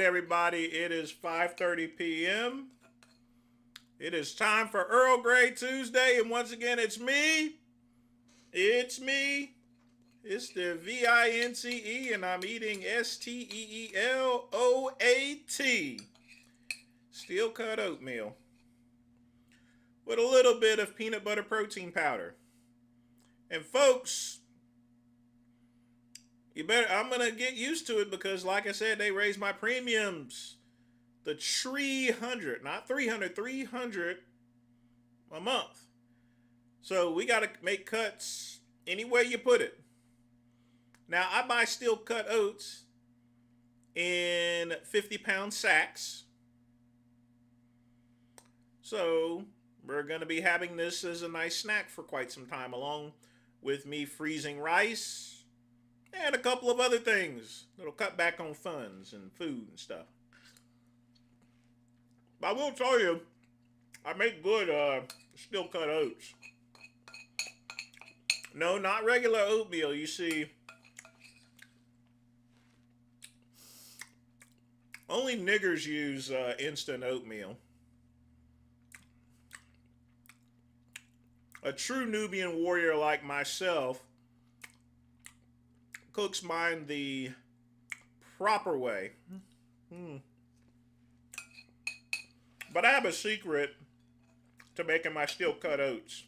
everybody? It is 5:30 p.m. It is time for Earl Grey Tuesday, and once again, it's me. It's me. It's the VINCE, and I'm eating STEELOAT. Steel cut oatmeal with a little bit of peanut butter protein powder. And folks, I'm going to get used to it because, like I said, they raised my premiums. The 300, not 300, 300 a month. So we got to make cuts any way you put it. Now, I buy steel cut oats in 50-pound sacks. So we're going to be having this as a nice snack for quite some time, along with me freezing rice and a couple of other things that'll cut back on funds and food and stuff. But I will tell you, I make good steel cut oats. No, not regular oatmeal. You see, only niggers use instant oatmeal. A true Nubian warrior like myself cooks mine the proper way. But I have a secret to making my steel cut oats.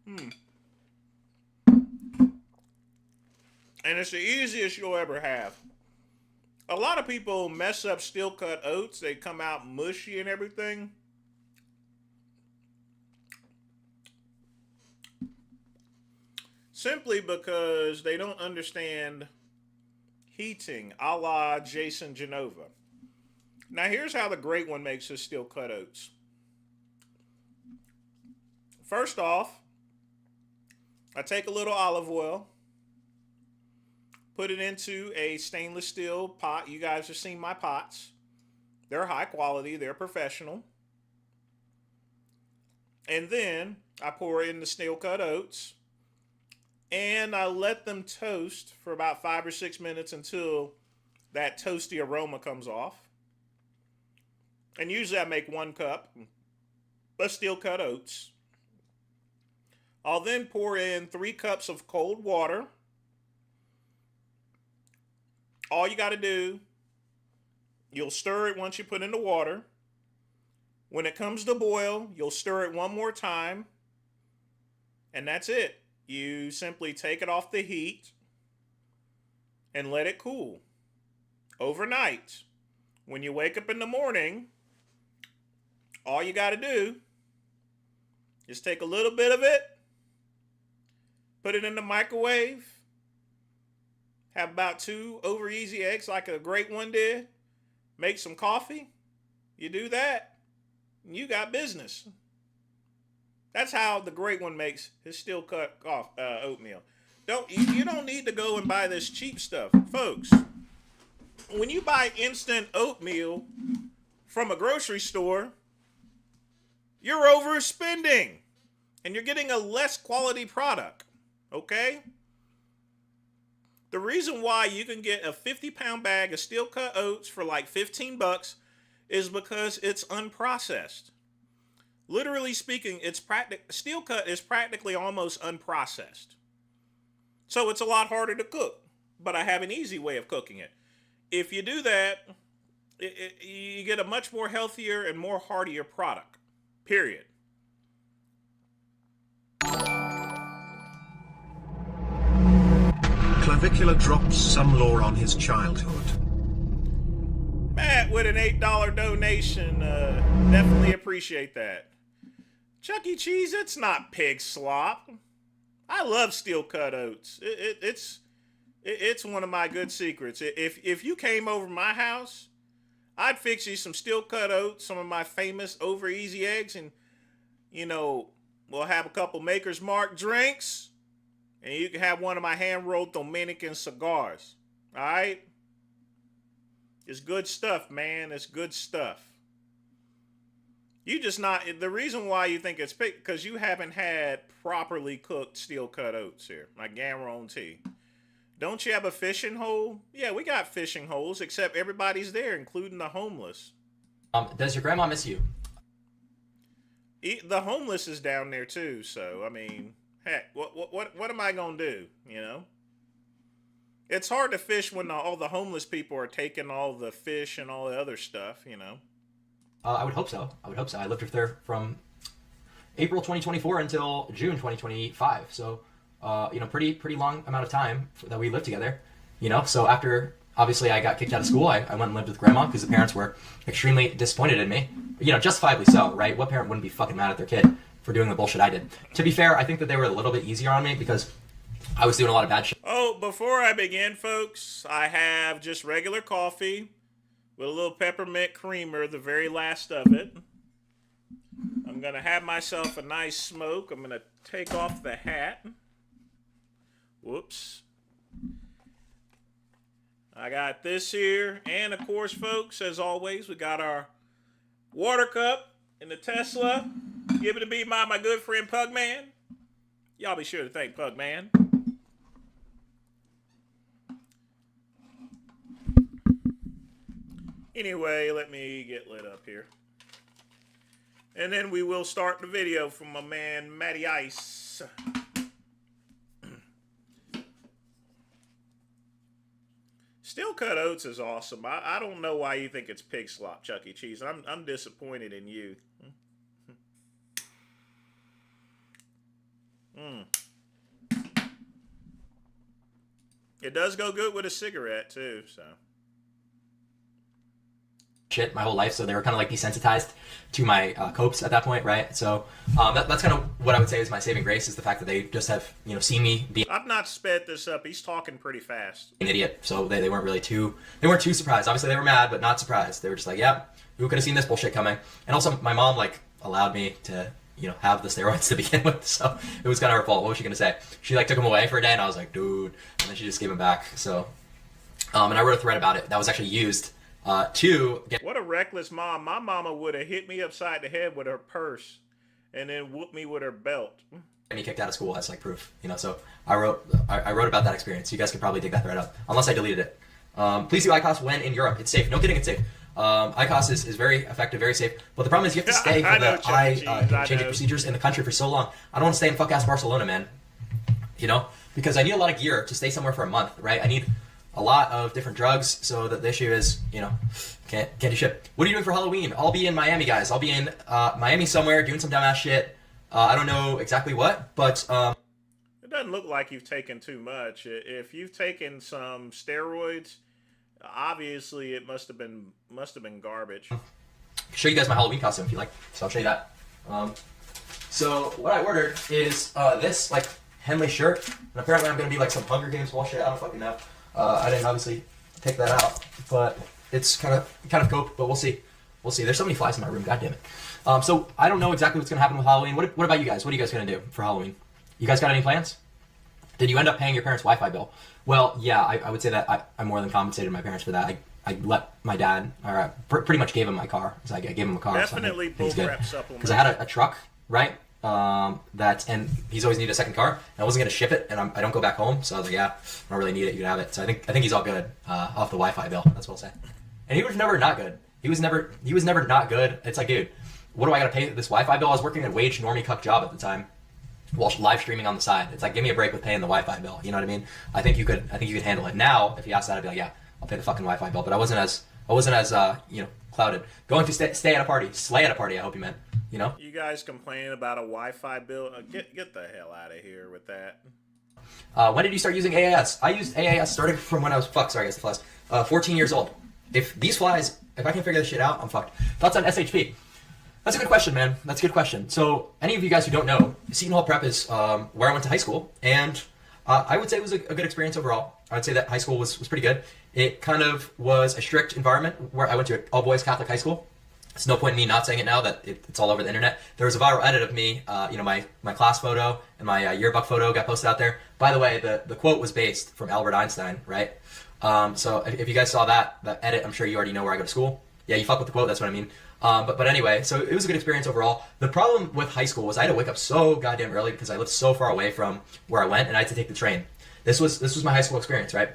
And it's the easiest you'll ever have. A lot of people mess up steel cut oats. They come out mushy and everything. Simply because they don't understand heating, a la Jason Genova. Now here's how the great one makes his steel cut oats. First off, I take a little olive oil, put it into a stainless steel pot. You guys have seen my pots. They're high quality, they're professional. And then I pour in the steel cut oats. And I let them toast for about 5 or 6 minutes until that toasty aroma comes off. And usually I make 1 cup of steel cut oats. I'll then pour in 3 cups of cold water. All you got to do, you'll stir it once you put in the water. When it comes to boil, you'll stir it one more time. And that's it. You simply take it off the heat and let it cool overnight. When you wake up in the morning, all you got to do is take a little bit of it, put it in the microwave, have about 2 over easy eggs like a great one did, make some coffee. You do that, and you got business. That's how the great one makes his steel cut oatmeal. You don't need to go and buy this cheap stuff, folks. When you buy instant oatmeal from a grocery store, you're overspending, and you're getting a less quality product. Okay? The reason why you can get a 50-pound bag of steel cut oats for like $15 is because it's unprocessed. Literally speaking, steel cut is practically almost unprocessed. So it's a lot harder to cook, but I have an easy way of cooking it. If you do that, you get a much more healthier and more heartier product, period. Clavicular drops some lore on his childhood. Matt with an $8 donation, definitely appreciate that. Chuck E. Cheese, it's not pig slop. I love steel cut oats. It's one of my good secrets. If you came over my house, I'd fix you some steel cut oats, some of my famous over easy eggs, and we'll have a couple Maker's Mark drinks, and you can have one of my hand rolled Dominican cigars. All right? It's good stuff, man. It's good stuff. You just not, the reason why you think it's picked, because you haven't had properly cooked steel cut oats here. I guarantee. Don't you have a fishing hole? Yeah, we got fishing holes, except everybody's there, including the homeless. Does your grandma miss you? The homeless is down there too, so I mean, heck, what am I gonna do? You know, it's hard to fish when all the homeless people are taking all the fish and all the other stuff. You know. I would hope so. I lived with her from April 2024 until June 2025. So, pretty long amount of time that we lived together. So after obviously I got kicked out of school, I went and lived with grandma because the parents were extremely disappointed in me. Justifiably so, right? What parent wouldn't be fucking mad at their kid for doing the bullshit I did? To be fair, I think that they were a little bit easier on me because I was doing a lot of bad shit. Oh, before I begin, folks, I have just regular coffee with a little peppermint creamer, the very last of it. I'm going to have myself a nice smoke. I'm going to take off the hat. Whoops. I got this here. And, of course, folks, as always, we got our water cup in the Tesla. Give it to me by my good friend Pugman. Y'all be sure to thank Pugman. Anyway, let me get lit up here. And then we will start the video from my man, Matty Ice. Steel cut oats is awesome. I don't know why you think it's pig slop, Chuck E. Cheese. I'm disappointed in you. It does go good with a cigarette, too, so... shit my whole life, so they were kind of like desensitized to my copes at that point, right? So that's kind of what I would say is my saving grace, is the fact that they just have seen me be. I've not sped this up. He's talking pretty fast. An idiot, so they weren't really too surprised. Obviously they were mad, but not surprised. They were just like, yeah, who could have seen this bullshit coming? And also my mom allowed me to have the steroids to begin with, so it was kind of her fault. What was she gonna say? She took them away for a day, and I was like, dude, and then she just gave them back. So and I wrote a thread about it that was actually used to get. What a reckless mom. My mama would have hit me upside the head with her purse and then whooped me with her belt. And me kicked out of school as proof, so I wrote about that experience. You guys could probably dig that thread up, unless I deleted it. Please do ICOS when in Europe. It's safe. No kidding, it's safe. ICOS is very effective, very safe, but the problem is you have to stay for the changing procedures in the country for so long. I don't want to stay in fuck-ass Barcelona, man, because I need a lot of gear to stay somewhere for a month, right? I need a lot of different drugs, so that the issue is, can't do shit. What are you doing for Halloween? I'll be in Miami, guys. I'll be in Miami somewhere doing some dumbass shit. I don't know exactly what, but it doesn't look like you've taken too much. If you've taken some steroids, obviously it must have been garbage. I'll show you guys my Halloween costume if you like. So I'll show you that. So what I ordered is this Henley shirt, and apparently I'm gonna be some Hunger Games bullshit. I don't fucking know. I didn't obviously take that out, but it's kind of cope. But we'll see. There's so many flies in my room. God damn it. So I don't know exactly what's gonna happen with Halloween. What about you guys? What are you guys gonna do for Halloween? You guys got any plans? Did you end up paying your parents' Wi-Fi bill? Well, yeah, I would say that I more than compensated my parents for that. I let my dad, or pretty much gave him my car. So I gave him a car. Definitely bullcrap supplement. Because I had a truck, right? And he's always needed a second car, and I wasn't gonna ship it, and I don't go back home, so I was like, yeah, I don't really need it. You can have it. So I think he's all good off the Wi-Fi bill. That's what I'll say. And he was never not good. He was never not good. It's like, dude, what do I gotta pay this Wi-Fi bill? I was working a wage normie cuck job at the time, while live streaming on the side. It's like, give me a break with paying the Wi-Fi bill. You know what I mean? I think you could handle it. Now, if you ask that, I'd be like, yeah, I'll pay the fucking Wi-Fi bill. But I wasn't as clouded. Going to slay at a party. I hope you meant. You guys complaining about a Wi-Fi bill? Get the hell out of here with that. When did you start using AAS? I used AAS starting from when I was 14 years old. If I can figure this shit out, I'm fucked. Thoughts on SHP? That's a good question, man. That's a good question. So, any of you guys who don't know, Seton Hall Prep is where I went to high school, and I would say it was a good experience overall. I would say that high school was pretty good. It kind of was a strict environment where I went to an all-boys Catholic high school. There's no point in me not saying it now that it's all over the internet. There was a viral edit of me, my class photo and my yearbook photo got posted out there. By the way, the quote was based from Albert Einstein, right? So if you guys saw that edit, I'm sure you already know where I go to school. Yeah, you fuck with the quote, that's what I mean. But anyway, so it was a good experience overall. The problem with high school was I had to wake up so goddamn early because I lived so far away from where I went, and I had to take the train. This was my high school experience, right?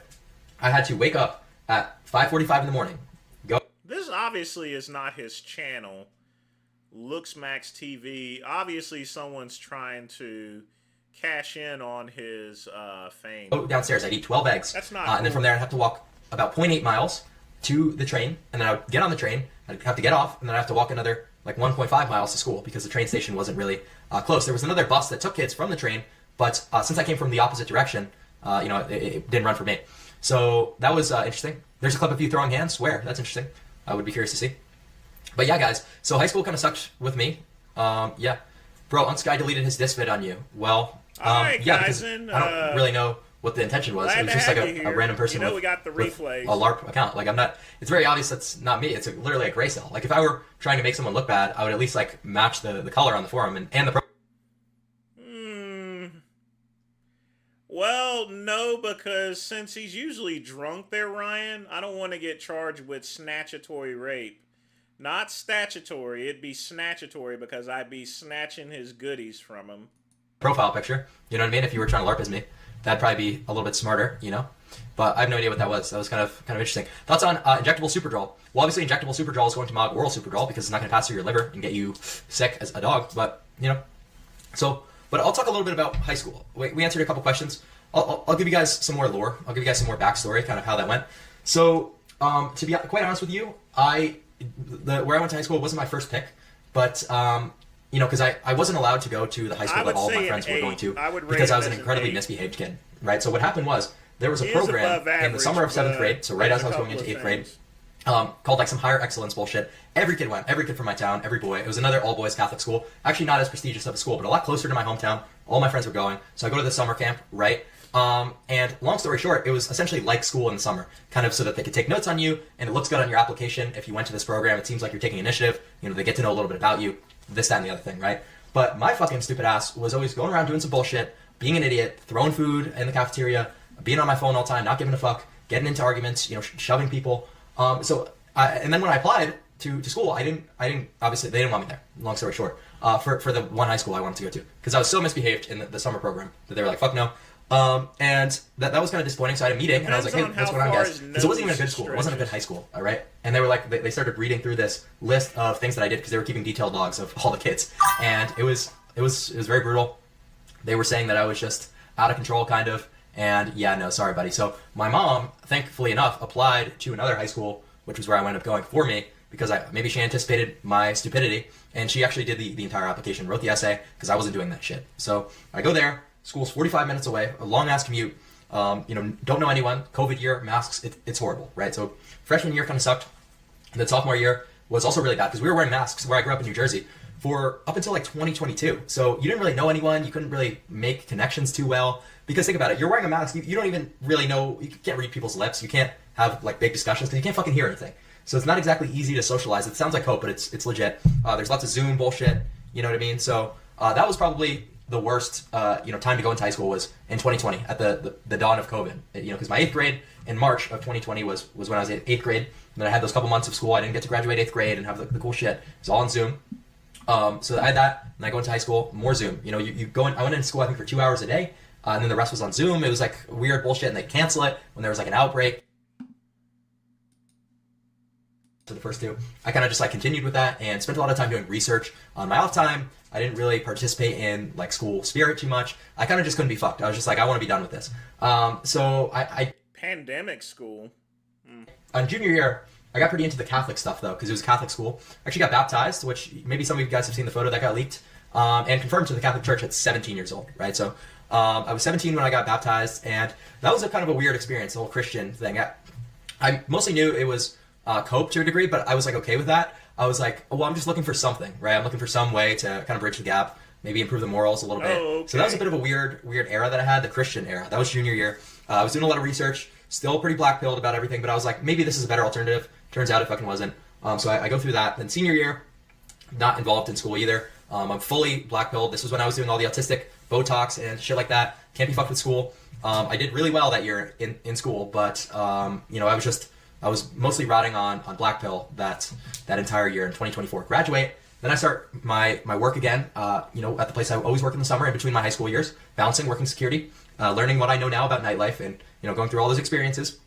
I had to wake up at 5:45 in the morning, go. This obviously is not his channel. Looks Max TV. Obviously, someone's trying to cash in on his fame. Go downstairs. I'd eat 12 eggs. That's not And then from there, I'd have to walk about 0.8 miles to the train, and then I would get on the train. I'd have to get off, and then I'd have to walk another like 1.5 miles to school because the train station wasn't really close. There was another bus that took kids from the train, but since I came from the opposite direction, it didn't run for me. So that was interesting. There's a clip of you throwing hands. Where? That's interesting. I would be curious to see. But yeah, guys. So high school kind of sucked with me. Yeah. Bro, Unsky deleted his diss vid on you. Well, Alright, yeah, guys, because I don't really know what the intention was. It was just like a random person we got the with replays. a LARP account. Like, I'm not. It's very obvious that's not me. It's literally a gray cell. Like, if I were trying to make someone look bad, I would at least like match the color on the forum and the. Well, no, because since he's usually drunk there, Ryan, I don't want to get charged with snatchatory rape. Not statutory, it'd be snatchatory because I'd be snatching his goodies from him. Profile picture, you know what I mean? If you were trying to LARP as me, that'd probably be a little bit smarter, you know? But I have no idea what that was. That was kind of interesting. Thoughts on injectable Superdrol? Well, obviously injectable Superdrol is going to mog oral Superdrol because it's not going to pass through your liver and get you sick as a dog. But, you know, so... But I'll talk a little bit about high school. We answered a couple questions. I'll give you guys some more lore. I'll give you guys some more backstory, kind of how that went. So, to be quite honest with you, where I went to high school wasn't my first pick, but because I wasn't allowed to go to the high school that all of my friends were going to because I was an incredibly misbehaved kid, right? So what happened was there was a program in the summer of 7th grade, so right as I was going into 8th grade, called like some higher excellence bullshit. Every kid went, every kid from my town, every boy. It was another all-boys Catholic school. Actually not as prestigious of a school, but a lot closer to my hometown. All my friends were going. So I go to the summer camp, right? And long story short, it was essentially like school in the summer, kind of so that they could take notes on you, and it looks good on your application. If you went to this program, it seems like you're taking initiative. You know, they get to know a little bit about you, this, that, and the other thing, right? But my fucking stupid ass was always going around doing some bullshit, being an idiot, throwing food in the cafeteria, being on my phone all the time, not giving a fuck, getting into arguments, shoving people. And then when I applied to school, I didn't obviously they didn't want me there. Long story short, for the one high school I wanted to go to, because I was so misbehaved in the summer program that they were like, fuck no. And that was kind of disappointing. So I had a meeting and I was like, hey, what's going on, guys? Because it wasn't even a good school. It wasn't a good high school, all right? And they were like, they started reading through this list of things that I did because they were keeping detailed logs of all the kids, and it was very brutal. They were saying that I was just out of control, kind of. And yeah, no, sorry, buddy. So my mom, thankfully enough, applied to another high school, which was where I wound up going for me, because maybe she anticipated my stupidity, and she actually did the entire application, wrote the essay, because I wasn't doing that shit. So I go there, school's 45 minutes away, a long-ass commute, don't know anyone, COVID year, masks, it's horrible, right? So freshman year kind of sucked, and then sophomore year was also really bad, because we were wearing masks where I grew up in New Jersey for up until like 2022. So you didn't really know anyone, you couldn't really make connections too well, because think about it, you're wearing a mask, you don't even really know, you can't read people's lips, you can't have like big discussions because you can't fucking hear anything. So it's not exactly easy to socialize. It sounds like hope, but it's legit. There's lots of Zoom bullshit, you know what I mean? So that was probably the worst time to go into high school was in 2020 at the dawn of COVID. Because my 8th grade in March of 2020 was when I was in 8th grade. And then I had those couple months of school. I didn't get to graduate 8th grade and have the cool shit. It was all on Zoom. So I had that, and I go into high school, more Zoom. You go in. I went into school I think for 2 hours a day, and then the rest was on Zoom. It was like weird bullshit, and they cancel it when there was like an outbreak. For the first two, I kind of just like continued with that and spent a lot of time doing research on my off time. I didn't really participate in like school spirit too much. I kind of just couldn't be fucked. I was just like, I want to be done with this. So I pandemic school. On junior year, I got pretty into the Catholic stuff though, because it was a Catholic school. I actually got baptized, which maybe some of you guys have seen the photo that got leaked, and confirmed to the Catholic Church at 17 years old, right? So I was 17 when I got baptized, and that was a kind of a weird experience, the whole Christian thing. I mostly knew it was cope to a degree, but I was like okay with that. I was like, oh, well, I'm just looking for something, right? I'm looking for some way to kind of bridge the gap, maybe improve the morals a little bit. Oh, okay. So that was a bit of a weird era that I had, the Christian era. That was junior year. I was doing a lot of research, still pretty black-pilled about everything, but I was like, maybe this is a better alternative. Turns out it fucking wasn't. So I go through that. Then senior year, not involved in school either. I'm fully black-pilled. This was when I was doing all the autistic Botox and shit like that. Can't be fucked with school. I did really well that year in school, but I was mostly riding on black pill that entire year in 2024. Graduate, Then I start my work again, you know, at the place I always work in the summer in between my high school years, bouncing, working security, learning what I know now about nightlife and, you know, going through all those experiences.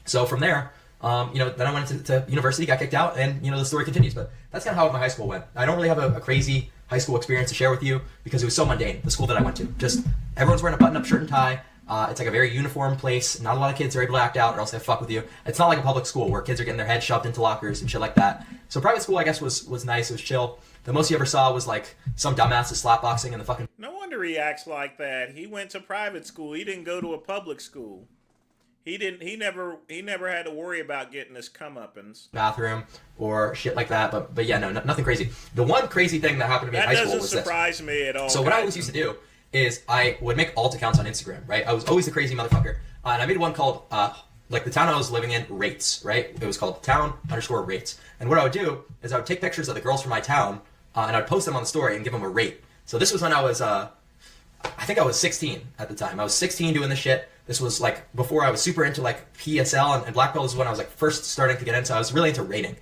So from there, you know, then I went to university, got kicked out, and, you know, the story continues. But that's kind of how my high school went. I don't really have a crazy high school experience to share with you because it was so mundane, the school that I went to. Just everyone's wearing a button-up shirt and tie. It's like a very uniform place. Not a lot of kids are able to act out or else they fuck with you. It's not like a public school where kids are getting their heads shoved into lockers and shit like that. So private school, I guess, was nice. It was chill. The most you ever saw was like some dumbasses slapboxing in the fucking No wonder he acts like that. He went to private school. He didn't go to a public school. He didn't. He never had to worry about getting his comeuppance. bathroom or shit like that. But yeah, no, nothing crazy. The one crazy thing that happened to me in high school was this. That doesn't surprise me at all. So what I always used to do is I would make alt accounts on Instagram, right? I was always the crazy motherfucker. And I made one called, like the town I was living in, Rates, right? It was called town_rates. And what I would do is I would take pictures of the girls from my town, and I'd post them on the story and give them a rate. So this was when I was, I think I was 16 at the time. I was 16 doing this shit. This was like before I was super into like PSL and Black Belt. This is when I was like first starting to get into. I was really into rating.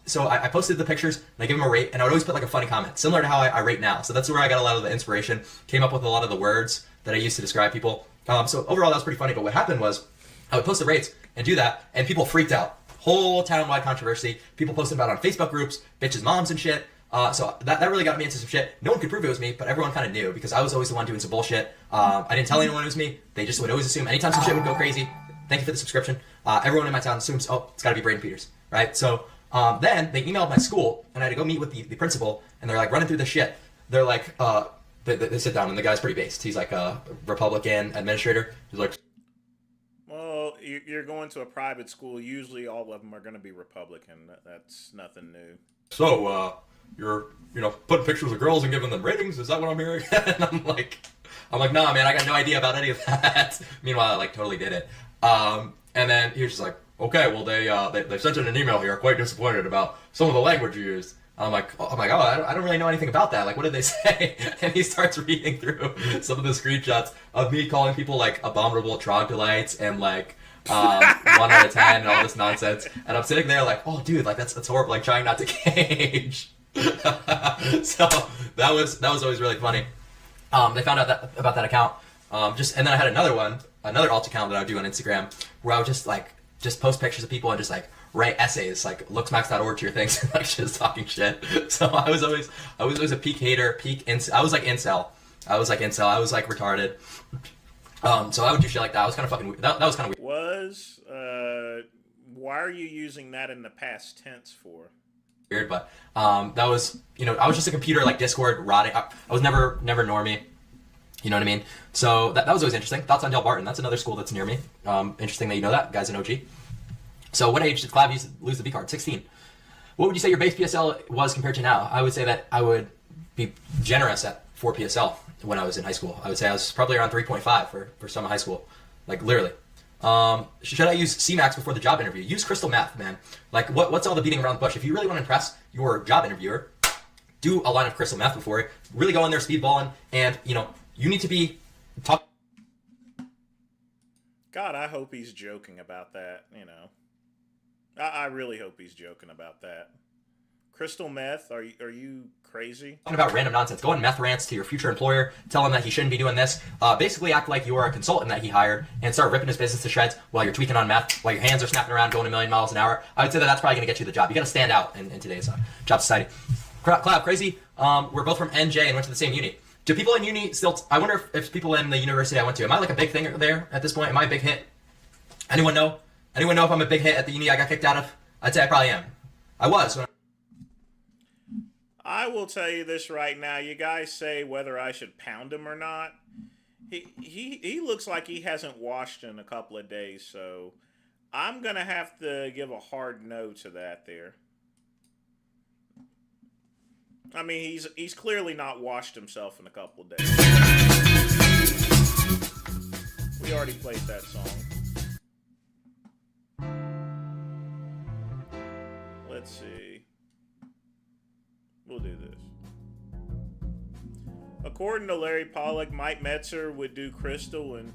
So I posted the pictures and I give them a rate, and I would always put like a funny comment, similar to how I rate now. So that's where I got a lot of the inspiration. Came up with a lot of the words that I used to describe people. So overall, that was pretty funny. But what happened was I would post the rates and do that, and people freaked out. Whole town-wide controversy. People posted about it on Facebook groups, bitches' moms and shit. So that really got me into some shit. No one could prove it was me, but everyone kind of knew because I was always the one doing some bullshit. I didn't tell anyone it was me. They just would always assume anytime some shit would go crazy. Thank you for the subscription. Everyone in my town assumes, oh, it's got to be Braden Peters, right? So then they emailed my school, and I had to go meet with the principal, and they're like running through the shit. They're like, they sit down, and the guy's pretty based. He's like a Republican administrator. He's like, well, you're going to a private school. Usually, all of them are going to be Republican. That's nothing new. so you're, you know, putting pictures of girls and giving them ratings? Is that what I'm hearing? And I'm like, nah, man, I got no idea about any of that. Meanwhile, I like totally did it. And then he was just like, okay, well they sent in an email here, quite disappointed about some of the language you used. I'm like, oh, I don't really know anything about that. Like, what did they say? And he starts reading through some of the screenshots of me calling people like abominable troglodytes and like 1 out of 10 and all this nonsense. And I'm sitting there like, oh, dude, like that's horrible. Like trying not to cage. So that was always really funny. They found out about that account. And then I had another alt account that I would do on Instagram where I would just post pictures of people and just like write essays like looksmax.org to your things and like just talking shit. So I was always a peak hater, I was like incel. I was like retarded. So I would do shit like that. I was kind of fucking weird. That was kind of weird. Why are you using that in the past tense for? Weird, but that was, you know, I was just a computer like Discord rotting. I was never normie. You know what I mean? So that was always interesting. Thoughts on Del Barton? That's another school that's near me. Interesting that you know that. Guy's an OG. So what age did Clav lose the B card? 16. What would you say your base PSL was compared to now? I would say that I would be generous at 4 PSL when I was in high school. I would say I was probably around 3.5 for some of high school. Like literally. Should I use CMAX before the job interview? Use crystal meth, man. Like what's all the beating around the bush? If you really want to impress your job interviewer, do a line of crystal meth before it. Really go in there speedballing, and you know, you need to be talk. God, I hope he's joking about that, you know. I really hope he's joking about that. Crystal meth? Are you crazy? Talking about random nonsense. Go on meth rants to your future employer. Tell him that he shouldn't be doing this. Basically act like you are a consultant that he hired and start ripping his business to shreds while you're tweaking on meth, while your hands are snapping around going a million miles an hour. I would say that's probably going to get you the job. You got to stand out in today's job society. Cloud, crazy. We're both from NJ and went to the same uni. Do people in uni still... I wonder if people in the university I went to... Am I like a big thing there at this point? Am I a big hit? Anyone know? Anyone know if I'm a big hit at the uni I got kicked out of? I'd say I probably am. I was. I will tell you this right now. You guys say whether I should pound him or not. He looks like he hasn't washed in a couple of days, so I'm going to have to give a hard no to that there. I mean, he's clearly not washed himself in a couple of days. We already played that song. Let's see. We'll do this. According to Larry Pollock, Mike Metzer would do crystal and...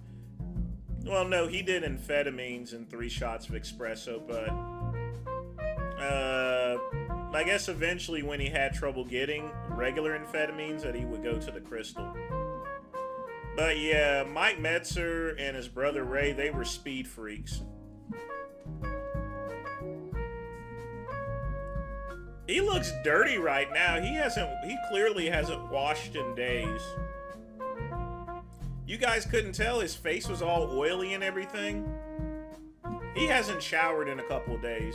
Well, no, he did amphetamines and 3 shots of espresso, but... I guess eventually when he had trouble getting regular amphetamines that he would go to the crystal. But yeah, Mike Metzer and his brother Ray, they were speed freaks. He looks dirty right now. He clearly hasn't washed in days. You guys couldn't tell his face was all oily and everything? He hasn't showered in a couple of days.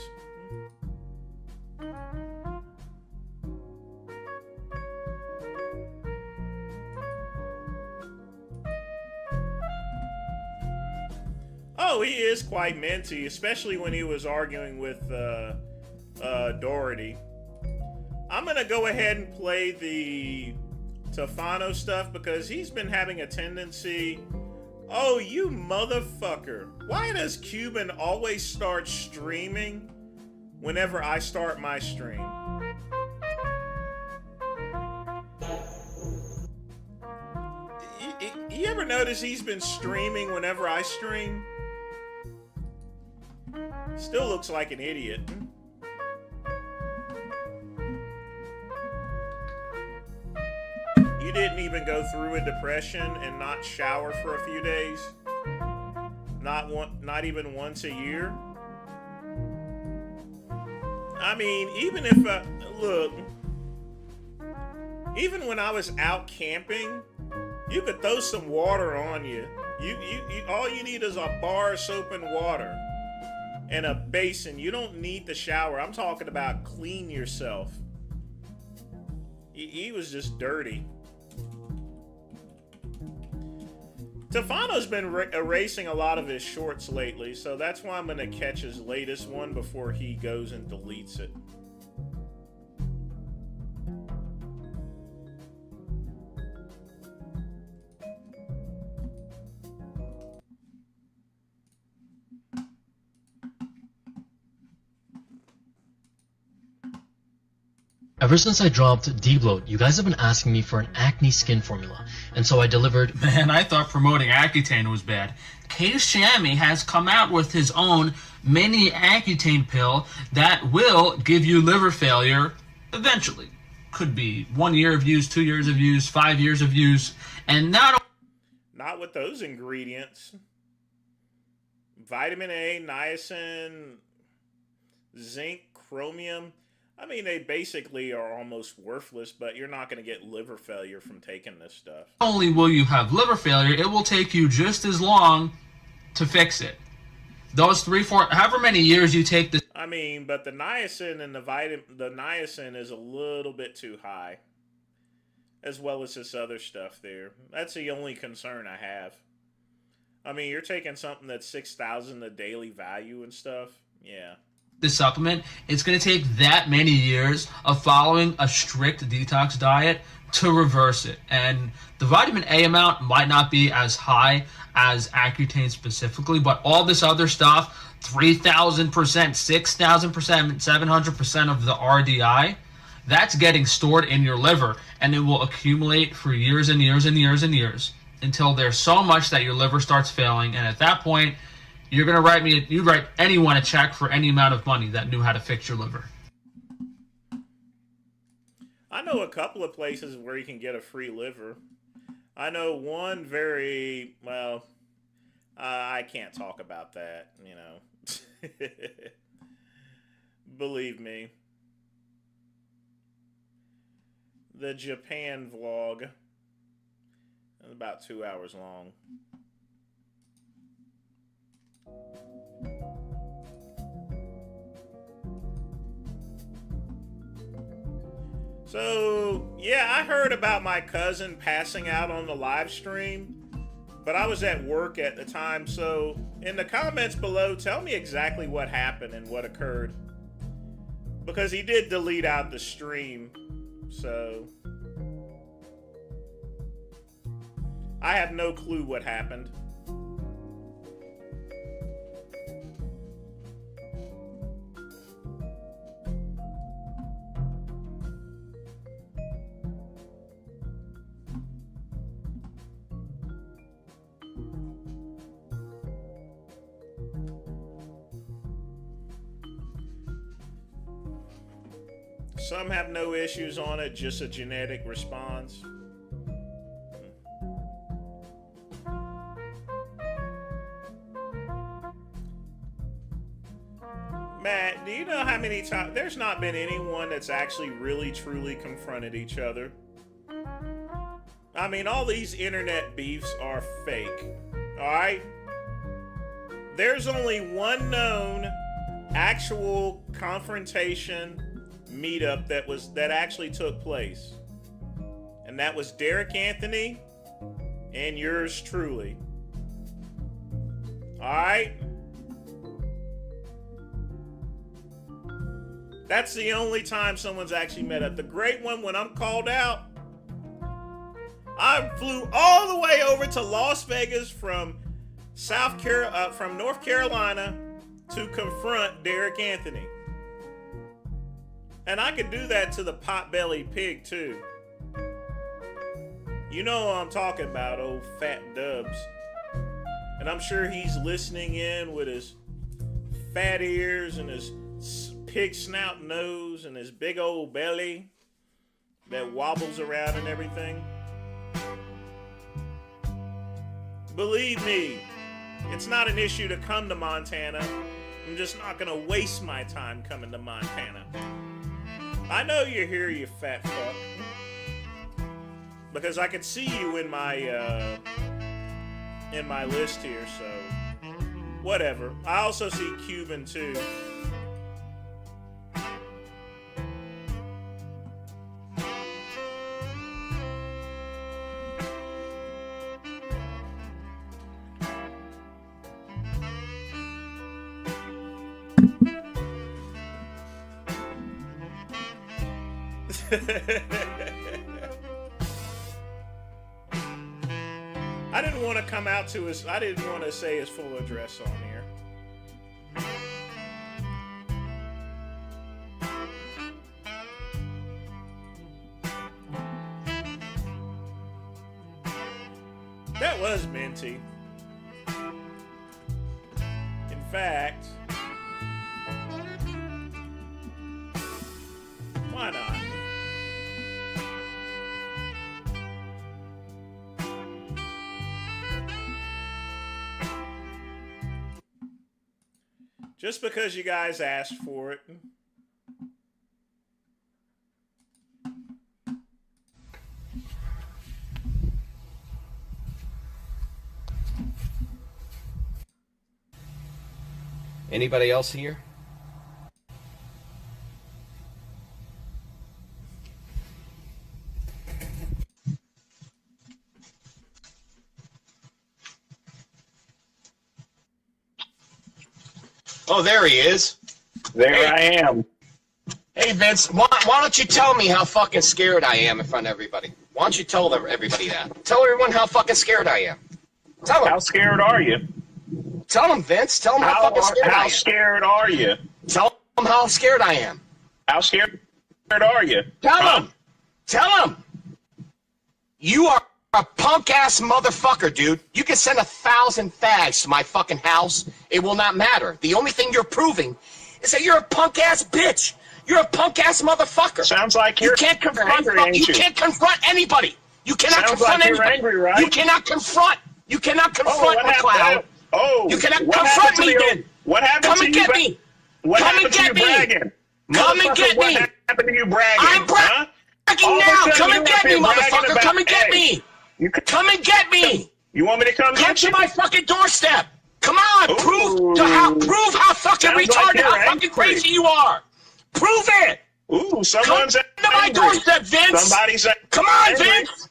Oh, he is quite minty, especially when he was arguing with Doherty. I'm gonna go ahead and play the Tefano stuff because he's been having a tendency. Oh, you motherfucker. Why does Cuban always start streaming whenever I start my stream? You ever notice he's been streaming whenever I stream? Still looks like an idiot. You didn't even go through a depression and not shower for a few days? Not even once a year? I mean, even if look, even when I was out camping, you could throw some water on you. You all you need is a bar of soap and water and a basin. You don't need the shower. I'm talking about clean yourself. He was just dirty. Tefano's been erasing a lot of his shorts lately, so that's why I'm going to catch his latest one before he goes and deletes it. Ever since I dropped D-Bloat, you guys have been asking me for an acne skin formula, and so I delivered. Man, I thought promoting Accutane was bad. Case Shammy has come out with his own mini Accutane pill that will give you liver failure eventually. Could be 1 year of use, 2 years of use, 5 years of use, and not with those ingredients. Vitamin A, niacin, zinc, chromium. I mean, they basically are almost worthless, but you're not going to get liver failure from taking this stuff. Not only will you have liver failure, it will take you just as long to fix it. Those 3, 4, however many years you take this. I mean, but the niacin and the niacin is a little bit too high, as well as this other stuff there. That's the only concern I have. I mean, you're taking something that's 6,000 a daily value and stuff. Yeah. This supplement, it's going to take that many years of following a strict detox diet to reverse it. And the vitamin A amount might not be as high as Accutane specifically, but all this other stuff, 3,000%, 6,000%, 700% of the RDI, that's getting stored in your liver, and it will accumulate for years and years and years and years until there's so much that your liver starts failing, and at that point, you're going to you'd write anyone a check for any amount of money that knew how to fix your liver. I know a couple of places where you can get a free liver. I know one very, well, I can't talk about that, you know. Believe me. The Japan vlog is about 2 hours long. So, yeah, I heard about my cousin passing out on the live stream, but I was at work at the time, so in the comments below, tell me exactly what happened and what occurred. Because he did delete out the stream, so I have no clue what happened. Some have no issues on it, just a genetic response. Matt, do you know how many times there's not been anyone that's actually really truly confronted each other? I mean, all these internet beefs are fake. Alright? There's only one known actual confrontation meetup that actually took place. And that was Derek Anthony and yours truly. Alright? That's the only time someone's actually met up. The great one, when I'm called out, I flew all the way over to Las Vegas from North Carolina to confront Derek Anthony. And I could do that to the Potbelly Pig too. You know what I'm talking about, old Fat Dubs. And I'm sure he's listening in with his fat ears and his pig snout nose and his big old belly that wobbles around and everything. Believe me, it's not an issue to come to Montana. I'm just not gonna waste my time coming to Montana. I know you're here, you fat fuck. Because I could see you in my list here, so whatever. I also see Cuban too. I didn't want to come out to his. I didn't want to say his full address on here. That was minty. In fact, why not? Just because you guys asked for it. Anybody else here? Oh, there he is. There I am. Hey, Vince, why don't you tell me how fucking scared I am in front of everybody? Why don't you tell everybody that? Tell everyone how fucking scared I am. Tell them. How scared are you? Tell them, Vince. Tell them how fucking scared I am. How scared are you? Tell them how scared I am. How scared are you? Tell them. Tell them. You are a punk-ass motherfucker, dude. You can send 1,000 fags to my fucking house. It will not matter. The only thing you're proving is that you're a punk-ass bitch. You're a punk-ass motherfucker. Sounds like you're angry, ain't you? You can't confront anybody. You cannot confront anybody. Angry, right? You cannot confront. You cannot confront McLeod. You cannot confront me, then. What happened Come to and you? get me. What Come happened and to get you me. bragging? Come and get me. What happened to you bragging? I'm bragging now. Come and get me, motherfucker. Come and get me. Come and get me. You want me to come get you? Come to my fucking doorstep. Come on. Prove how fucking retarded, how fucking crazy you are. Prove it. Ooh, someone's Come to my doorstep, Vince. Somebody's Come on, Vince.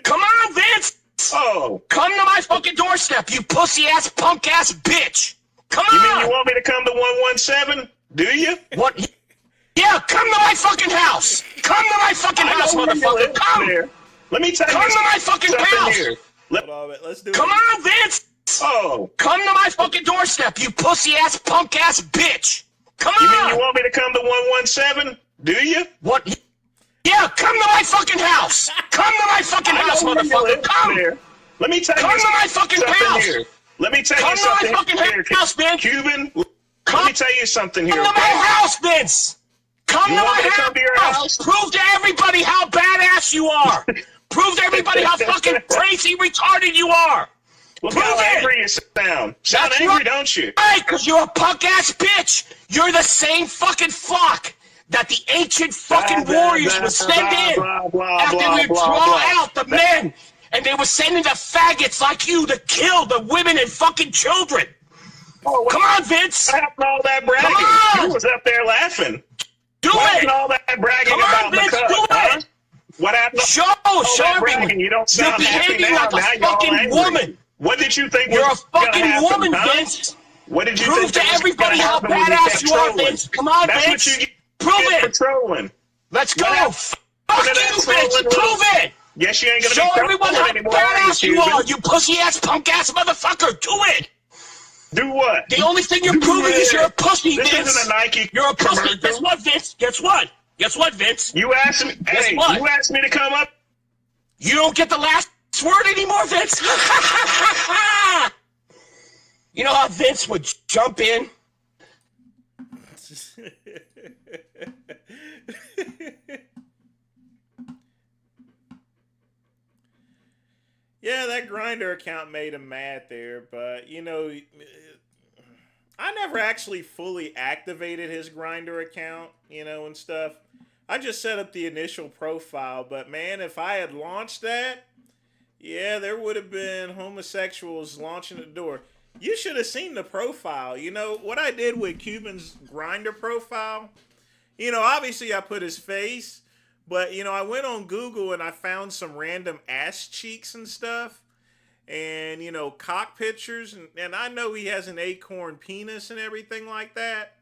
Come on, Vince. Oh. Come to my fucking doorstep, you pussy-ass, punk-ass bitch. Come on. You mean you want me to come to 117? Do you? What? Yeah, come to my fucking house. Come to my fucking house, motherfucker. Come. There. Let me tell you Come to my fucking house. here. Hold on, let's do Come it. on, Vince. Oh. Come to my fucking doorstep, you pussy-ass, punk-ass bitch. Come You on. mean you want me to come to 117? Do you? What? Yeah, come to my fucking house. Come to my fucking house, motherfucker. Come. There. Let me tell Come you to my fucking something house. here. Let me tell Come you to my something fucking here, house, Vince. Cuban. Come. Let me tell you something here. Come to my house, Vince. Come You to want my me to come to your house? Prove to everybody how badass you are. Prove to everybody how fucking crazy retarded you are. Look Prove how it. angry you sound. Sound That's angry, right. don't you? Right, because you're a punk-ass bitch. You're the same fucking flock that the ancient fucking warriors would send in after they would draw out the men. And they would send in the faggots like you to kill the women and fucking children. Oh, Come on, Vince. what happened to all that bragging? Come on. You was up there laughing. Do What happened it. to all that bragging Come on, about Vince, the cup, do huh? it. What happened to Show that bragging? everyone. You don't You're sound happy behaving now. like Now a you're all fucking angry. woman. What did you think You're a was gonna fucking happen, woman, huh? Vince. What did you Prove think to was gonna everybody how happen when you badass kept you are, trolling? Vince. Come on, That's Vince. what you Prove get for it. trolling. Let's go. What Fuck happened to you, that Vince. trolling Prove little- it. Yes, you ain't gonna Show be everyone trolling how anymore, badass you Cuban? are, you pussy-ass, punk-ass motherfucker. Do it. Do what? The only thing you're Do proving is it. you're a pussy, This Vince. isn't a Nike You're a pussy. commercial. Guess what, Vince? Guess what? Guess what, Vince? You asked me. Guess Hey, what? you asked me to come up. You don't get the last word anymore, Vince. You know how Vince would jump in? Yeah, that Grinder account made him mad there, but you know, I never actually fully activated his Grinder account, you know, and stuff. I just set up the initial profile, but man, if I had launched that, yeah, there would have been homosexuals launching the door. You should have seen the profile. You know, what I did with Cuban's Grinder profile, you know, obviously I put his face, but, you know, I went on Google and I found some random ass cheeks and stuff. And, you know, cock pictures. And I know he has an acorn penis and everything like that.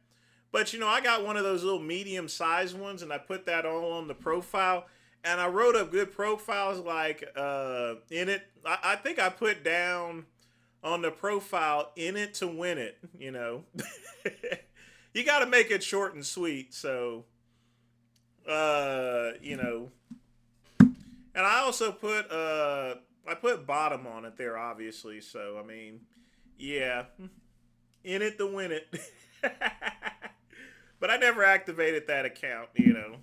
But, you know, I got one of those little medium-sized ones and I put that all on the profile. And I wrote up good profiles like in it. I think I put down on the profile, in it to win it, you know. You got to make it short and sweet. So... you know, and I also put I put bottom on it there, obviously. So I mean, yeah, in it to win it. But I never activated that account, you know.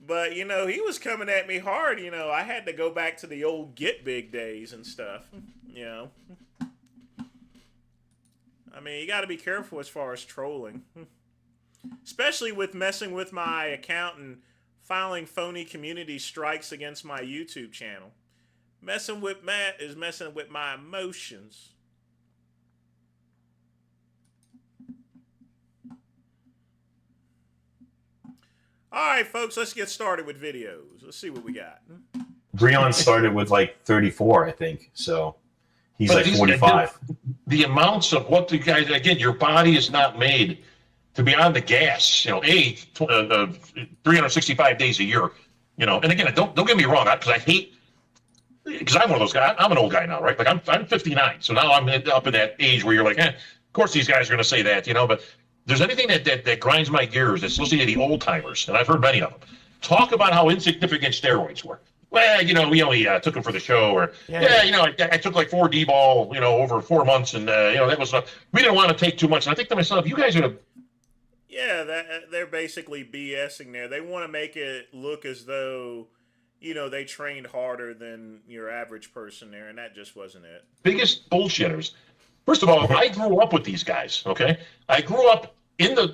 But you know, he was coming at me hard. You know, I had to go back to the old Get Big days and stuff. You know, I mean, you got to be careful as far as trolling. Especially with messing with my account and filing phony community strikes against my YouTube channel. Messing with Matt is messing with my emotions. Alright, folks, let's get started with videos. Let's see what we got. Breon started with like 34, I think. So he's But like these- 45. The amounts of what the guys, again, your body is not made to be on the gas, 365 days a year, and again, don't get me wrong, because I hate, because I'm one of those guys, I'm an old guy now, right? Like I'm 59, so now I'm up in that age where you're like, of course these guys are going to say that, but there's anything that grinds my gears, it's listening to the old timers, and I've heard many of them, talk about how insignificant steroids were. Well, we only took them for the show, or I took like 4 D-ball, over 4 months, and that was we didn't want to take too much. And I think to myself, you guys are they're basically BSing there. They want to make it look as though, they trained harder than your average person there, and that just wasn't it. Biggest bullshitters. First of all, I grew up with these guys, okay? I grew up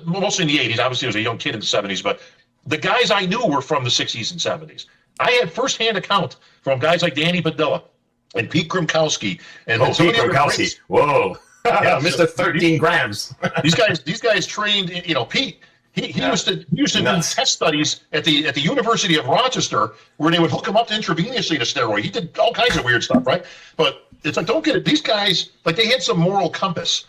mostly in the 80s. Obviously, I was a young kid in the 70s, but the guys I knew were from the 60s and 70s. I had firsthand account from guys like Danny Padilla and Pete Grimkowski. And Pete Grimkowski. Whoa. Yeah, Mr. 13 grams. These guys trained, Pete, he used to do test studies at the University of Rochester where they would hook him up intravenously to steroid. He did all kinds of weird stuff, right? But it's like, don't get it. These guys, like, they had some moral compass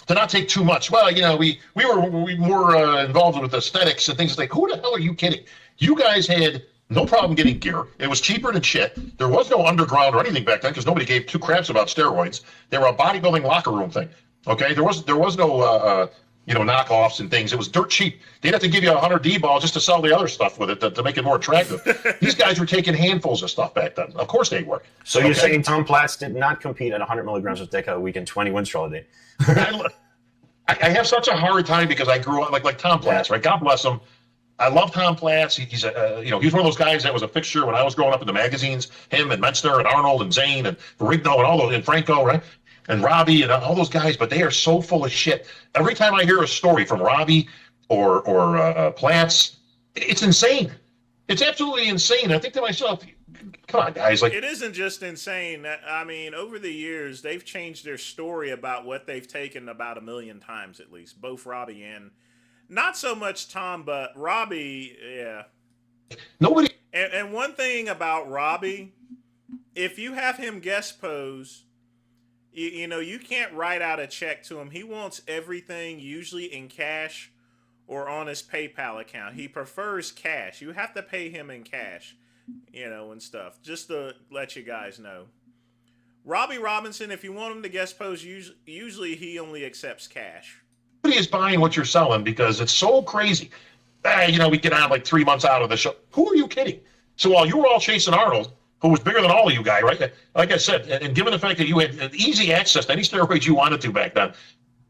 to not take too much. Well, we were more involved with aesthetics and things like, who the hell are you kidding? You guys had no problem getting gear. It was cheaper than shit. There was no underground or anything back then because nobody gave 2 craps about steroids. They were a bodybuilding locker room thing. Okay, there was no knockoffs and things. It was dirt cheap. They'd have to give you 100 D-ball just to sell the other stuff with it to make it more attractive. These guys were taking handfuls of stuff back then. Of course they were. So you're saying Tom Platz did not compete at 100 milligrams of Deca a week and 20 Winstrol a day? I have such a hard time because I grew up like Tom Platz, right? God bless him. I love Tom Platz. He's he's one of those guys that was a fixture when I was growing up in the magazines. Him and Metzner and Arnold and Zane and Rigno and all those, and Franco, right? And Robbie and all those guys, but they are so full of shit. Every time I hear a story from Robbie or Platz, it's insane. It's absolutely insane. I think to myself, come on, guys. Like, it isn't just insane. I mean, over the years, they've changed their story about what they've taken about 1 million times at least. Both Robbie and not so much Tom, but Robbie. Yeah. Nobody. And one thing about Robbie, if you have him guest pose, you know, you can't write out a check to him. He wants everything usually in cash or on his PayPal account. He prefers cash. You have to pay him in cash, you know, and stuff. Just to let you guys know. Robbie Robinson, if you want him to guest pose, usually he only accepts cash. Nobody is buying what you're selling because it's so crazy. You know, we get on like 3 months out of the show. Who are you kidding? So while you were all chasing Arnold, who was bigger than all of you guys, right? Like I said, and given the fact that you had easy access to any steroids you wanted to back then,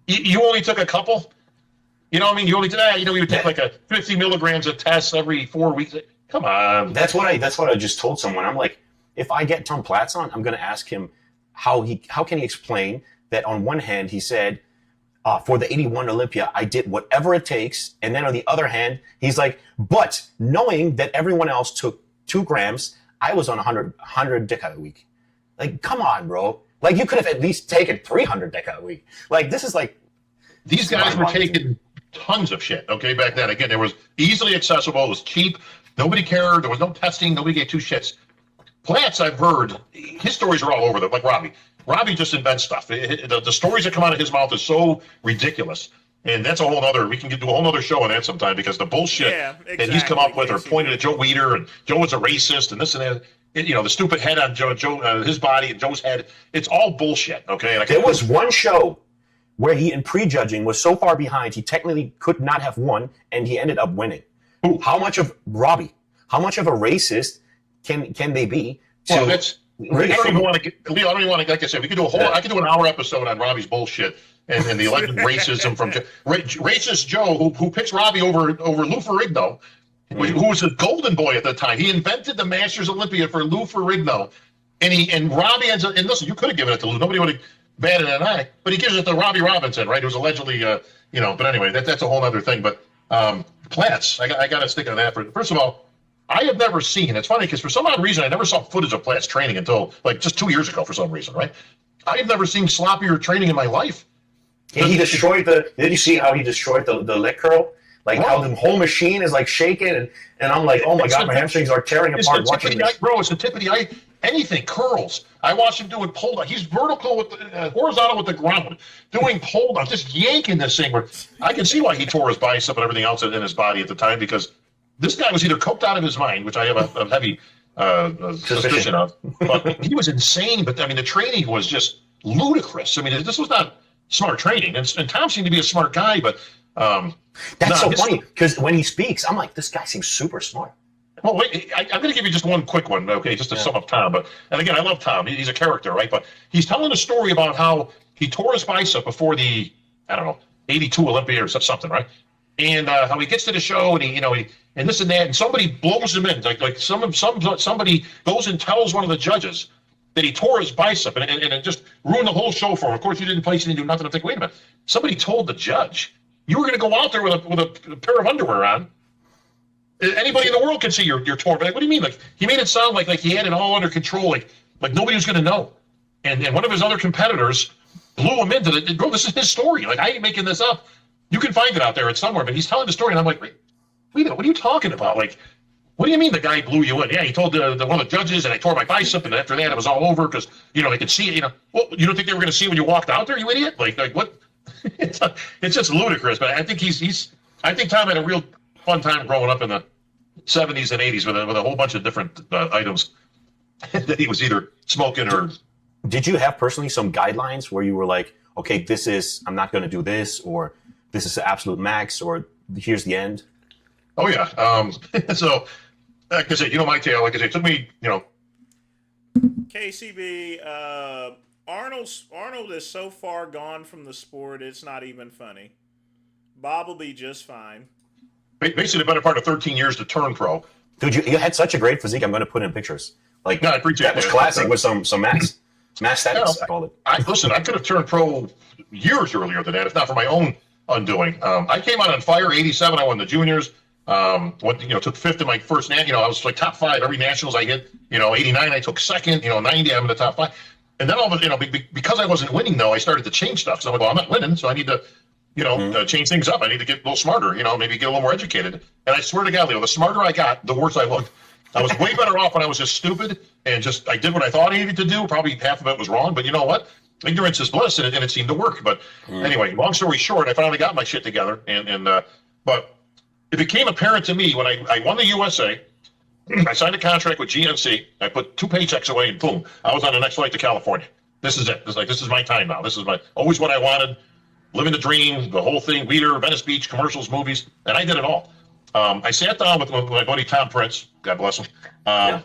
you only took a couple. You know what I mean? You only did that. You know, you would take like a 50 milligrams of tests every 4 weeks. Come on. That's what I just told someone. I'm like, if I get Tom Platz on, I'm going to ask him how can he explain that on one hand he said, for the 81 Olympia, I did whatever it takes. And then on the other hand, he's like, but knowing that everyone else took 2 grams, I was on 100 deca a week. Like, come on, bro. Like, you could have at least taken 300 deca a week. Like, this is like... These guys were taking tons of shit, okay, back then. Again, it was easily accessible. It was cheap. Nobody cared. There was no testing. Nobody gave 2 shits. Platz, I've heard, his stories are all over them, like Robbie. Robbie just invents stuff. The stories that come out of his mouth is so ridiculous. And that's a whole other, we can do a whole other show on that sometime because the bullshit that he's come up with or pointed at Joe Weider and Joe was a racist and this and that, you know, the stupid head on Joe his body and Joe's head, it's all bullshit, okay? And there was one show where he, in prejudging, was so far behind, he technically could not have won, and he ended up winning. Ooh. How much of Robbie, how much of a racist can they be? Well, that's... I don't even want to, like I said, we could do a whole, I could do an hour episode on Robbie's bullshit and the alleged racism from racist Joe who picks Robbie over Lou Ferrigno, who was a golden boy at the time. He invented the Masters Olympia for Lou Ferrigno, and Robbie ends up, and listen, you could have given it to Lou, nobody would have batted an eye, but he gives it to Robbie Robinson, right? Who was allegedly, you know, but anyway, that's a whole other thing. But Platz, I got to stick on that. First of all, I have never seen, it's funny because for some odd reason, I never saw footage of Platz training until like just 2 years ago for some reason, right? I have never seen sloppier training in my life. Yeah, he destroyed did you see how he destroyed the leg curl? Like how the whole machine is like shaking and I'm like, oh my God, my hamstrings are tearing apart watching this. Bro, it's the tip of the eye. Anything, curls. I watched him doing pull down. He's vertical with horizontal with the ground, doing pull down, just yanking this thing. Where I can see why he tore his bicep and everything else in his body at the time because this guy was either coked out of his mind, which I have a heavy suspicion of, but he was insane. But I mean, the training was just ludicrous. I mean, this was not smart training, and Tom seemed to be a smart guy, but that's so funny because when he speaks, I'm like, this guy seems super smart. Well, wait, I'm going to give you just one quick one, okay, just to sum up Tom. And again, I love Tom. He's a character, right? But he's telling a story about how he tore his bicep before the, I don't know, 82 Olympia or something, right? And how he gets to the show and he and this and that, and somebody blows him in, like somebody goes and tells one of the judges that he tore his bicep, and it just ruined the whole show for him. Of course, you didn't place, you didn't do nothing. I'm thinking, wait a minute, somebody told the judge you were going to go out there with a pair of underwear on. Anybody in the world can see you're torn. But like, what do you mean? Like he made it sound like he had it all under control, like nobody was going to know. And one of his other competitors blew him into the. Bro, this is his story. Like I ain't making this up. You can find it out there. It's somewhere. But he's telling the story, and I'm like, wait a minute, what are you talking about? Like, what do you mean the guy blew you in? Yeah, he told the one of the judges, and I tore my bicep, and after that it was all over because they could see it. Well, you don't think they were going to see it when you walked out there, you idiot? Like what? It's just ludicrous. But I think I think Tom had a real fun time growing up in the 70s and 80s with a whole bunch of different items that he was either smoking or. Did you have personally some guidelines where you were like, okay, I'm not going to do this, or this is the absolute max, or here's the end? Oh yeah. So, like I said, my tale. Like I said, it took me, KCB, Arnold is so far gone from the sport, it's not even funny. Bob will be just fine. Basically, the better part of 13 years to turn pro. Dude, you had such a great physique. I'm going to put in pictures. Like, No, I appreciate that was that. classic with some mass statics, Yeah. I called it. I could have turned pro years earlier than that, if not for my own undoing. I came out on fire. '87, I won the juniors. Took fifth in my first I was like top 5 every nationals I hit. '89 I took second. '90 I'm in the top 5. And then all of it, because I wasn't winning though, I started to change stuff. So I'm like, well, I'm not winning, so I need to, change things up. I need to get a little smarter. Maybe get a little more educated. And I swear to God, Leo, the smarter I got, the worse I looked. I was way better off when I was just stupid and I did what I thought I needed to do. Probably half of it was wrong, but you know what? Ignorance is bliss, and it seemed to work. But anyway, long story short, I finally got my shit together. But it became apparent to me when I won the USA. I signed a contract with GNC. I put 2 paychecks away, and boom, I was on the next flight to California. This is it. This is my time now. This is always what I wanted. Living the dream, the whole thing. Weeder, Venice Beach, commercials, movies, and I did it all. I sat down with my buddy Tom Prince. God bless him. And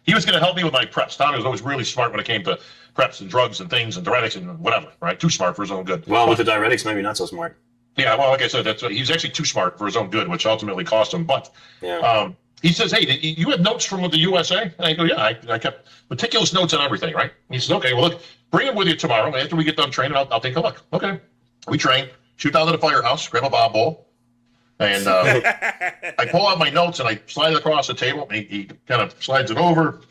he was going to help me with my preps. Tom was always really smart when it came to preps and drugs and things and diuretics and whatever. Right? Too smart for his own good. Well, with the diuretics, maybe not so smart. Yeah, well, like I said, he's actually too smart for his own good, which ultimately cost him. But he says, "Hey, you had notes from the USA?" And I go, "Yeah, I kept meticulous notes on everything, right?" And he says, "Okay, well, look, bring them with you tomorrow. After we get done training, I'll take a look." Okay. We train, shoot down to the firehouse, grab a Bob bowl, and I pull out my notes and I slide it across the table. And he kind of slides it over,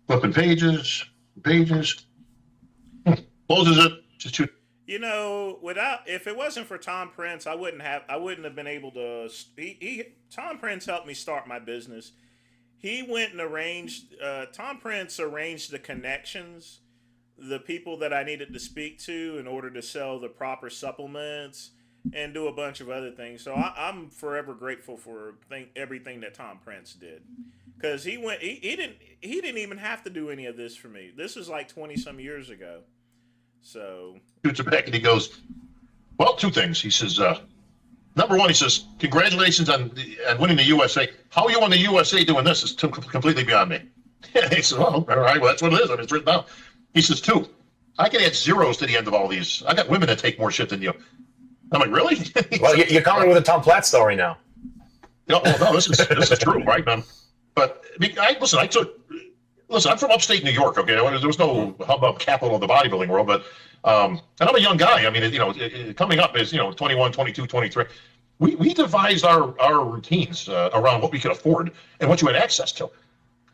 flipping pages, closes it, just shoot. If it wasn't for Tom Prince, I wouldn't have been able to. Tom Prince helped me start my business. He went and arranged. Tom Prince arranged the connections, the people that I needed to speak to in order to sell the proper supplements and do a bunch of other things. So I'm forever grateful for everything that Tom Prince did, because he didn't even have to do any of this for me. This was like 20 some years ago. So Shoots it back and he goes, "Well, 2 things." He says, number 1, he says, "Congratulations on winning the USA. How you won the USA doing this is completely beyond me." He says, "Well, all right, well, that's what it is. I mean, it's written down." He says, 2, I can add zeros to the end of all these. I got women that take more shit than you. I'm like, really? Well, you're coming with a Tom Platt story now. No, this is true, right? Listen, I'm from upstate New York, okay? There was no hubbub capital of the bodybuilding world, but and I'm a young guy. I mean, coming up is 21, 22, 23. We devised our routines around what we could afford and what you had access to.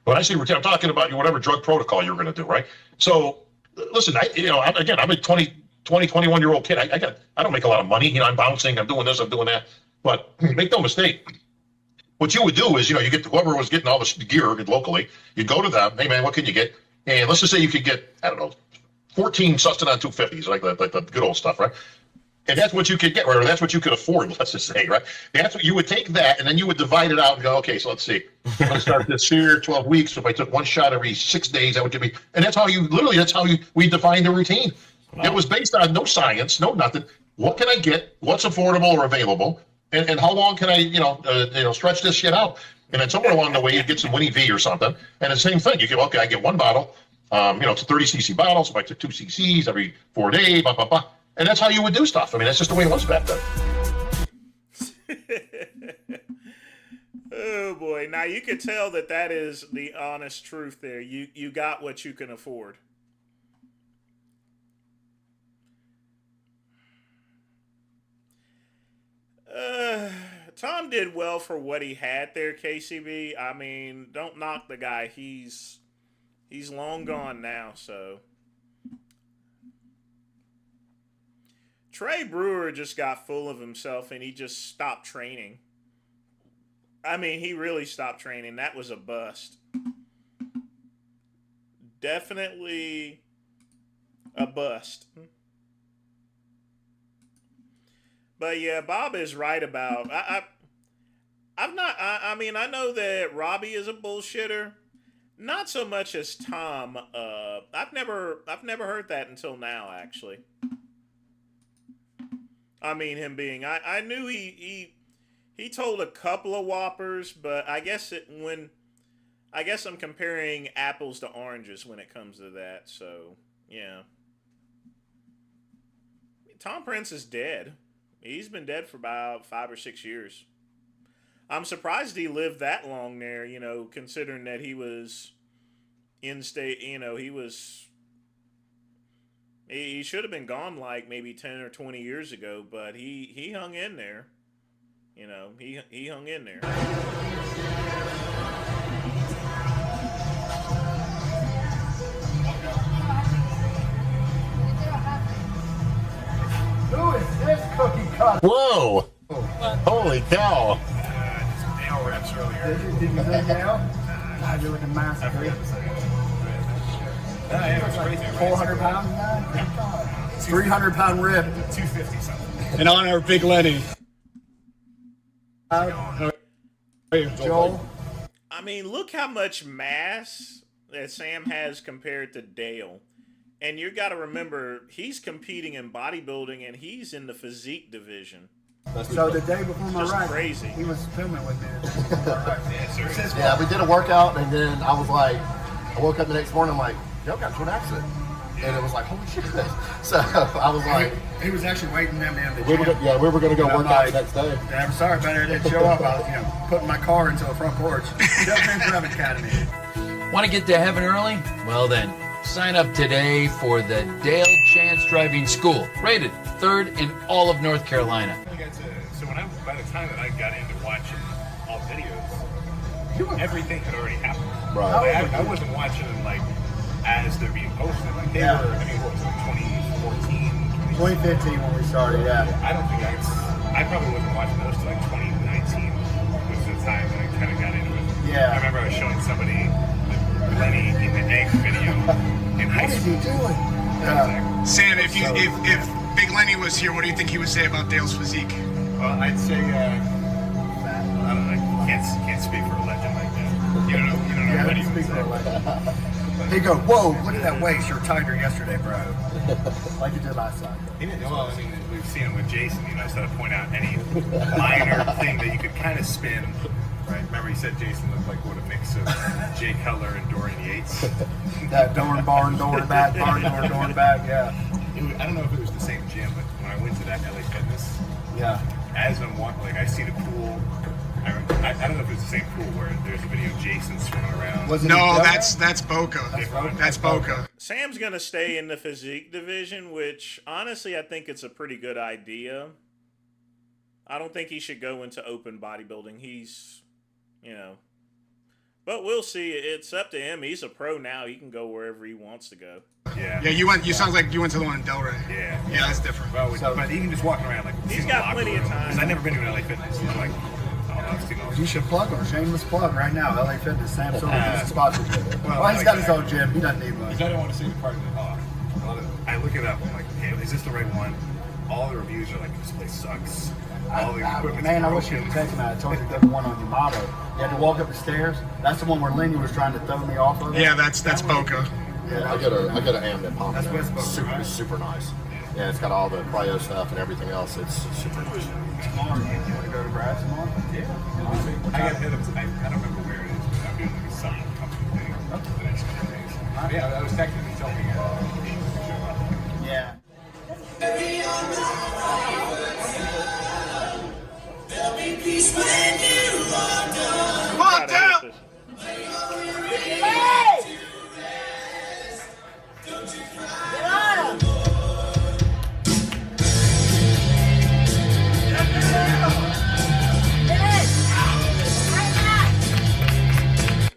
When I say routine, I'm talking about whatever drug protocol you're going to do, right? So, listen, I'm a 21-year-old kid. I don't make a lot of money. I'm bouncing, I'm doing this, I'm doing that. But make no mistake, what you would do is, you get whoever was getting all this gear locally, you go to them, "Hey man, what can you get?" And let's just say you could get, 14 Sustanon 250s, like the good old stuff, right? And that's what you could get, or that's what you could afford, let's just say, right? That's what you would take that, and then you would divide it out and go, okay, so let's see. I'm going to start this here, 12 weeks. So if I took 1 shot every 6 days, that would give me, and that's how we defined the routine. Wow. It was based on no science, no nothing. What can I get? What's affordable or available? And how long can I, stretch this shit out? And then somewhere along the way, you get some Winnie V or something. And the same thing, I get 1 bottle. It's a 30 cc bottle, so I took 2 cc's every 4 days, blah, blah, blah. And that's how you would do stuff. I mean, that's just the way it was back then. Oh boy! Now you can tell that is the honest truth. There, you got what you can afford. Tom did well for what he had there, KCB. I mean, don't knock the guy. He's long gone now, so. Trey Brewer just got full of himself and he just stopped training. I mean, he really stopped training. That was a bust. Definitely a bust. But yeah, Bob is right about. I know that Robbie is a bullshitter. Not so much as Tom. I've never heard that until now, actually. I mean, him being. I knew he told a couple of whoppers, but I guess I guess I'm comparing apples to oranges when it comes to that. So yeah, Tom Prince is dead. He's been dead for about 5 or 6 years. I'm surprised he lived that long there. You know, considering that he was in state. You know, he should have been gone like maybe 10 or 20 years ago, but he hung in there. You know, he hung in there. Who is this cookie cutter? Whoa! Holy cow! Nail reps earlier. Did you say nail? God, you're looking massive. 400 pounds now? 300 pound rib. 250 something. And on our big Lenny. Joel? I mean, look how much mass that Sam has compared to Dale. And you got to remember, he's competing in bodybuilding and he's in the physique division. So the day before my Just ride, crazy. he was filming with me. Yeah, we did a workout, and then I was like, I woke up the next morning, I'm like, yo, got into an accident. And it was like, holy shit. So I was like, He was actually waiting at me in the we gym. were going to go I'm work out like, the next day. Yeah, I'm sorry, but I didn't show up. I was, putting my car into the front porch. Jumping for Heaven Academy. Want to get to heaven early? Well then, sign up today for the Dale Chance Driving School, rated 3rd in all of North Carolina. So by the time that I got into watching all videos, everything had already happened. Right. Like, I wasn't watching them like as they're being posted. Like they Yeah. were. I mean, what was it? 2014, 2015 when we started, yeah. I don't think I probably wasn't watching those till like 2019, which is the time that I kind of got into it. Yeah. I remember I was showing somebody Lenny in the egg video in high school. What is he doing? Yeah. Sam, if Big Lenny was here, what do you think he would say about Dale's physique? Well, I'd say I don't know. I can't speak for a legend like that. You don't know Yeah, what let's he would speak for a say. legend. He'd go, whoa, look at that waist. You're tighter yesterday, bro. Like you did last time. Well, I mean, we've seen him with Jason, instead of point out any minor thing that you could kind of spin. Right? Remember he said Jason looked like what a mix of Jay Cutler and Dorian Yates. That barn door back, door back, yeah. I don't know if it was the same gym, but when I went to that LA Fitness, Yeah. as I'm walking, like I see the pool. I don't know if it's the same pool where there's a video of Jason swimming around. No, that's Boca. That's Boca. Sam's going to stay in the physique division, which honestly I think it's a pretty good idea. I don't think he should go into open bodybuilding. He's, but we'll see. It's up to him. He's a pro now. He can go wherever he wants to go. Yeah. Yeah, you sounds like you went to the one in Delray. Yeah. Yeah, that's different. Well, but even just walking around, like He's got plenty of time. Because I've never been to an LA Fitness. It's like, You should plug him. Shameless plug right now. LA Fitness. Sam Silver is a sponsorship. Well, he's like got his own gym. He doesn't need money. Because I don't want to see the part that, I look it up. I'm like, hey, is this the right one? All the reviews are like, this place sucks. All the equipment's Man, I wish you broken. could take him out. I told you to go to one on Yamato. You had to walk up the stairs. That's the one where Lenny was trying to throw me off of. Yeah, that's Boca. Yeah, I got an AM that pump. That's West Boca. Super nice. Yeah, it's got all the cryo stuff and everything else. It's super nice. Tomorrow, you want to go to Brad tomorrow? Yeah. I got hit up. I don't remember where it is, but I'm doing like a sign company thing the next couple of days. Yeah, I was texting him. He told me to show up. Yeah. Come on, down!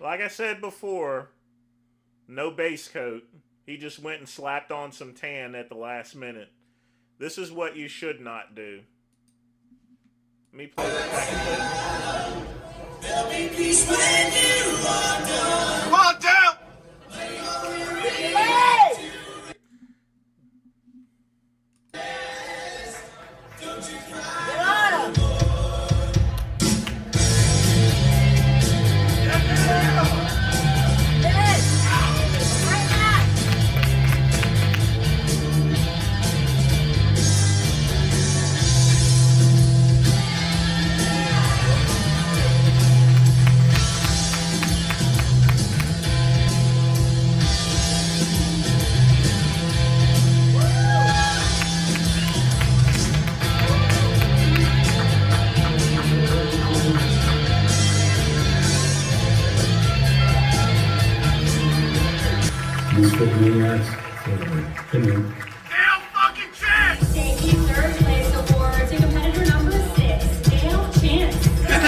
Like I said before, no base coat. He just went and slapped on some tan at the last minute. This is what you should not do. Let me play this back and Come on, down! Hell fucking chance! Taking third place award to competitor number 6, Dale Chance. Competitor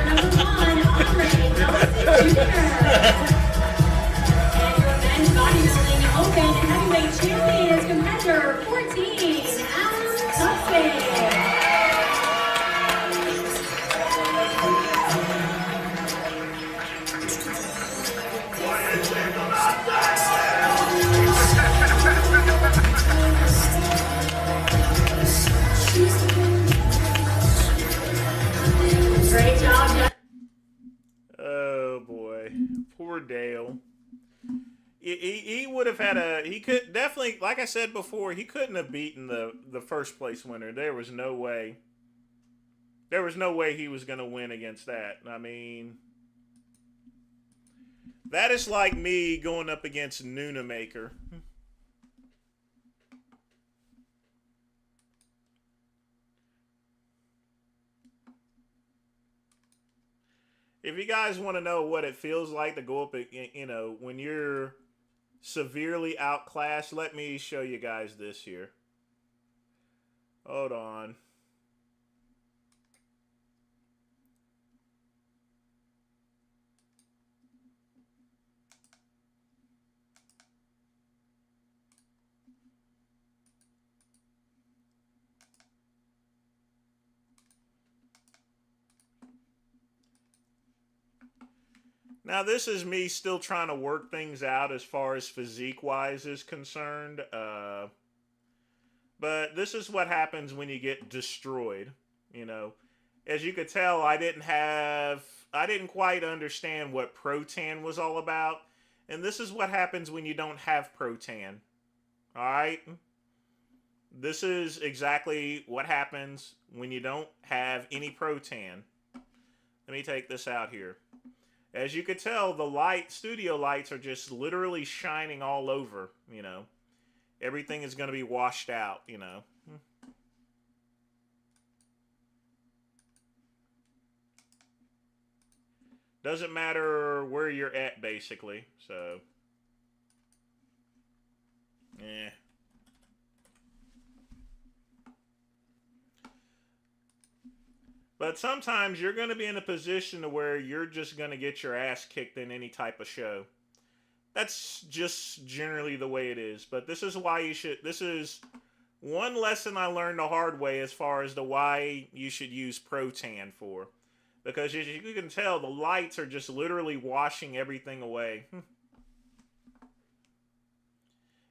number 1, Andre Nelson Jr. And your men's bodybuilding open heavyweight champion is competitor 14, Alex Tuxman. Great job, Jeff. Oh boy, poor Dale. He would have had he could definitely, like I said before, he couldn't have beaten the first place winner. There was no way. There was no way he was going to win against that. I mean, that is like me going up against Noonamaker. If you guys want to know what it feels like to go up, when you're severely outclassed, let me show you guys this here. Hold on. Now, this is me still trying to work things out as far as physique-wise is concerned. But this is what happens when you get destroyed, As you could tell, I didn't quite understand what Protan was all about. And this is what happens when you don't have Protan. Alright? This is exactly what happens when you don't have any Protan. Let me take this out here. As you could tell, the studio lights are just literally shining all over, Everything is going to be washed out, Doesn't matter where you're at, basically, so. Yeah. But sometimes you're going to be in a position to where you're just going to get your ass kicked in any type of show. That's just generally the way it is. But this is why this is one lesson I learned the hard way as far as why you should use Protan for. Because as you can tell, the lights are just literally washing everything away.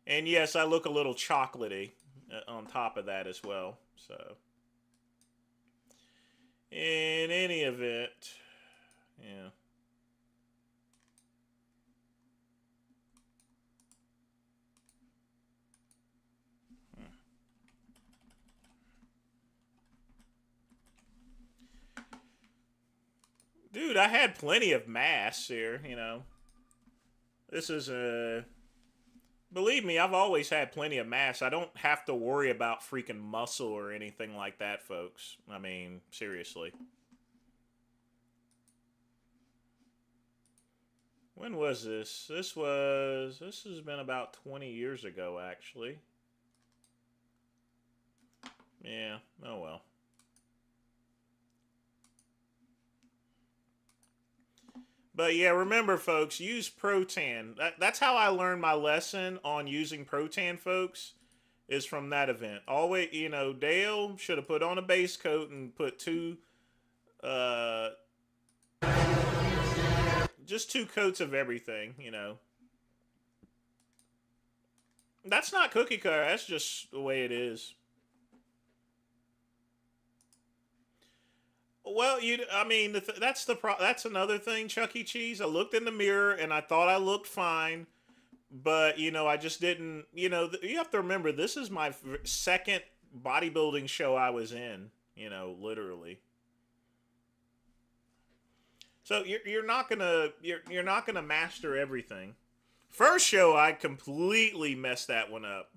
And yes, I look a little chocolatey on top of that as well, so. In any event, yeah. Dude, I had plenty of mass here, This is believe me, I've always had plenty of mass. I don't have to worry about freaking muscle or anything like that, folks. I mean, seriously. When was this? This has been about 20 years ago, actually. Yeah, oh well. But yeah, remember, folks, use Protan. That's how I learned my lesson on using Protan, folks, is from that event. Always, Dale should have put on a base coat and put just 2 coats of everything, That's not cookie cutter. That's just the way it is. Well, that's another thing, Chuck E. Cheese. I looked in the mirror and I thought I looked fine, but I just didn't. You have to remember, this is my second bodybuilding show I was in. Literally. So you're not gonna master everything. First show, I completely messed that one up.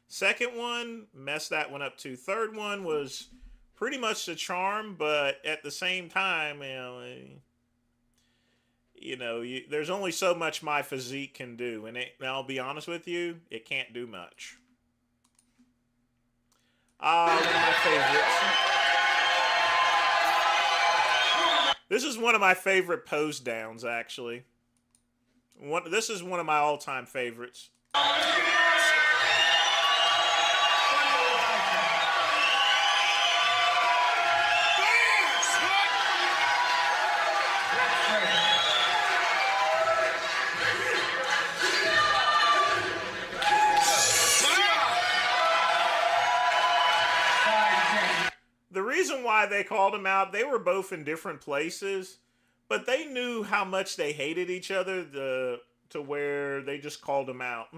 Second one, messed that one up too. Third one was pretty much the charm, but at the same time, you know, there's only so much my physique can do, and I'll be honest with you, it can't do much. One of my favorites. This is one of my favorite pose downs, actually. This is one of my all-time favorites. The reason why they called him out, they were both in different places, but they knew how much they hated each other to where they just called him out.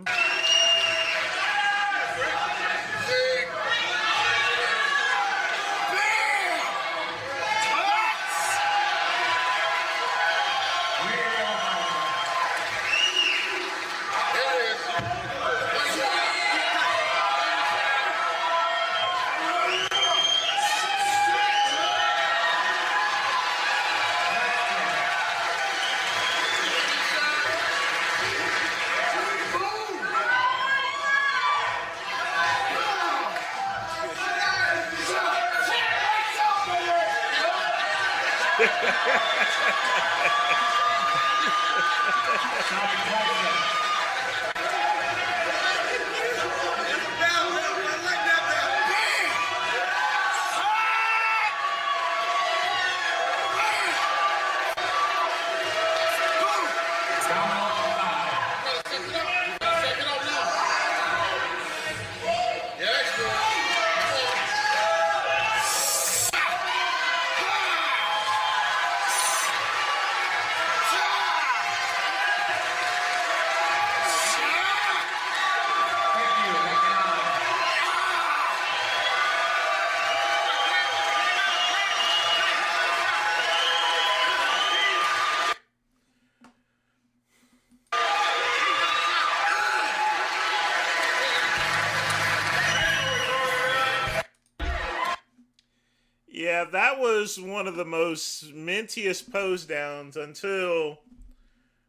Yeah, that was one of the most mintiest pose downs until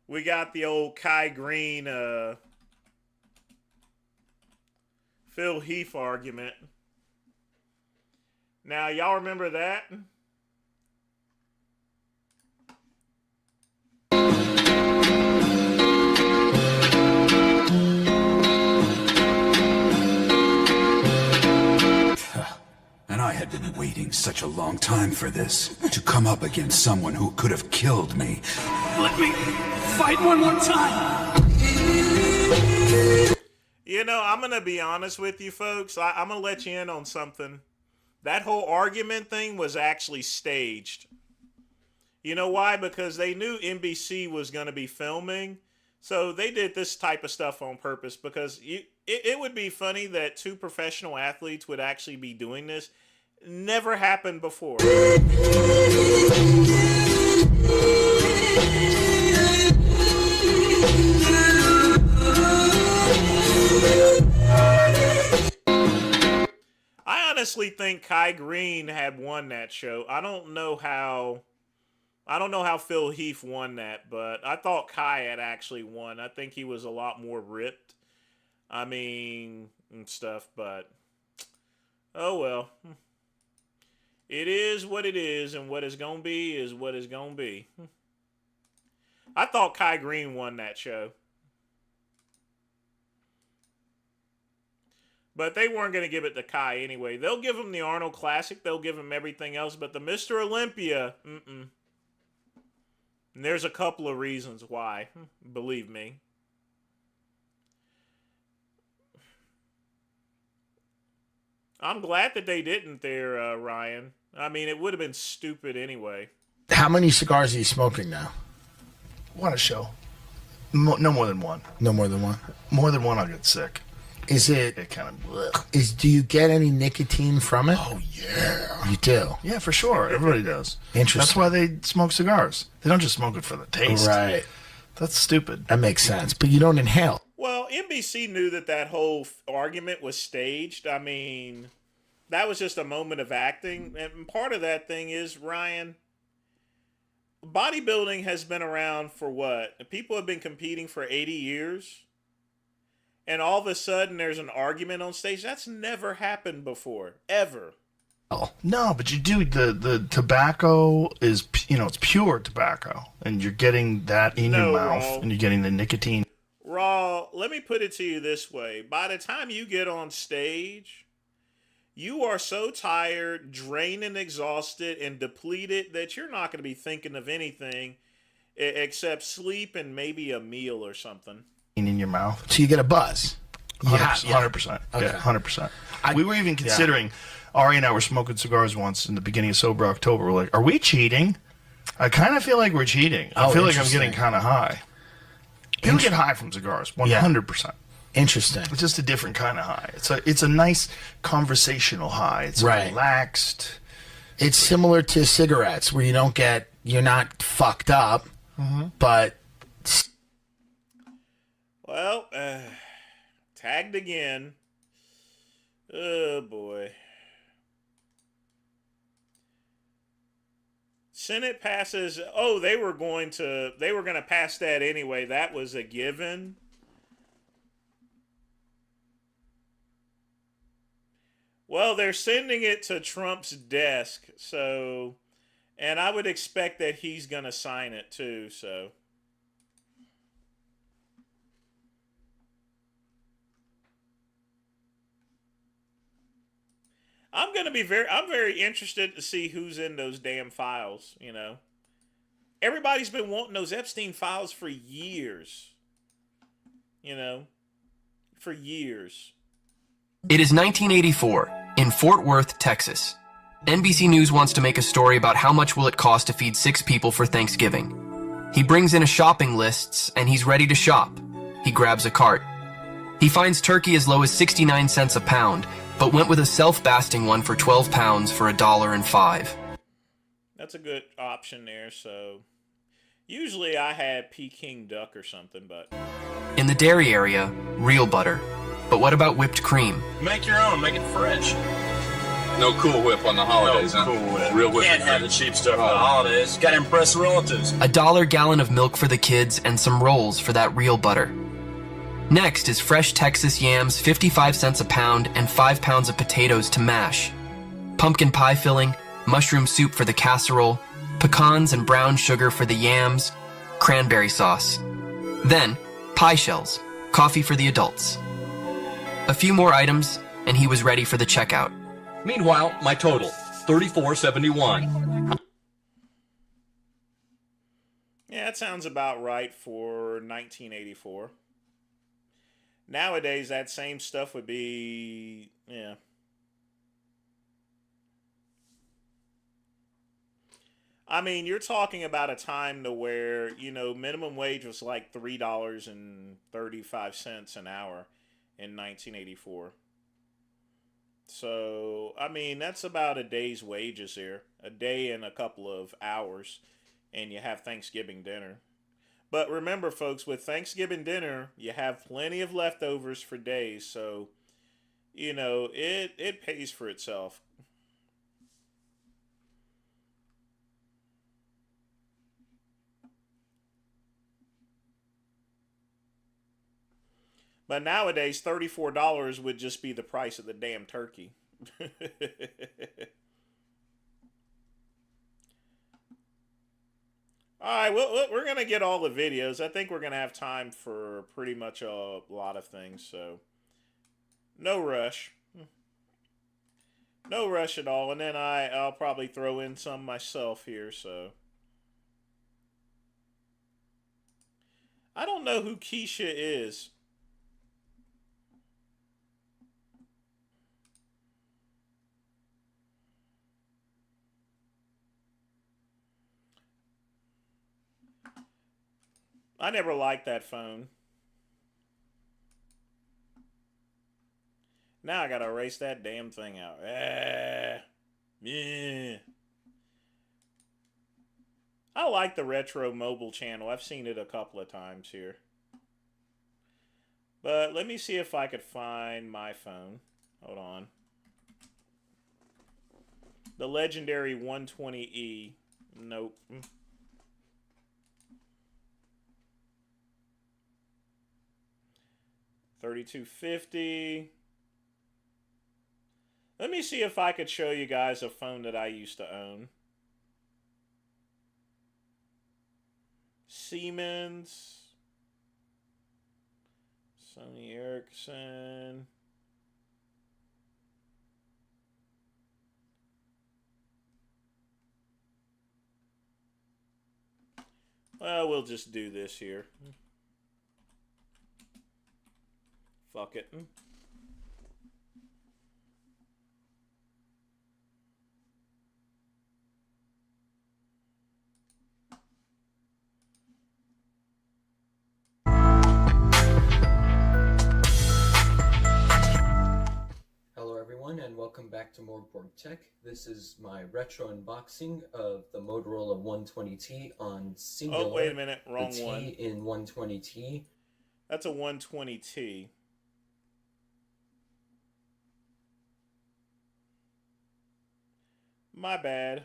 we got the old Kai Green, Phil Heath argument. Now, y'all remember that? And I had been waiting such a long time for this, to come up against someone who could have killed me. Let me fight one more time! You know, I'm going to be honest with you folks. I'm going to let you in on something. That whole argument thing was actually staged. You know why? Because they knew NBC was going to be filming. So they did this type of stuff on purpose because it would be funny that two professional athletes would actually be doing this. Never happened before. I honestly think Kai Green had won that show. I don't know how Phil Heath won that, but I thought Kai had actually won. I think he was a lot more ripped. I mean, and stuff, but oh well. It is what it is, and what it's going to be is what it's going to be. I thought Kai Green won that show. But they weren't going to give it to Kai anyway. They'll give him the Arnold Classic. They'll give him everything else. But the Mr. Olympia, And there's a couple of reasons why. Believe me. I'm glad that they didn't there, Ryan. I mean, it would have been stupid anyway. How many cigars are you smoking now? One a show. No more than one. No more than one? More than one, I'll get sick. Is it kind of do you get any nicotine from it? Oh, yeah. You do? Yeah, for sure. Everybody does. Interesting. That's why they smoke cigars. They don't just smoke it for the taste. Right. That's stupid. That makes sense. But you don't inhale. Well, NBC knew that whole argument was staged. I mean, that was just a moment of acting. And part of that thing is, Ryan, bodybuilding has been around for what? People have been competing for 80 years. And all of a sudden there's an argument on stage. That's never happened before. Ever. No, but you do the tobacco is it's pure tobacco, and you're getting that in your mouth, Raw. and you're getting the nicotine. Raw, let me put it to you this way. By the time you get on stage, you are so tired, drained and exhausted and depleted that you're not going to be thinking of anything except sleep and maybe a meal or something. In your mouth, so you get a buzz. 100%. Okay. Yeah, 100%. We were even considering. Ari and I were smoking cigars once in the beginning of Sober October. We're like, are we cheating? I kind of feel like we're cheating. I feel like I'm getting kind of high. People get high from cigars, 100%. Interesting. It's just a different kind of high. It's a nice conversational high. It's relaxed. It's similar to cigarettes, where you're not fucked up, but. Well, tagged again. Oh boy. Senate passes. Oh, they were going to pass that anyway. That was a given. Well, they're sending it to Trump's desk, so, and I would expect that he's going to sign it too, so. I'm very interested to see who's in those damn files, you know. Everybody's been wanting those Epstein files for years. You know, for years. It is 1984 in Fort Worth, Texas. NBC News wants to make a story about how much will it cost to feed 6 people for Thanksgiving. He brings in a shopping list and he's ready to shop. He grabs a cart. He finds turkey as low as 69 cents a pound, but went with a self-basting one for 12 pounds for $1.05. That's a good option there, so. Usually I had Peking duck or something, but. In the dairy area, real butter. But what about whipped cream? Make your own, make it fresh. No Cool Whip on the holidays, huh? Cool Whip. Real whip. Can't have the cheap stuff on the holidays. Got to impress relatives. $1 gallon of milk for the kids and some rolls for that real butter. Next is fresh Texas yams, 55 cents a pound, and 5 pounds of potatoes to mash. Pumpkin pie filling, mushroom soup for the casserole, pecans and brown sugar for the yams, cranberry sauce. Then, pie shells, coffee for the adults. A few more items, and he was ready for the checkout. Meanwhile, my total, $34.71. Yeah, that sounds about right for 1984. Nowadays, that same stuff would be, yeah. I mean, you're talking about a time to where, you know, minimum wage was like $3.35 an hour in 1984. So, I mean, that's about a day's wages here. A day and a couple of hours, and you have Thanksgiving dinner. But remember, folks, with Thanksgiving dinner, you have plenty of leftovers for days. So, you know, it pays for itself. But nowadays, $34 would just be the price of the damn turkey. All right, well, we're going to get all the videos. I think we're going to have time for pretty much a lot of things, so no rush. No rush at all. And then I'll probably throw in some myself here, so. I don't know who Keisha is. I never liked that phone. Now I gotta erase that damn thing out. Yeah. I like the retro mobile channel. I've seen it a couple of times here. But let me see if I could find my phone. Hold on. The legendary 120E. Nope. $32.50. Let me see if I could show you guys a phone that I used to own. Siemens. Sony Ericsson. Well, we'll just do this here. Fuck it. Hello everyone and welcome back to More Borg Tech. This is my retro unboxing of the Motorola 120T on singular. Oh, wait a minute, wrong the T one. in 120T. That's a 120T. My bad.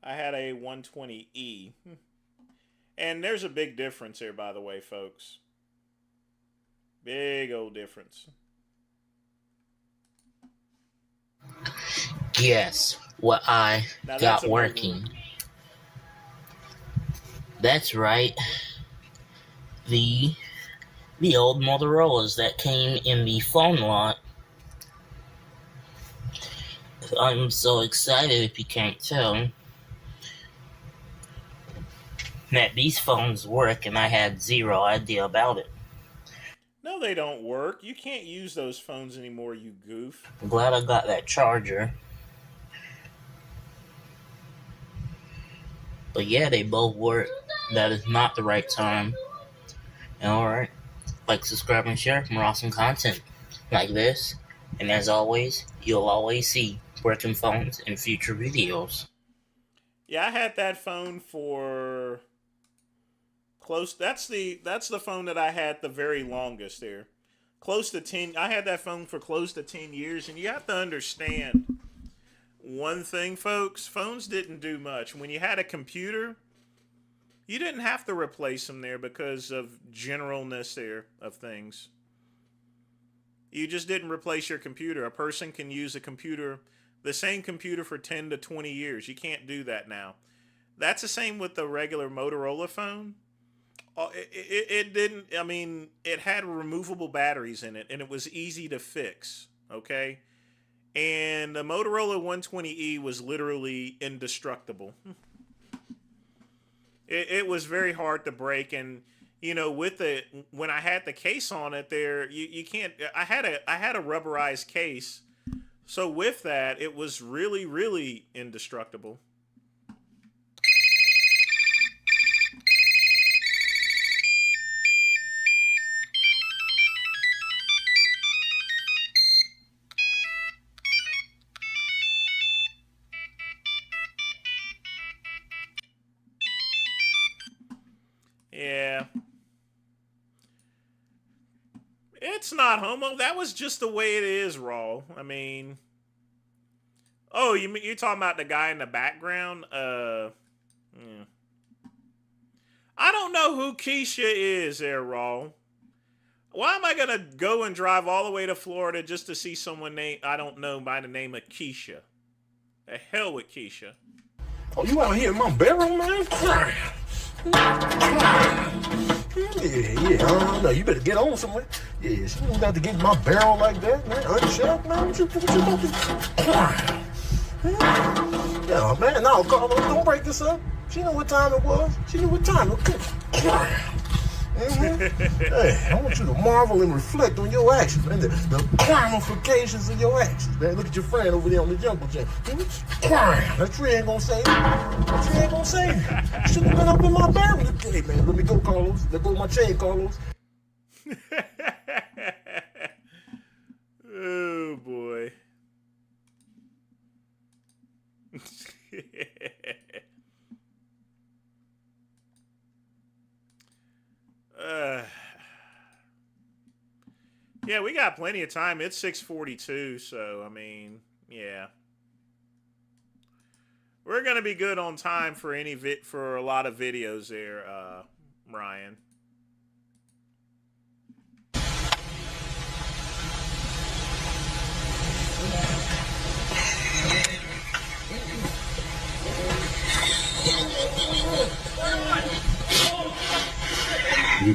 I had a 120E. And there's a big difference here, by the way, folks. Big old difference. Guess what I Now that's got a working. That's right. The old Motorola's that came in the phone lot. I'm so excited if you can't tell that these phones work and I had zero idea about it. No, they don't work. You can't use those phones anymore, you goof. I'm glad I got that charger. But yeah, they both work. That is not the right time. Alright. Like, subscribe, and share for more awesome content like this. And as always, you'll always see working phones in future videos. Yeah, I had that phone for close. That's the phone that I had the very longest there. Close to 10. I had that phone for close to 10 years, and you have to understand one thing, folks. Phones didn't do much. When you had a computer, you didn't have to replace them there because of generalness there of things. You just didn't replace your computer. A person can use a computer, the same computer, for 10 to 20 years. You can't do that now. That's the same with the regular Motorola phone. It didn't, I mean, it had removable batteries in it, and it was easy to fix, okay? And the Motorola 120E was literally indestructible. It was very hard to break, and you know, with the when I had the case on it, there you can't. I had a rubberized case, so with that, it was really indestructible. Yeah. It's not homo. That was just the way it is, Raw. I mean... Oh, you're talking about the guy in the background? Yeah. I don't know who Keisha is there, Raw. Why am I going to go and drive all the way to Florida just to see someone I don't know by the name of Keisha? The hell with Keisha. Oh, you out here in my barrel, man? Yeah, no, you better get on somewhere. Yeah, she ain't got to get in my barrel like that, man. Unchecked, man. What you about to... Yeah, man, no, Carlos, don't break this up. She knew what time it was. She knew what time it was. Hey, I want you to marvel and reflect on your actions, man. The ramifications of your actions, man. Look at your friend over there on the jungle gym. That tree ain't gonna save you. That tree ain't gonna save you. Shouldn't have been up in my barrel. Hey, man, let me go, Carlos. Let go of my chain, Carlos. Oh, boy. Yeah, we got plenty of time. It's 6:42, so, I mean, yeah. We're going to be good on time for for a lot of videos there, Ryan. Oh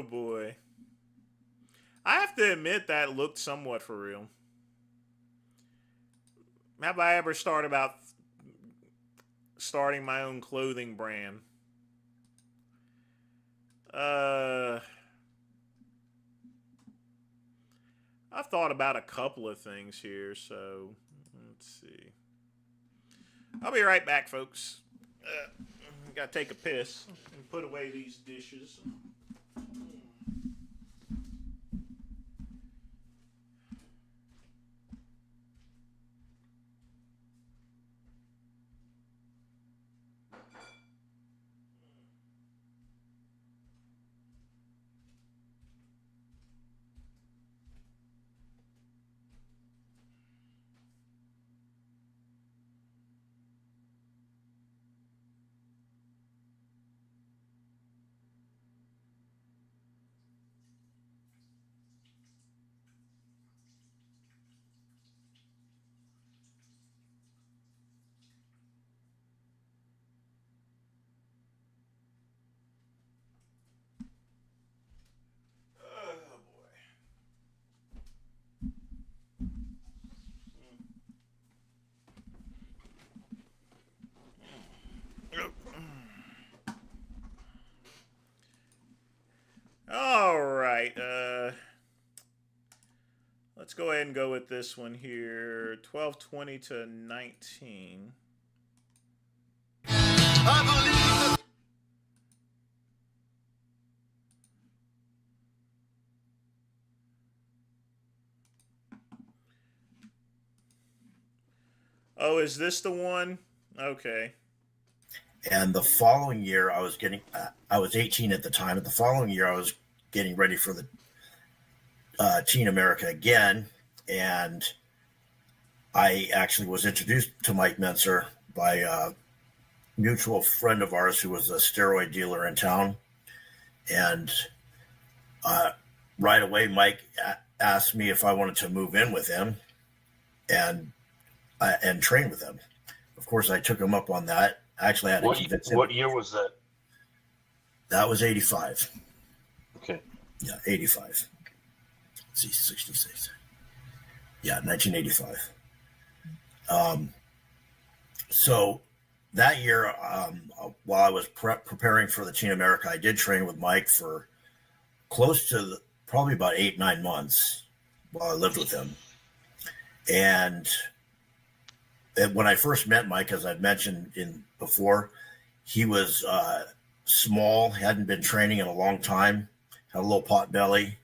boy. I have to admit that looked somewhat for real. Have I ever starting my own clothing brand? I've thought about a couple of things here, so let's see. I'll be right back, folks. Gotta take a piss and put away these dishes. All right. Let's go ahead and go with this one here. 1220 to 19. Oh, is this the one? Okay. And the following year, I was 18 at the time. And the following year, I was getting ready for the Teen America again. And I actually was introduced to Mike Menser by a mutual friend of ours who was a steroid dealer in town. And right away, Mike asked me if I wanted to move in with him and train with him. Of course, I took him up on that. Actually, I had to convince him. What year was that? That was 85. Okay. Yeah, 85. Let's see, 66. Yeah, 1985. So that year, while I was preparing for the Teen America, I did train with Mike for close to probably about 8-9 months while I lived with him. And when I first met Mike, as I've mentioned before, he was small, hadn't been training in a long time, had a little pot belly,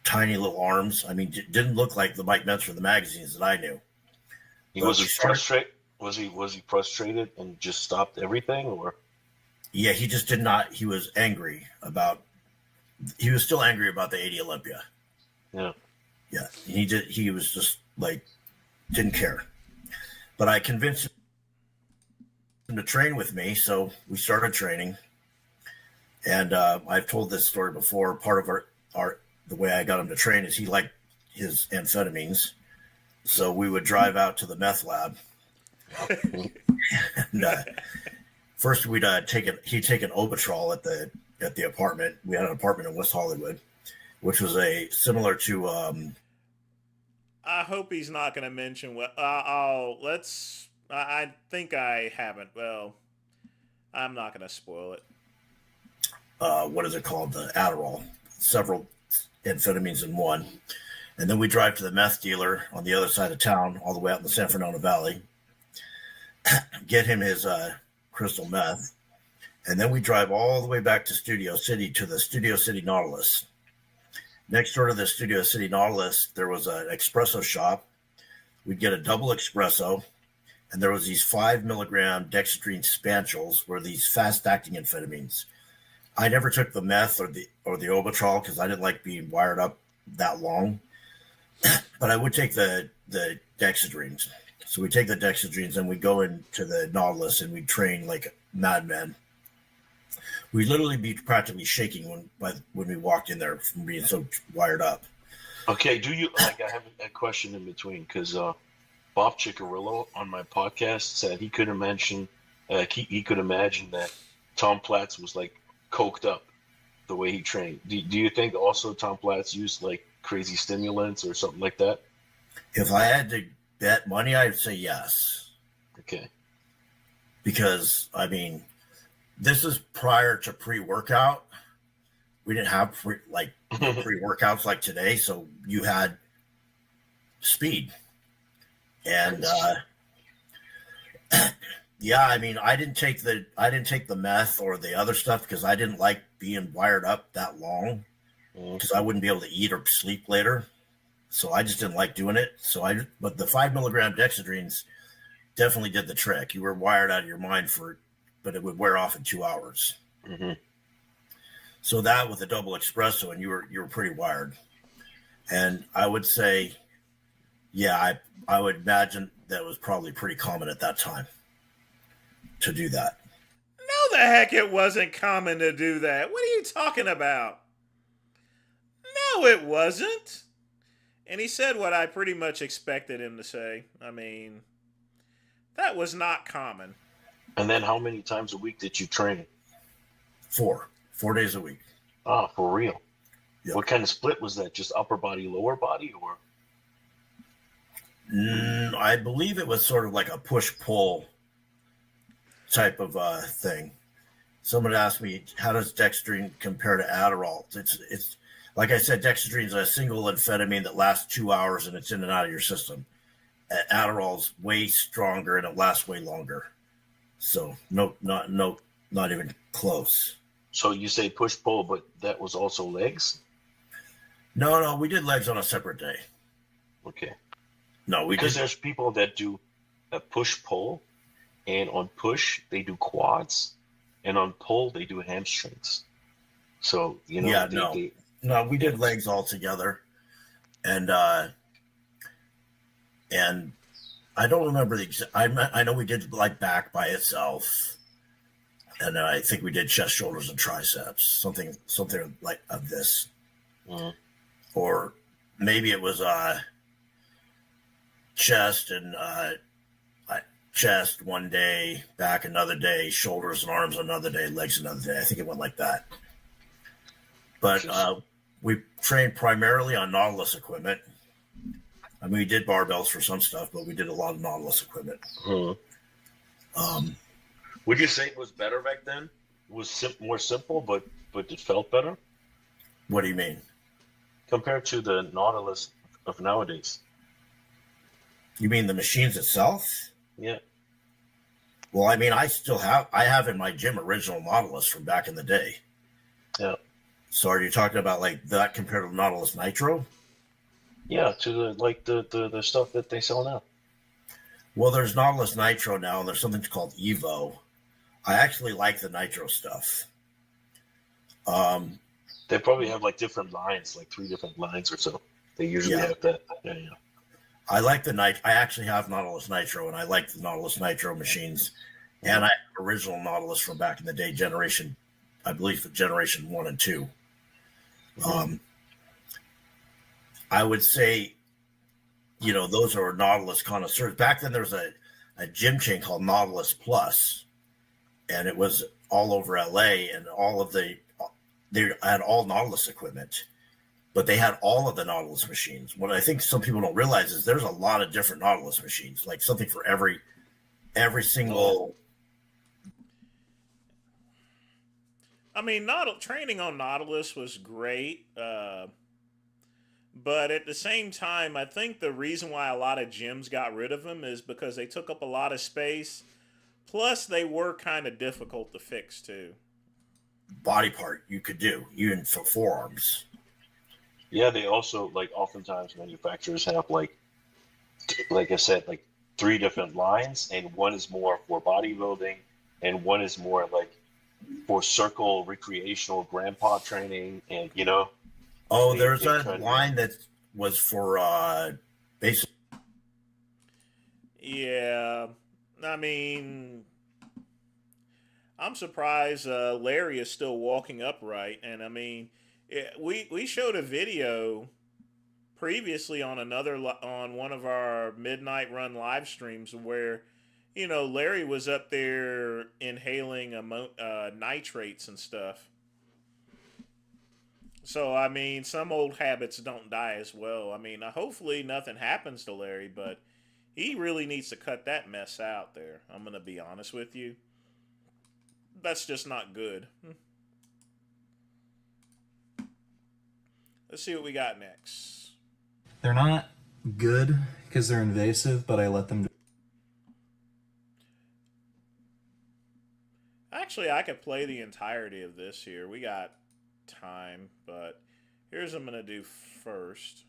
tiny little arms. I mean, didn't look like the Mike Menser of the magazines that I knew. Was he frustrated? Was he frustrated and just stopped everything, or? Yeah, he just did not. He was angry about. He was still angry about the 80 Olympia. Yeah. Yeah, he was just like. Didn't care. But I convinced him to train with me, so we started training. And I've told this story before. Part of the way I got him to train is he liked his amphetamines. So we would drive out to the meth lab. And first he'd take an Obitrol at the apartment. We had an apartment in West Hollywood, which was similar to I hope he's not going to mention what. I think I haven't. Well, I'm not going to spoil it. What is it called? The Adderall. Several amphetamines in one. And then we drive to the meth dealer on the other side of town, all the way out in the San Fernando Valley, get him his crystal meth. And then we drive all the way back to Studio City, to the Studio City Nautilus. Next door to the Studio City Nautilus, there was an espresso shop. We'd get a double espresso, and there was these 5 milligram dextrine spanchules, were these fast-acting amphetamines. I never took the meth or the Obitrol because I didn't like being wired up that long, but I would take the dexedrines. So we take the dexedrines and we go into the Nautilus and we train like madmen. We'd literally be practically shaking when we walked in there from being so wired up. Okay, do you like? I have a question in between because Bob Ciccarillo on my podcast said he could imagine that Tom Platz was like coked up the way he trained. Do you think also Tom Platz used like crazy stimulants or something like that? If I had to bet money, I'd say yes. Okay. Because I mean, this is prior to pre-workout. We didn't have pre-workouts like today, so you had speed. And yeah, I mean, I didn't take the meth or the other stuff because I didn't like being wired up that long because I wouldn't be able to eat or sleep later. So I just didn't like doing it. But the 5 milligram dexedrines definitely did the trick. You were wired out of your mind but it would wear off in 2 hours. Mm-hmm. So that with a double espresso, and you were pretty wired. And I would say, yeah, I would imagine that was probably pretty common at that time to do that. No, the heck it wasn't common to do that. What are you talking about? No, it wasn't. And he said what I pretty much expected him to say. I mean, that was not common. And then how many times a week did you train? 4 days a week. Ah, for real? Yep. What kind of split was that? Just upper body, lower body, or? I believe it was sort of like a push-pull type of thing. Someone asked me, how does dexedrine compare to Adderall? It's like I said, dexedrine is a single amphetamine that lasts 2 hours and it's in and out of your system. Adderall's way stronger and it lasts way longer. So not even close. So you say push-pull, but that was also legs? No, we did legs on a separate day. Okay. No, because there's people that do a push-pull, and on push they do quads, and on pull they do hamstrings. So we did legs all together, and I don't remember the exact. I know we did like back by itself, and I think we did chest, shoulders, and triceps, something like of this, or maybe it was chest and chest one day, back another day, shoulders and arms another day, legs another day. I think it went like that. But we trained primarily on Nautilus equipment. I mean, we did barbells for some stuff, but we did a lot of Nautilus equipment. Would you say it was better back then? It was more simple, but it felt better? What do you mean? Compared to the Nautilus of nowadays. You mean the machines itself? Yeah. Well, I mean, I have in my gym original Nautilus from back in the day. Yeah. So are you talking about like that compared to Nautilus Nitro? Yeah, to the stuff that they sell now. Well, there's Nautilus Nitro now, and there's something called Evo. I actually like the Nitro stuff. They probably have like different lines, like 3 different lines or so. They usually have that. Yeah. I like the I actually have Nautilus Nitro, and I like the Nautilus Nitro machines. And I have original Nautilus from back in the day, generation 1 and 2. I would say, those are Nautilus connoisseurs. Back then, there was a gym chain called Nautilus Plus, and it was all over LA, and they had all Nautilus equipment, but they had all of the Nautilus machines. What I think some people don't realize is there's a lot of different Nautilus machines, like something for every single. I mean, training on Nautilus was great, but at the same time, I think the reason why a lot of gyms got rid of them is because they took up a lot of space. Plus, they were kind of difficult to fix too. Body part you could do even for forearms. Yeah, they also oftentimes manufacturers have like I said, 3 different lines, and one is more for bodybuilding, and one is more for circle recreational grandpa training, and Oh, there's a line that was for basic. Yeah, I mean, I'm surprised Larry is still walking upright. And I mean, we showed a video previously on on one of our midnight run live streams where, you know, Larry was up there inhaling nitrates and stuff. So I mean, some old habits don't die as well. I mean, hopefully nothing happens to Larry, but he really needs to cut that mess out there. I'm gonna be honest with you. That's just not good. Let's see what we got next. They're not good because they're invasive, but I let them do. Actually, I could play the entirety of this here. We got time, but here's what I'm going to do first.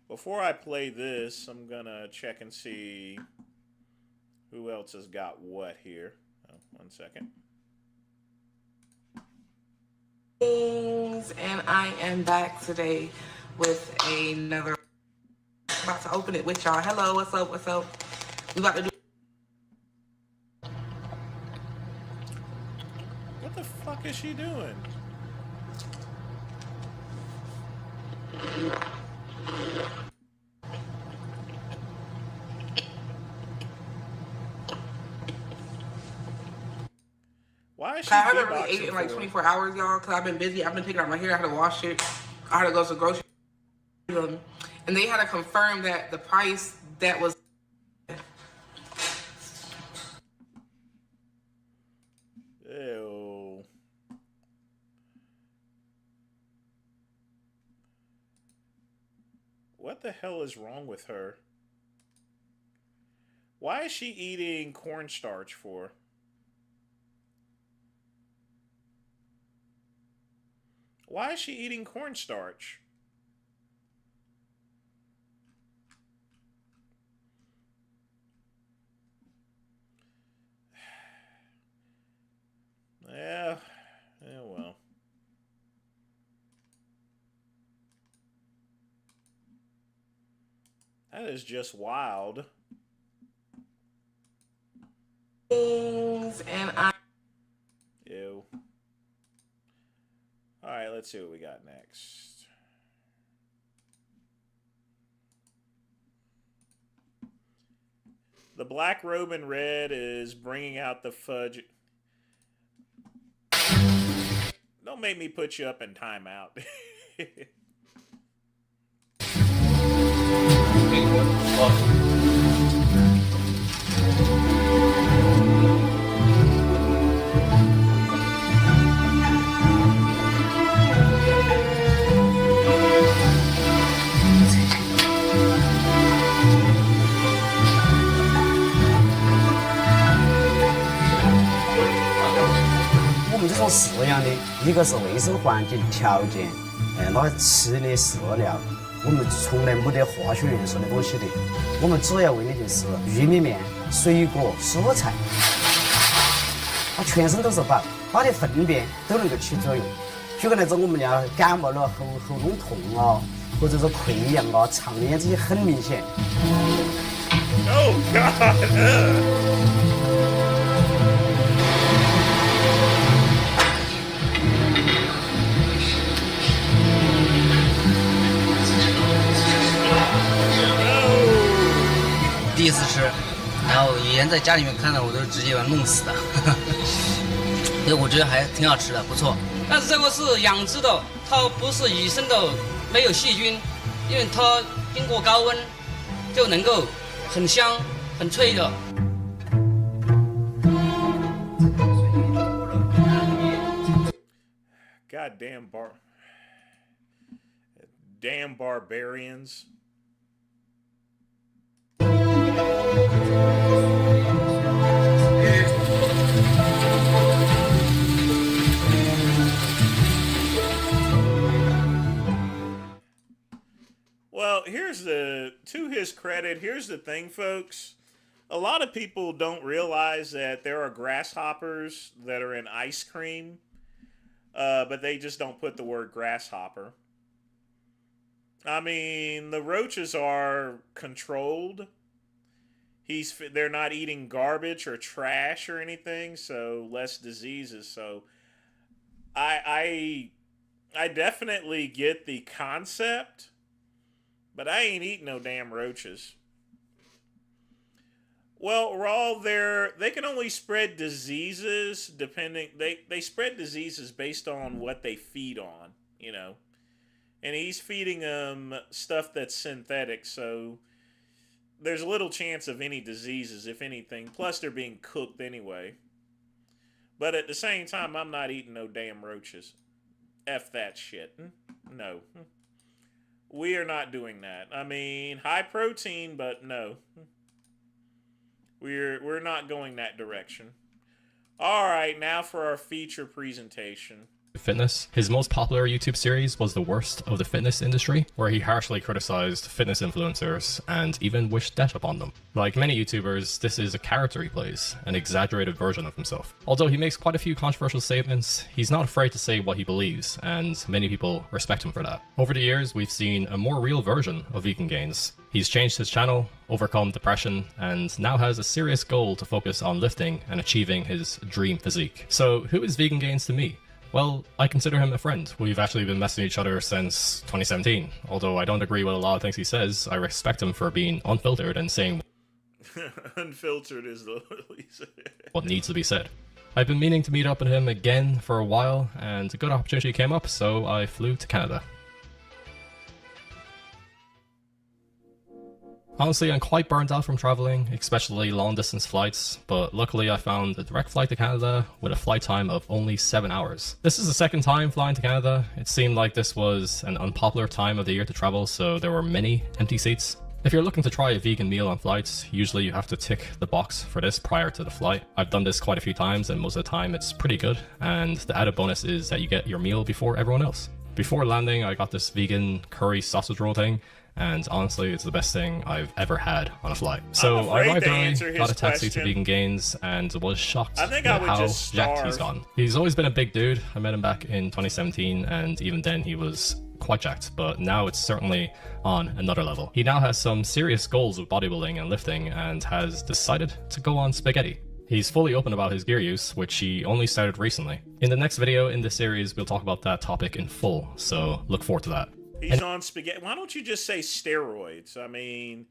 Before I play this, I'm going to check and see who else has got what here. Oh, 1 second. And I am back today with another. About to open it with y'all. Hello, what's up? What's up? We about to do. What the fuck is she doing? Why is she I haven't really beatboxing ate it in like for? 24 hours, y'all, because I've been busy. I've been taking out my hair. I had to wash it. I had to go to the grocery store. And they had to confirm that the price that was. Ew. What the hell is wrong with her? Why is she eating cornstarch for? Why is she eating cornstarch? Yeah, well. That is just wild. And I. Ew. Alright, let's see what we got next. The black robe in red is bringing out the fudge. Don't make me put you up in timeout.我们这种饲养的，一个是卫生环境条件，那吃的饲料，我们从来没得化学元素的东西的。我们主要为的就是玉米面、水果、蔬菜，它全身都是宝，它的粪便都能够起作用。举个例子，我们要感冒了、喉咙痛啊，或者是溃疡啊、肠炎这些很明显。Oh God! No. 第一次吃，然后以前在家里面看到我都直接把它弄死的，所以我觉得还挺好吃的，不错。但是这个是养殖的，它不是野生的，没有细菌，因为它经过高温就能够很香、很脆的。Damn barbarians. Well, to his credit, here's the thing, folks. A lot of people don't realize that there are grasshoppers that are in ice cream, but they just don't put the word grasshopper. I mean, the roaches are controlled. they're not eating garbage or trash or anything, so less diseases. So I definitely get the concept, but I ain't eating no damn roaches. Well, Raw, they can only spread diseases depending. They spread diseases based on what they feed on, you know. And he's feeding them stuff that's synthetic, so there's little chance of any diseases, if anything. Plus, they're being cooked anyway. But at the same time, I'm not eating no damn roaches. F that shit. No. We are not doing that. I mean, high protein, but no. We're not going that direction. All right, now for our feature presentation. Fitness. His most popular YouTube series was The Worst of the Fitness Industry, where he harshly criticized fitness influencers and even wished death upon them. Like many YouTubers, this is a character he plays, an exaggerated version of himself. Although he makes quite a few controversial statements, he's not afraid to say what he believes, and many people respect him for that. Over the years, we've seen a more real version of Vegan Gains. He's changed his channel, overcome depression, and now has a serious goal to focus on lifting and achieving his dream physique. So who is Vegan Gains to me? Well, I consider him a friend. We've actually been messaging each other since 2017. Although I don't agree with a lot of things he says, I respect him for being unfiltered and saying unfiltered is what needs to be said. I've been meaning to meet up with him again for a while, and a good opportunity came up, so I flew to Canada. Honestly, I'm quite burnt out from traveling, especially long distance flights, but luckily I found a direct flight to Canada with a flight time of only 7 hours. This is the second time flying to Canada. It seemed like this was an unpopular time of the year to travel, so there were many empty seats. If you're looking to try a vegan meal on flights, usually you have to tick the box for this prior to the flight. I've done this quite a few times, and most of the time it's pretty good, and the added bonus is that you get your meal before everyone else. Before landing, I got this vegan curry sausage roll thing, and honestly, it's the best thing I've ever had on a flight. So I arrived early, got a taxi to Vegan Gains, and was shocked at how jacked he's gotten. He's always been a big dude. I met him back in 2017, and even then he was quite jacked, but now it's certainly on another level. He now has some serious goals with bodybuilding and lifting, and has decided to go on spaghetti. He's fully open about his gear use, which he only started recently. In the next video in this series, we'll talk about that topic in full, so look forward to that. He's on spaghetti. Why don't you just say steroids? I mean,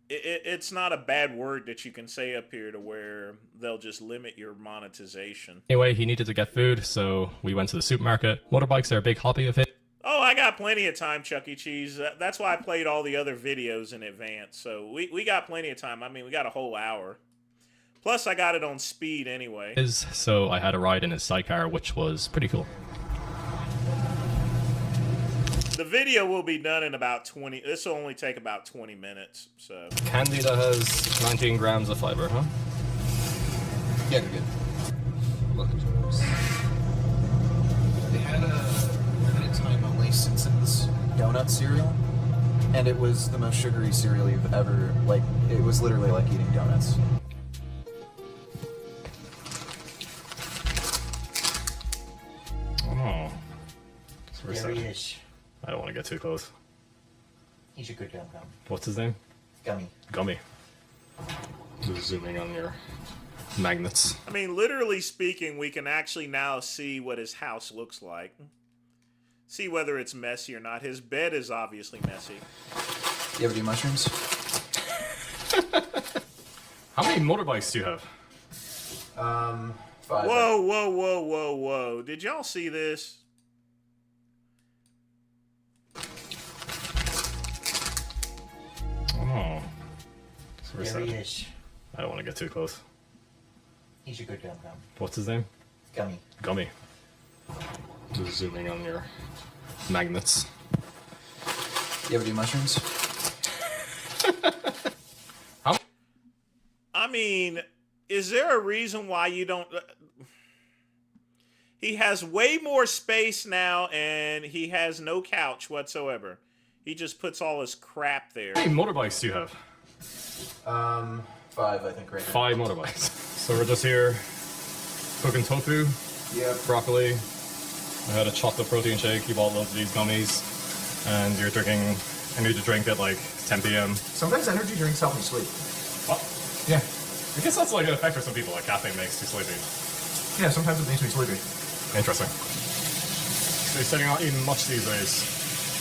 it's not a bad word that you can say up here to where they'll just limit your monetization. Anyway, he needed to get food, so we went to the supermarket. Motorbikes are a big hobby of his. Oh, I got plenty of time, Chuck E. Cheese. That's why I played all the other videos in advance. So we got plenty of time. I mean, we got a whole hour. Plus, I got it on speed anyway. So I had a ride in his sidecar, which was pretty cool. The video will be done in about 20. This will only take about 20 minutes. So candy that has 19 grams of fiber, huh? Yeah, they're good. Look at yours. They had a time only Simpsons donut cereal, and it was the most sugary cereal you've ever, like, it was literally like eating donuts. Oh. There he is. I don't want to get too close. He's a good gum. What's his name? Gummy. Gummy. Just zooming on your magnets. I mean, literally speaking, we can actually now see what his house looks like. See whether it's messy or not. His bed is obviously messy. You ever do mushrooms? How many motorbikes do you have? 5. Whoa, whoa, whoa, whoa, whoa. Did y'all see this? Oh. There he is. I don't want to get too close. He's a good gum. What's his name? Gummy. Gummy. Just zooming on your magnets. You ever do mushrooms? I mean, is there a reason why you don't... He has way more space now, and he has no couch whatsoever. He just puts all his crap there. How many motorbikes do you have? 5, I think, right now. 5 motorbikes. So we're just here cooking tofu, broccoli. I had a chocolate protein shake. You bought loads of these gummies, and you're drinking energy drink at like 10 p.m. Sometimes energy drinks help me sleep. What? Yeah. I guess that's like an effect for some people, like caffeine makes you sleepy. Yeah, sometimes it makes me sleepy. Interesting. So you're setting out eating much these days?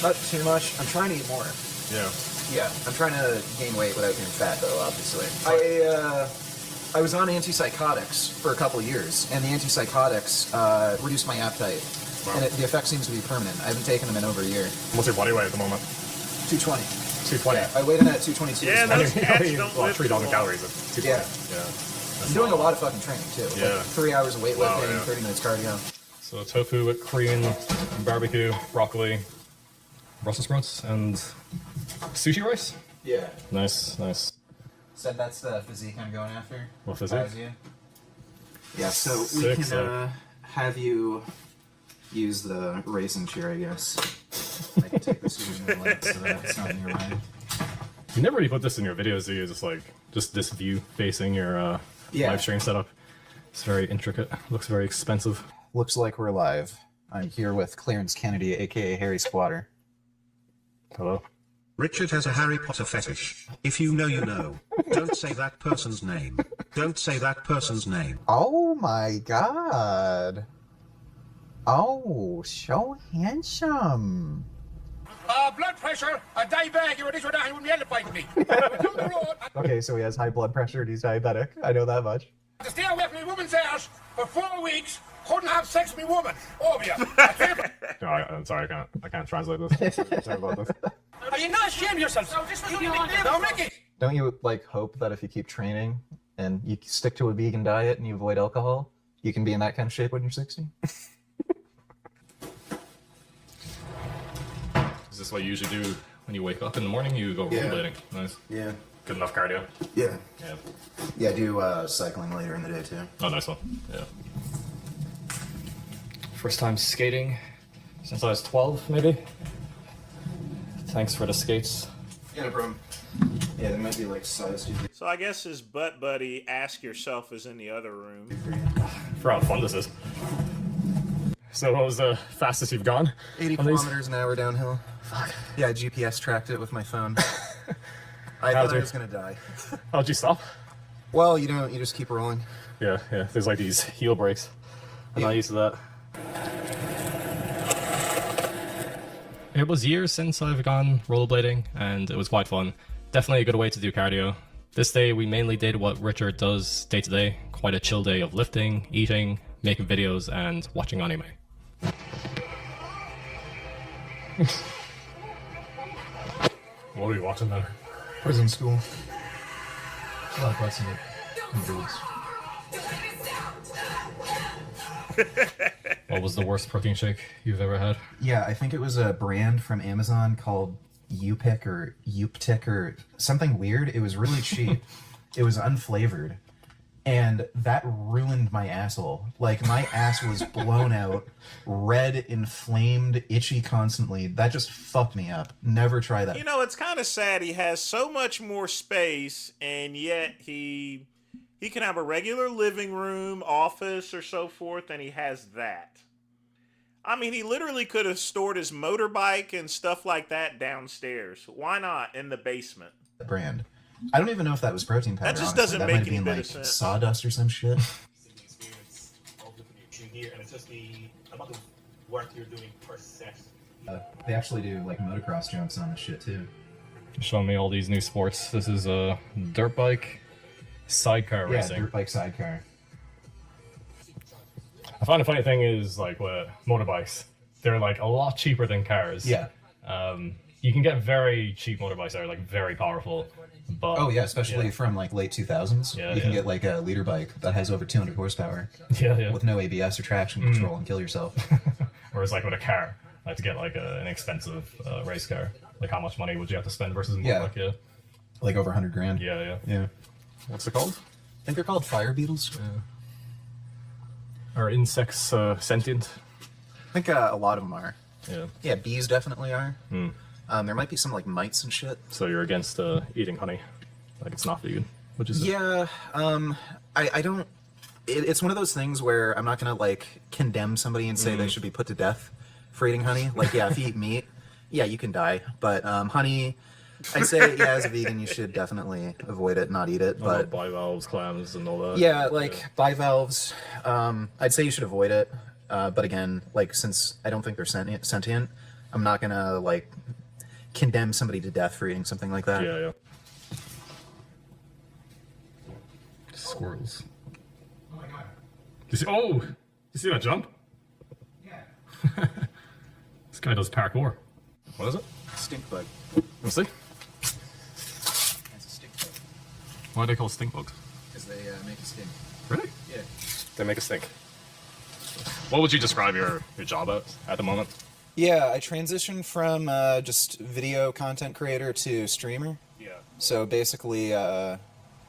Not too much. I'm trying to eat more. Yeah. Yeah, I'm trying to gain weight without getting fat, though, obviously. I was on antipsychotics for a couple of years, and the antipsychotics reduced my appetite. Wow. And the effect seems to be permanent. I haven't taken them in over a year. What's your body weight at the moment? 220. 220. Yeah, I weighed in at 222. Yeah, those cats don't live 3,000 calories at 220. Yeah. Yeah. I'm doing a lot of fucking training, too. Yeah. Like 3 hours of weightlifting, Wow, yeah. 30 minutes cardio. So tofu with Korean barbecue, broccoli, Brussels sprouts, and sushi rice? Yeah. Nice, nice. Said that's the physique I'm going after. What physique? As you. Yeah, so Sick, we can sick. have you use the racing chair, I guess. I can take this using the lens so that it's not in your way. You never really put this in your videos, do you? Just this view facing your Yeah. live stream setup. It's very intricate. Looks very expensive. Looks like we're live. I'm here with Clarence Kennedy, aka Harry Squatter. Hello. Richard has a Harry Potter fetish. If you know, you know. Don't say that person's name. Don't say that person's name. Oh my god. Oh, so handsome. Blood pressure, a diabetic, or this or that, he wouldn't be able to fight me. Okay, so he has high blood pressure and he's diabetic. I know that much. To stay away from a woman's house for 4 weeks, couldn't have sex with me woman. Obvious. No, I'm sorry, I can't translate this. Sorry about this. Are you not ashamed of yourself? No, this was only no, Mickey. Don't you like hope that if you keep training and you stick to a vegan diet and you avoid alcohol, you can be in that kind of shape when you're 60? Is this what you usually do when you wake up in the morning? You go Yeah. rollerblading. Nice. Yeah. Good enough cardio. Yeah. Yeah. Yeah, I do cycling later in the day too. Oh, nice one. Yeah. First time skating since I was 12, maybe. Thanks for the skates. Yeah, no problem. Yeah, there might be like size too. So I guess his butt buddy, Ask Yourself, is in the other room. For how fun this is. So what was the fastest you've gone? 80 on these? kilometers an hour downhill. Fuck. Yeah, I GPS tracked it with my phone. I How'd thought I you- was gonna die. How'd you stop? Well, you don't. You just keep rolling. Yeah, yeah. There's like these heel brakes. I'm not used to that. It was years since I've gone rollerblading, and it was quite fun. Definitely a good way to do cardio. This day we mainly did what Richard does day to day. Quite a chill day of lifting, eating, making videos, and watching anime. What are you watching there? Prison school. A lot of butts in it. And boobs. What was the worst protein shake you've ever had? Yeah, I think it was a brand from Amazon called Upik or Uptik or something weird. It was really cheap. It was unflavored. And that ruined my asshole. Like, my ass was blown out, red, inflamed, itchy constantly. That just fucked me up. Never try that. You know, it's kind of sad. He has so much more space, and yet he can have a regular living room, office, or so forth, and he has that. I mean, he literally could have stored his motorbike and stuff like that downstairs. Why not in the basement? Brand. I don't even know if that was protein powder. That just honestly. doesn't that make might have any been bit like of sense. sawdust or some shit. Here, and it's just the amount of work you're doing per set. They actually do like motocross jumps on this shit too. Showing me all these new sports. This is a dirt bike sidecar racing. Yeah, dirt bike sidecar. I find the funny thing is like with motorbikes, they're like a lot cheaper than cars. Yeah. You can get very cheap motorbikes that are like very powerful. But Oh yeah, especially from like late 2000s. Yeah, you can yeah. get like a leader bike that has over 200 horsepower. Yeah, yeah. With no ABS or traction control and kill yourself. Whereas like with a car, like to get like an expensive race car, like how much money would you have to spend versus a Yeah. motorbike? Yeah. Like over 100 grand. Yeah, yeah. Yeah. What's it called? I think they're called fire beetles. Are insects sentient? I think a lot of them are. Yeah. Yeah, bees definitely are. Hmm. There might be some like mites and shit. So you're against eating honey? Like it's not vegan, which is Yeah, I don't. It's one of those things where I'm not gonna like condemn somebody and say they should be put to death for eating honey. Like, yeah, if you eat meat, yeah, you can die. But honey, I'd say, yeah, as a vegan, you should definitely avoid it, not eat it. But bivalves, clams, and all that. yeah, like bivalves, I'd say you should avoid it. But again, like since I don't think they're sentient, I'm not gonna like condemn somebody to death for eating something like that. Yeah. Squirrels. Oh my god. You see that jump? Yeah. This guy does parkour. What is it? Stink bug. Let me see. That's a stink bug. Why are they called stink bugs? Because they make a stink. Really? Yeah. They make a stink. What would you describe your job as at the moment? Yeah, I transitioned from just video content creator to streamer. Yeah. So basically,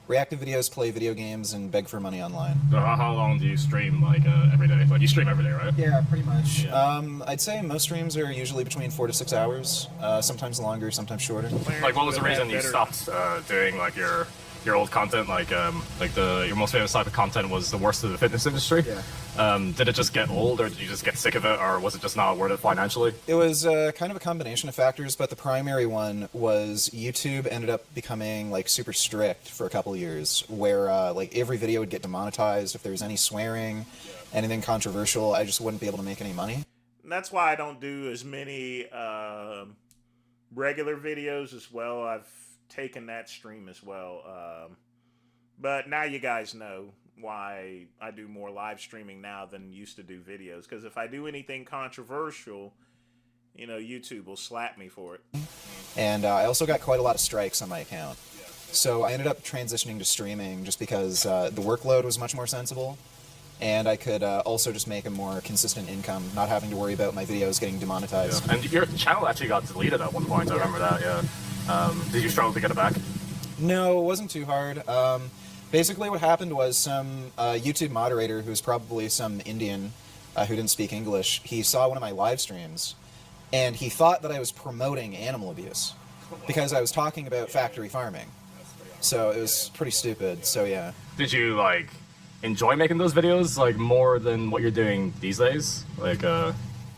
react to videos, play video games, and beg for money online. So how long do you stream, like, every day? Like, you stream every day, right? Yeah, pretty much. I'd say most streams are usually between 4 to 6 hours, sometimes longer, sometimes shorter. Like, what was the reason you stopped doing, like, your old content? Like your most famous type of content was the worst of the fitness industry. Yeah. Did it just get old, or did you just get sick of it, or was it just not worth it financially? It was kind of a combination of factors, but the primary one was YouTube ended up becoming like super strict for a couple of years, where like every video would get demonetized if there was any swearing, anything controversial. I just wouldn't be able to make any money. And that's why I don't do as many regular videos as well. I've taken that stream as well. But now you guys know why I do more live streaming now than used to do videos. Because if I do anything controversial, you know, YouTube will slap me for it. And I also got quite a lot of strikes on my account. So I ended up transitioning to streaming just because the workload was much more sensible. And I could also just make a more consistent income, not having to worry about my videos getting demonetized. Yeah. And your channel actually got deleted at one point, I remember that, yeah. Did you struggle to get it back? No, it wasn't too hard. Basically what happened was some YouTube moderator, who was probably some Indian who didn't speak English, he saw one of my live streams, and he thought that I was promoting animal abuse because I was talking about factory farming. So it was pretty stupid, so yeah. Did you, like, enjoy making those videos, like, more than what you're doing these days? Like, the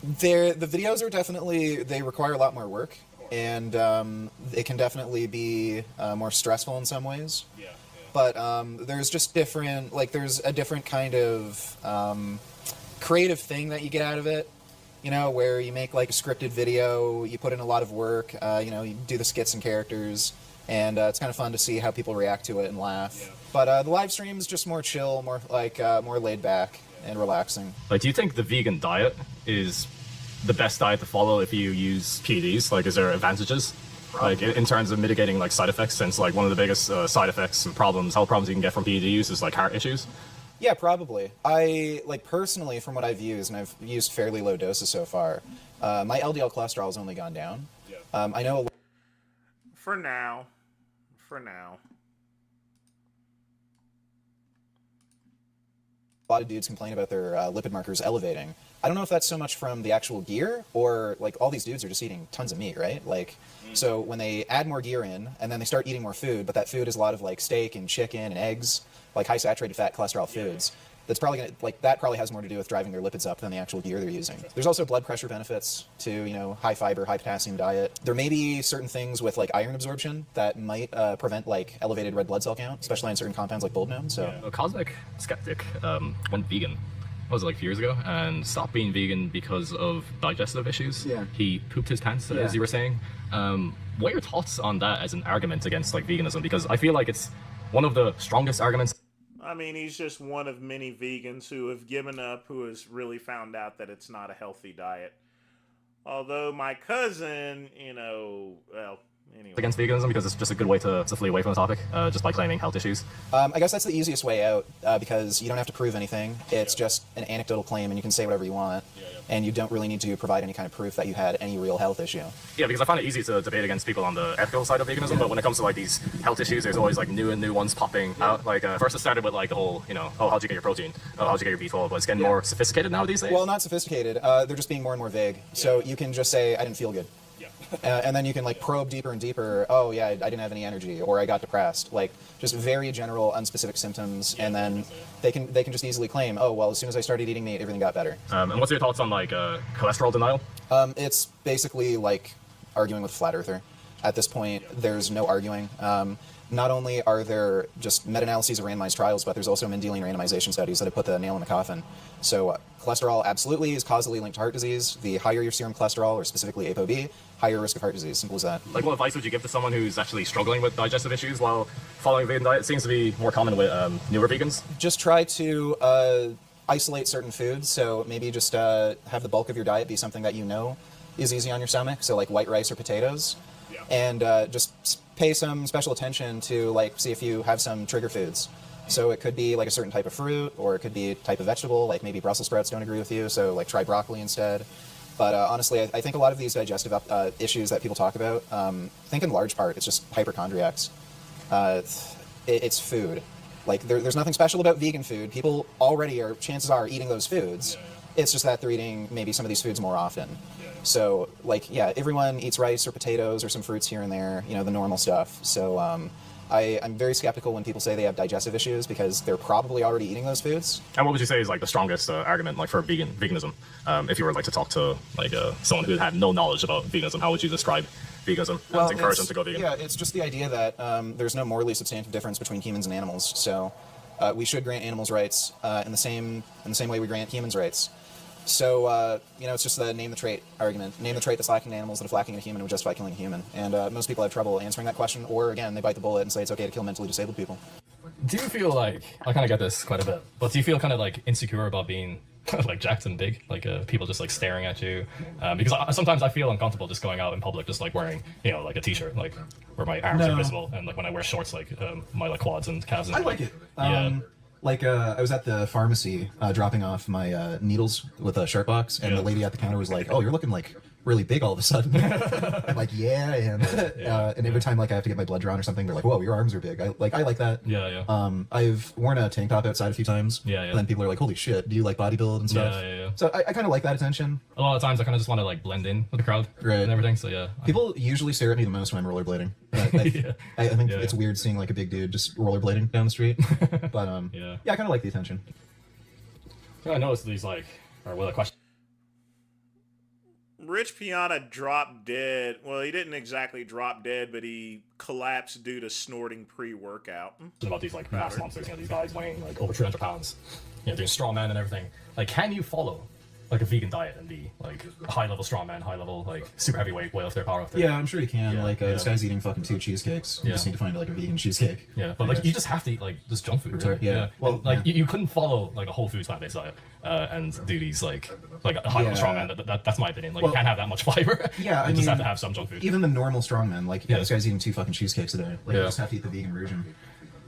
videos are definitely, they require a lot more work, and it can definitely be more stressful in some ways. Yeah. But there's just different, like, there's a different kind of creative thing that you get out of it, you know, where you make, like, a scripted video, you put in a lot of work, you know, you do the skits and characters, and it's kind of fun to see how people react to it and laugh. Yeah. But the live stream is just more chill, more, like, more laid back and relaxing. Like, do you think the vegan diet is the best diet to follow if you use PEDs? Like, is there advantages? Like, in terms of mitigating, like, side effects, since, like, one of the biggest side effects and health problems you can get from PED use is, like, heart issues? Yeah, probably. I, like, personally, from what I've used, and I've used fairly low doses so far, my LDL cholesterol has only gone down. Yeah. I know For now. a lot of dudes complain about their lipid markers elevating. I don't know if that's so much from the actual gear, or, like, all these dudes are just eating tons of meat, right? Like, so when they add more gear in, and then they start eating more food, but that food is a lot of, like, steak and chicken and eggs, like high saturated fat cholesterol foods, that's probably gonna, like, that probably has more to do with driving their lipids up than the actual gear they're using. There's also blood pressure benefits to, you know, high fiber, high potassium diet. There may be certain things with, like, iron absorption that might prevent, like, elevated red blood cell count, especially in certain compounds like boldenone. So a cosmic skeptic went vegan, what was it, like, a few years ago, and stopped being vegan because of digestive issues. Yeah. He pooped his pants, as you were saying. What are your thoughts on that as an argument against, like, veganism? Because I feel like it's one of the strongest arguments. I mean, he's just one of many vegans who have given up, who has really found out that it's not a healthy diet. Although my cousin, you know, well, anyway. Against veganism because it's just a good way to flee away from the topic, just by claiming health issues. I guess that's the easiest way out, because you don't have to prove anything. It's just an anecdotal claim, and you can say whatever you want. And you don't really need to provide any kind of proof that you had any real health issue. Yeah, because I find it easy to debate against people on the ethical side of veganism, but when it comes to, like, these health issues, there's always, like, new ones popping out. Like, first it started with, like, the whole, you know, oh, how'd you get your protein? Oh, how'd you get your B12? But it's getting more sophisticated now these days. Well, not sophisticated. They're just being more and more vague. So you can just say, I didn't feel good. And then you can, like, probe deeper and deeper. Oh yeah, I didn't have any energy, or I got depressed. Like, just very general, unspecific symptoms, and then they can just easily claim, oh well, as soon as I started eating meat, everything got better. And what's your thoughts on, like, cholesterol denial? It's basically like arguing with a flat earther. at this point, there's no arguing. Not only are there just meta-analyses of randomized trials, but there's also Mendelian randomization studies that have put the nail in the coffin. So cholesterol absolutely is causally linked to heart disease. The higher your serum cholesterol, or specifically ApoB, higher risk of heart disease. Simple as that. Like, what advice would you give to someone who's actually struggling with digestive issues while following a vegan diet? It seems to be more common with newer vegans. Just try to isolate certain foods. So maybe just have the bulk of your diet be something that you know is easy on your stomach. So like white rice or potatoes. Yeah. And just pay some special attention to like see if you have some trigger foods. So it could be like a certain type of fruit, or it could be a type of vegetable, like maybe Brussels sprouts don't agree with you, so like try broccoli instead. But honestly, I think a lot of these digestive issues that people talk about, I think in large part it's just hypochondriacs. It's food. Like there's nothing special about vegan food. People already are, chances are, eating those foods. It's just that they're eating maybe some of these foods more often. So, like, yeah, everyone eats rice or potatoes or some fruits here and there, you know, the normal stuff. So I'm very skeptical when people say they have digestive issues, because they're probably already eating those foods. And what would you say is like the strongest argument like for veganism? If you were like to talk to like someone who had no knowledge about veganism, how would you describe veganism and encourage them to go vegan? Yeah, it's just the idea that there's no morally substantive difference between humans and animals. So we should grant animals rights in the same way we grant humans rights. So, you know, it's just the name the trait argument. Name the trait that's lacking in animals that if lacking in a human would justify killing a human. And most people have trouble answering that question, or again, they bite the bullet and say it's okay to kill mentally disabled people. Do you feel like, I kind of get this quite a bit, but do you feel kind of like insecure about being like jacked and big? Like people just like staring at you? Because sometimes I feel uncomfortable just going out in public, just like wearing, you know, like a t-shirt, like where my arms are visible. And like when I wear shorts, like my like quads and calves. And, I like it. Yeah. Like, I was at the pharmacy dropping off my needles with a sharp box, and the lady at the counter was like, "Oh, you're looking like really big all of a sudden." I'm like, "Yeah," and every time like I have to get my blood drawn or something, they're like, "Whoa, your arms are big." I like that. Yeah. I've worn a tank top outside a few times. Yeah. And then people are like, "Holy shit, do you like bodybuild and stuff?" Yeah. So I kind of like that attention. A lot of times I kind of just want to like blend in with the crowd and everything. So yeah. People usually stare at me the most when I'm rollerblading. I think it's weird seeing like a big dude just rollerblading down the street. But I kind of like the attention. I noticed these like, or well, a question. Rich Piana dropped dead. Well, he didn't exactly drop dead, but he collapsed due to snorting pre-workout. About these like mass monsters, you know, these guys weighing like over 300 pounds, you know, doing strongman and everything. Like, can you follow like a vegan diet and be like a high-level strongman, high-level like super heavyweight weightlifter, powerlifter? Yeah, I'm sure you can. This guy's eating fucking 2 cheesecakes. You just need to find like a vegan cheesecake. Yeah, but like you just have to eat like this junk food. Really. Yeah. Well, and, like you couldn't follow like a whole foods plant-based diet and do these like a high-level strongman. That's my opinion. Like you can't have that much fiber. Yeah, you just have to have some junk food. Even the normal strongman, like this guy's eating 2 fucking cheesecakes a day. Like you just have to eat the vegan version.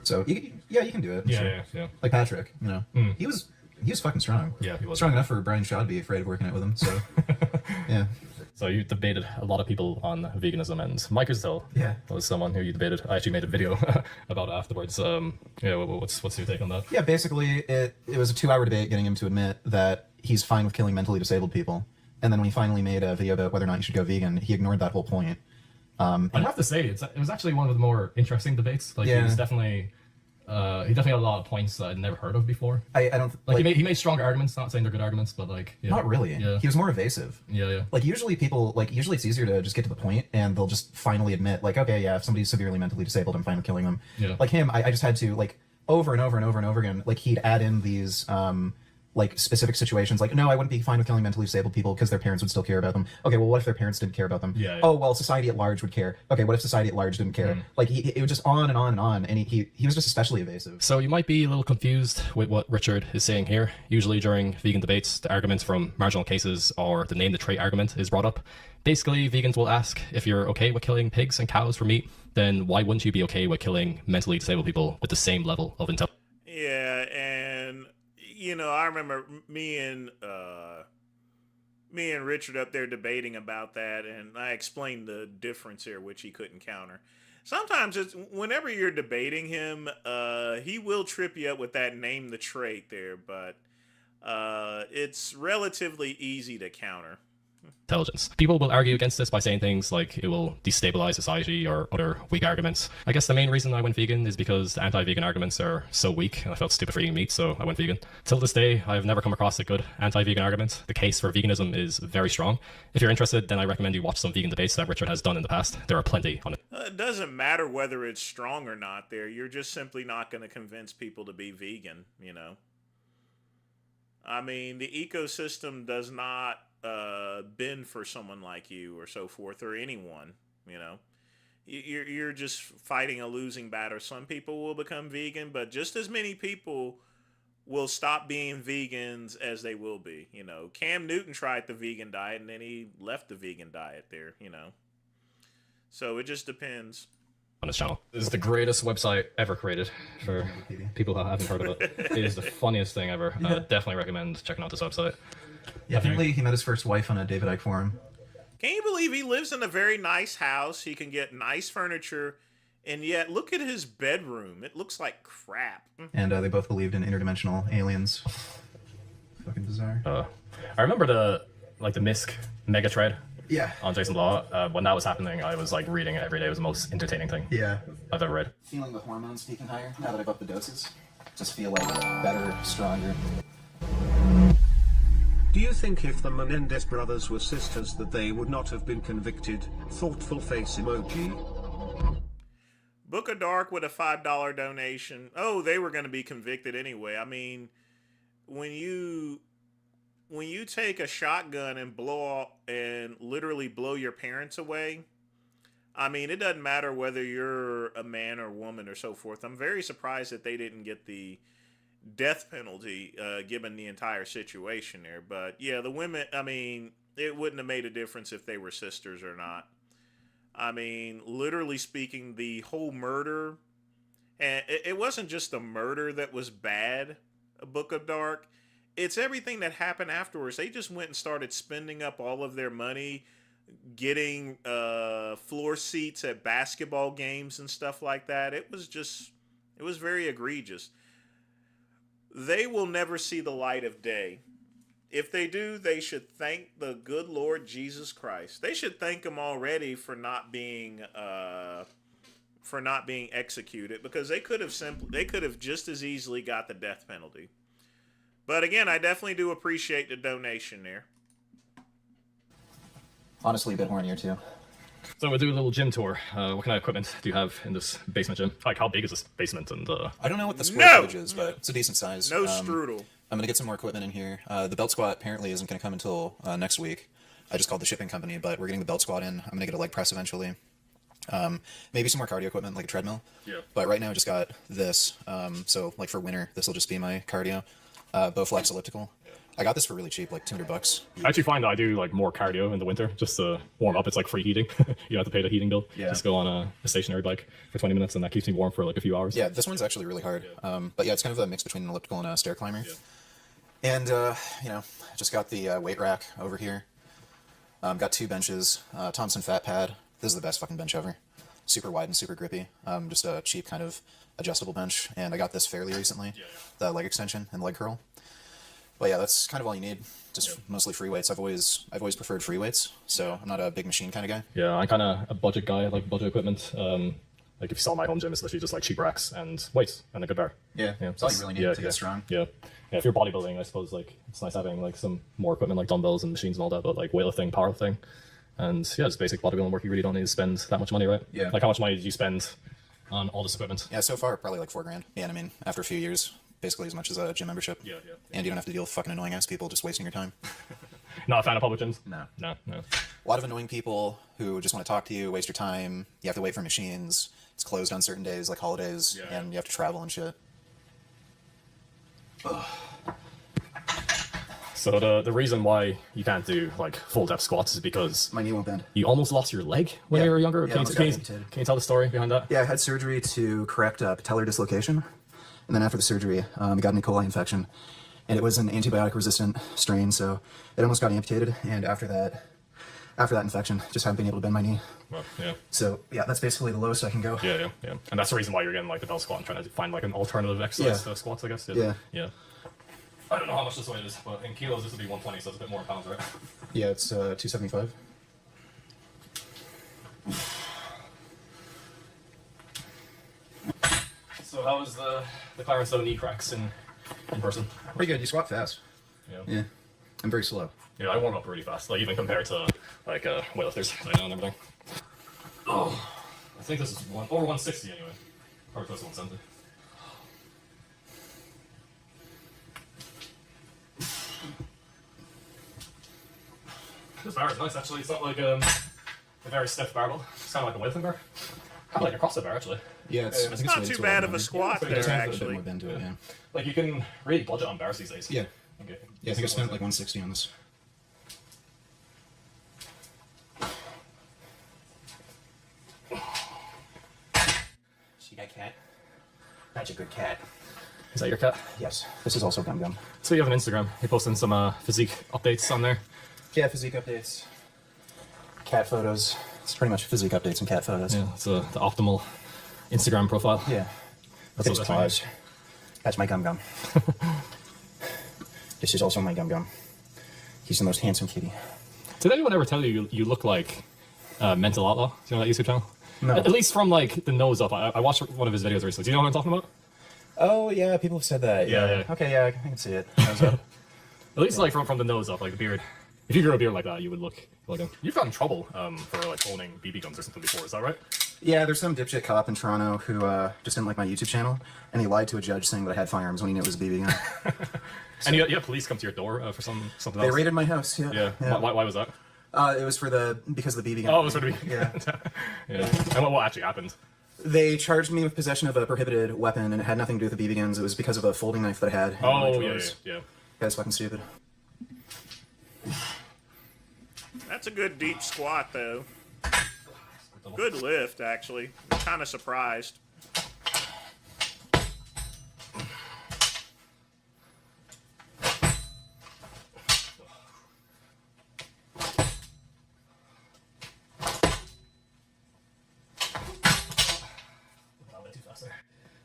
So you can do it. Yeah. Like Patrick, you know, he was fucking strong. Yeah, he was strong enough for Brian Shaw to be afraid of working out with him. So yeah. So you debated a lot of people on veganism, and Mike Rizzo was someone who you debated. I actually made a video about afterwards. What's your take on that? Yeah, basically it was a 2-hour debate getting him to admit that he's fine with killing mentally disabled people. And then when he finally made a video about whether or not you should go vegan, he ignored that whole point. I'd have to say it was actually one of the more interesting debates. Like he was definitely. He definitely had a lot of points that I'd never heard of before. I don't like he made stronger arguments. Not saying they're good arguments, but like not really. Yeah. He was more evasive. Yeah. Like usually it's easier to just get to the point, and they'll just finally admit like, okay, yeah, if somebody's severely mentally disabled, I'm fine with killing them. Yeah. Like him, I just had to like over and over and over and over again. Like he'd add in these like specific situations, like, no, I wouldn't be fine with killing mentally disabled people because their parents would still care about them. Okay, well, what if their parents didn't care about them? Yeah. Oh, well, society at large would care. Okay, what if society at large didn't care? Like it was just on and on and on, and he was just especially evasive. So you might be a little confused with what Richard is saying here. Usually during vegan debates, the arguments from marginal cases or the name the trait argument is brought up. Basically, vegans will ask if you're okay with killing pigs and cows for meat, then why wouldn't you be okay with killing mentally disabled people with the same level of intelligence? Yeah, and you know, I remember me and Richard up there debating about that, and I explained the difference here, which he couldn't counter. Sometimes it's whenever you're debating him, he will trip you up with that name the trait there, but it's relatively easy to counter. intelligence. People will argue against this by saying things like it will destabilize society or other weak arguments. I guess the main reason I went vegan is because the anti-vegan arguments are so weak, and I felt stupid for eating meat, so I went vegan. Till this day, I've never come across a good anti-vegan argument. The case for veganism is very strong. If you're interested, then I recommend you watch some vegan debates that Richard has done in the past. There are plenty on it. It doesn't matter whether it's strong or not there. You're just simply not going to convince people to be vegan, you know. I mean, the ecosystem does not bend for someone like you or so forth, or anyone, you know. You're just fighting a losing battle. Some people will become vegan, but just as many people will stop being vegans as they will be, you know. Cam Newton tried the vegan diet, and then he left the vegan diet there, you know. So it just depends. On his channel. This is the greatest website ever created for people who haven't heard of it. It is the funniest thing ever. Yeah. Definitely recommend checking out this website. Yeah, apparently he met his first wife on a David Icke forum. Can you believe he lives in a very nice house? He can get nice furniture, and yet look at his bedroom. It looks like crap. And they both believed in interdimensional aliens. Fucking bizarre. I remember the MISC mega thread. Yeah. On Jason Law. When that was happening, I was like reading it every day. It was the most entertaining thing I've ever read. Feeling the hormones peaking higher now that I've upped the doses. Just feel like better, stronger. Do you think if the Menendez brothers were sisters that they would not have been convicted? Thoughtful face emoji. Book of Dark with a $5 donation. Oh, they were going to be convicted anyway. I mean, when you take a shotgun and literally blow your parents away, I mean, it doesn't matter whether you're a man or woman or so forth. I'm very surprised that they didn't get the death penalty given the entire situation there. But yeah, the women, I mean, it wouldn't have made a difference if they were sisters or not. I mean, literally speaking, the whole murder, and it wasn't just the murder that was bad, a Book of Dark. It's everything that happened afterwards. They just went and started spending up all of their money, getting floor seats at basketball games and stuff like that. It was very egregious. They will never see the light of day. If they do, they should thank the good Lord Jesus Christ. They should thank him already for not being executed, because they could have just as easily got the death penalty. But again, I definitely do appreciate the donation there. Honestly, a bit hornier too. So we'll do a little gym tour. What kind of equipment do you have in this basement gym? Like, how big is this basement? And I don't know what the square footage is, but it's a decent size. No strudel. I'm gonna get some more equipment in here. The belt squat apparently isn't gonna come until next week. I just called the shipping company, but we're getting the belt squat in. I'm gonna get a leg press eventually. Maybe some more cardio equipment, like a treadmill. Yeah. But right now I just got this. So like for winter, this will just be my cardio. Bowflex elliptical. I got this for really cheap, like $200. I actually find that I do like more cardio in the winter just to warm up. It's like free heating. You don't have to pay the heating bill. Yeah. Just go on a stationary bike for 20 minutes, and that keeps me warm for like a few hours. Yeah, this one's actually really hard. But yeah, it's kind of a mix between an elliptical and a stair climber. Yeah. And you know, just got the weight rack over here. Got 2 benches. Thompson fat pad. This is the best fucking bench ever. Super wide and super grippy. Just a cheap kind of adjustable bench. And I got this fairly recently. The leg extension and leg curl. But yeah, that's kind of all you need. Just mostly free weights. I've always preferred free weights, so I'm not a big machine kind of guy. Yeah, I'm kind of a budget guy. I like budget equipment. Like if you saw my home gym, it's literally just like cheap racks and weights and a good bar. Yeah, that's all you really need to get strong. Yeah, if you're bodybuilding, I suppose like it's nice having like some more equipment like dumbbells and machines and all that. But like weightlifting, powerlifting, and yeah, just basic bodybuilding work, you really don't need to spend that much money, right? Yeah. Like how much money did you spend on all this equipment? Yeah, so far probably like $4,000. Yeah, I mean after a few years. Basically as much as a gym membership. Yeah. And you don't have to deal with fucking annoying ass people just wasting your time. Not a fan of public gyms? No. A lot of annoying people who just want to talk to you, waste your time. You have to wait for machines. It's closed on certain days, like holidays, and you have to travel and shit. Ugh. So the reason why you can't do like full depth squats is because my knee won't bend. You almost lost your leg when you were younger. Yeah, Can you tell the story behind that? Yeah, I had surgery to correct a patellar dislocation. And then after the surgery, I got an E. coli infection, and it was an antibiotic-resistant strain, so it almost got amputated. And after that infection, just haven't been able to bend my knee. Well, yeah. So yeah, that's basically the lowest I can go. Yeah. And that's the reason why you're getting like the belt squat and trying to find like an alternative exercise to squats, I guess. Yeah. I don't know how much this weight is, but in kilos this would be 120, so it's a bit more in pounds, right? Yeah, it's 275. So how was the Clarence Though knee cracks in person? Pretty good. You squat fast. Yeah. I'm very slow. Yeah, I warm up really fast, like even compared to like weightlifters I know and everything. Oh, I think this is over 160 anyway. Probably close to 170. This bar is nice actually. It's not like a very stiff barbell. It's kind of like a weightlifting bar. Kind of like a CrossFit bar actually. Yeah, it's not too bad of a squat there actually. Like you can really budget on bars these days. Yeah. Okay. Yeah, I think I spent like 160 on this. See that cat? That's a good cat. Is that your cat? Yes. This is also Gum Gum. So you have an Instagram. You're posting some physique updates on there. Yeah, physique updates. Cat photos. It's pretty much physique updates and cat photos. Yeah, it's the optimal Instagram profile. Yeah. That's His what claws. That's my Gum Gum. This is also my Gum Gum. He's the most handsome kitty. Did anyone ever tell you you look like Mental Outlaw? Do you know that YouTube channel? No. At least from like the nose up. I watched one of his videos recently. Do you know what I'm talking about? Oh, yeah, people have said that. Yeah. Okay, yeah, I can see it. Nose up. At least like from the nose up, like the beard. If you grew a beard like that, you would look like him. You've gotten in trouble for like owning BB guns or something before. Is that right? Yeah, there's some dipshit cop in Toronto who just didn't like my YouTube channel, and he lied to a judge saying that I had firearms when he knew it was a BB gun. And you had police come to your door for something else? They raided my house, yeah. Why was that? It was because of the BB gun. Oh, it was for the BB Yeah. Yeah. And what actually happened? They charged me with possession of a prohibited weapon, and it had nothing to do with the BB guns. It was because of a folding knife that I had. In my Oh, drawers. yeah. That's fucking stupid. That's a good deep squat, though. Good lift, actually. I'm kind of surprised.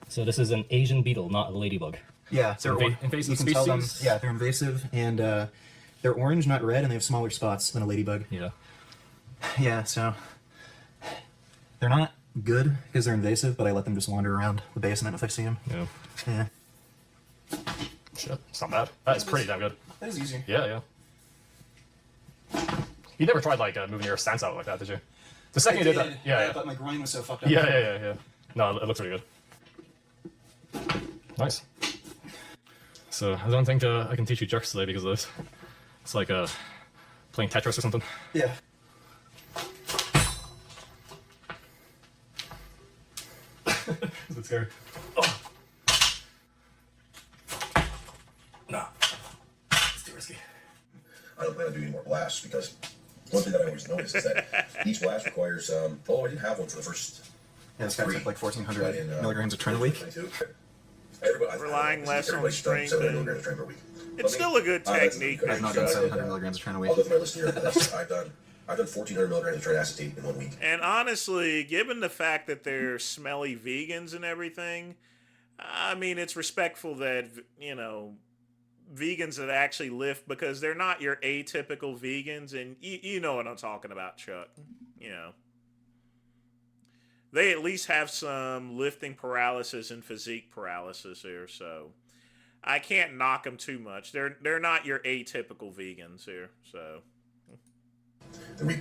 So this is an Asian beetle, not a ladybug. Yeah, So invasive you can tell them, species? yeah, they're invasive, and they're orange, not red, and they have smaller spots than a ladybug. Yeah. Yeah, so they're not good because they're invasive, but I let them just wander around the basement if I see them. Yeah. Yeah. Shit, it's not bad. That is pretty damn good. That is easy. Yeah. You never tried like moving your stance out like that, did you? The second you did that, yeah. But my groin was so fucked up. Yeah. No, it looks really good. Nice. So I don't think I can teach you jerks today because of this. It's like playing Tetris or something. Yeah. Is it scary? Oh. No. It's too risky. I don't plan on doing any more blasts because one thing that I always notice is that each blast requires, I didn't have one for the first. Yeah, this guy took like 1,400 milligrams of tren a week. Relying less on strength. 700 milligrams of tren per week. It's still a good technique. I've not done 700 milligrams of tren a week. I'll go through my list here. I've done 1,400 milligrams of trinacetate in 1 week. And honestly, given the fact that they're smelly vegans and everything, I mean, it's respectful that, vegans that actually lift, because they're not your atypical vegans, and you know what I'm talking about, Chuck. They at least have some lifting paralysis and physique paralysis here, so I can't knock them too much. They're not your atypical vegans here, so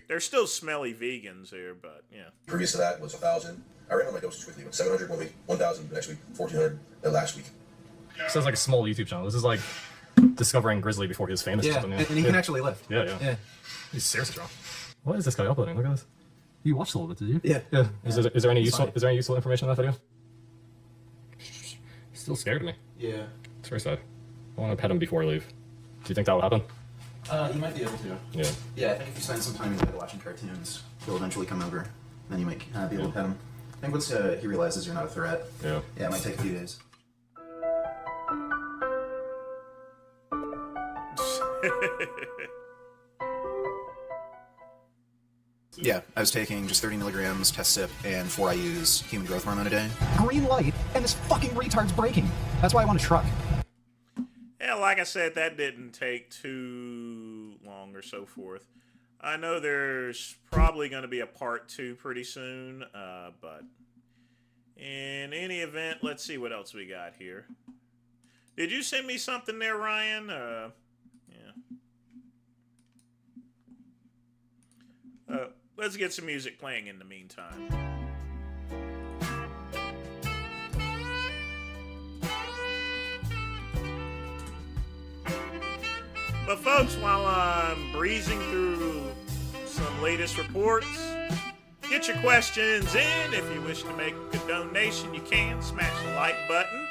they're still smelly vegans here, but yeah. Previous to that was 1,000. I ran on my dosage quickly. Went 700 1 week, 1,000 the next week, 1,400 the last week. Sounds like a small YouTube channel. This is like discovering Grizzly before he was famous. Yeah, or something. and he can actually lift. Yeah. He's seriously strong. What is this guy uploading? Look at this. You watched a little bit, did you? Yeah. Is there any useful information in that video? He's still scared of me. Yeah. It's very sad. I want to pet him before I leave. Do you think that will happen? You might be able to. Yeah. Yeah, I think if you spend some time in bed watching cartoons, he'll eventually come over. Then you might be able to pet him. I think once he realizes you're not a threat. Yeah. Yeah, it might take a few days. Yeah, I was taking just 30 milligrams test sip and 4 IUs human growth hormone a day. Green light, and this fucking retard's braking. That's why I want a truck. Yeah, a like I said, that didn't take too long or so forth. I know there's probably going to be a part 2 pretty soon, but in any event, let's see what else we got here. Did you send me something there, Ryan? Yeah. Let's get some music playing in the meantime. But folks, while I'm breezing through some latest reports, get your questions in. If you wish to make a donation, you can. Smash the like button.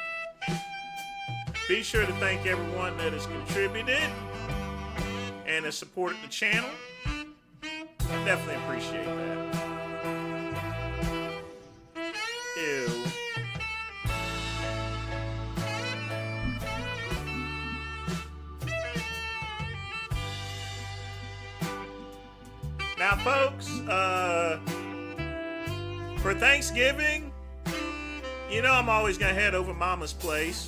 Be sure to thank everyone that has contributed and has supported the channel. I definitely appreciate that. Ew. Now, folks, for Thanksgiving, you know I'm always going to head over Mama's place.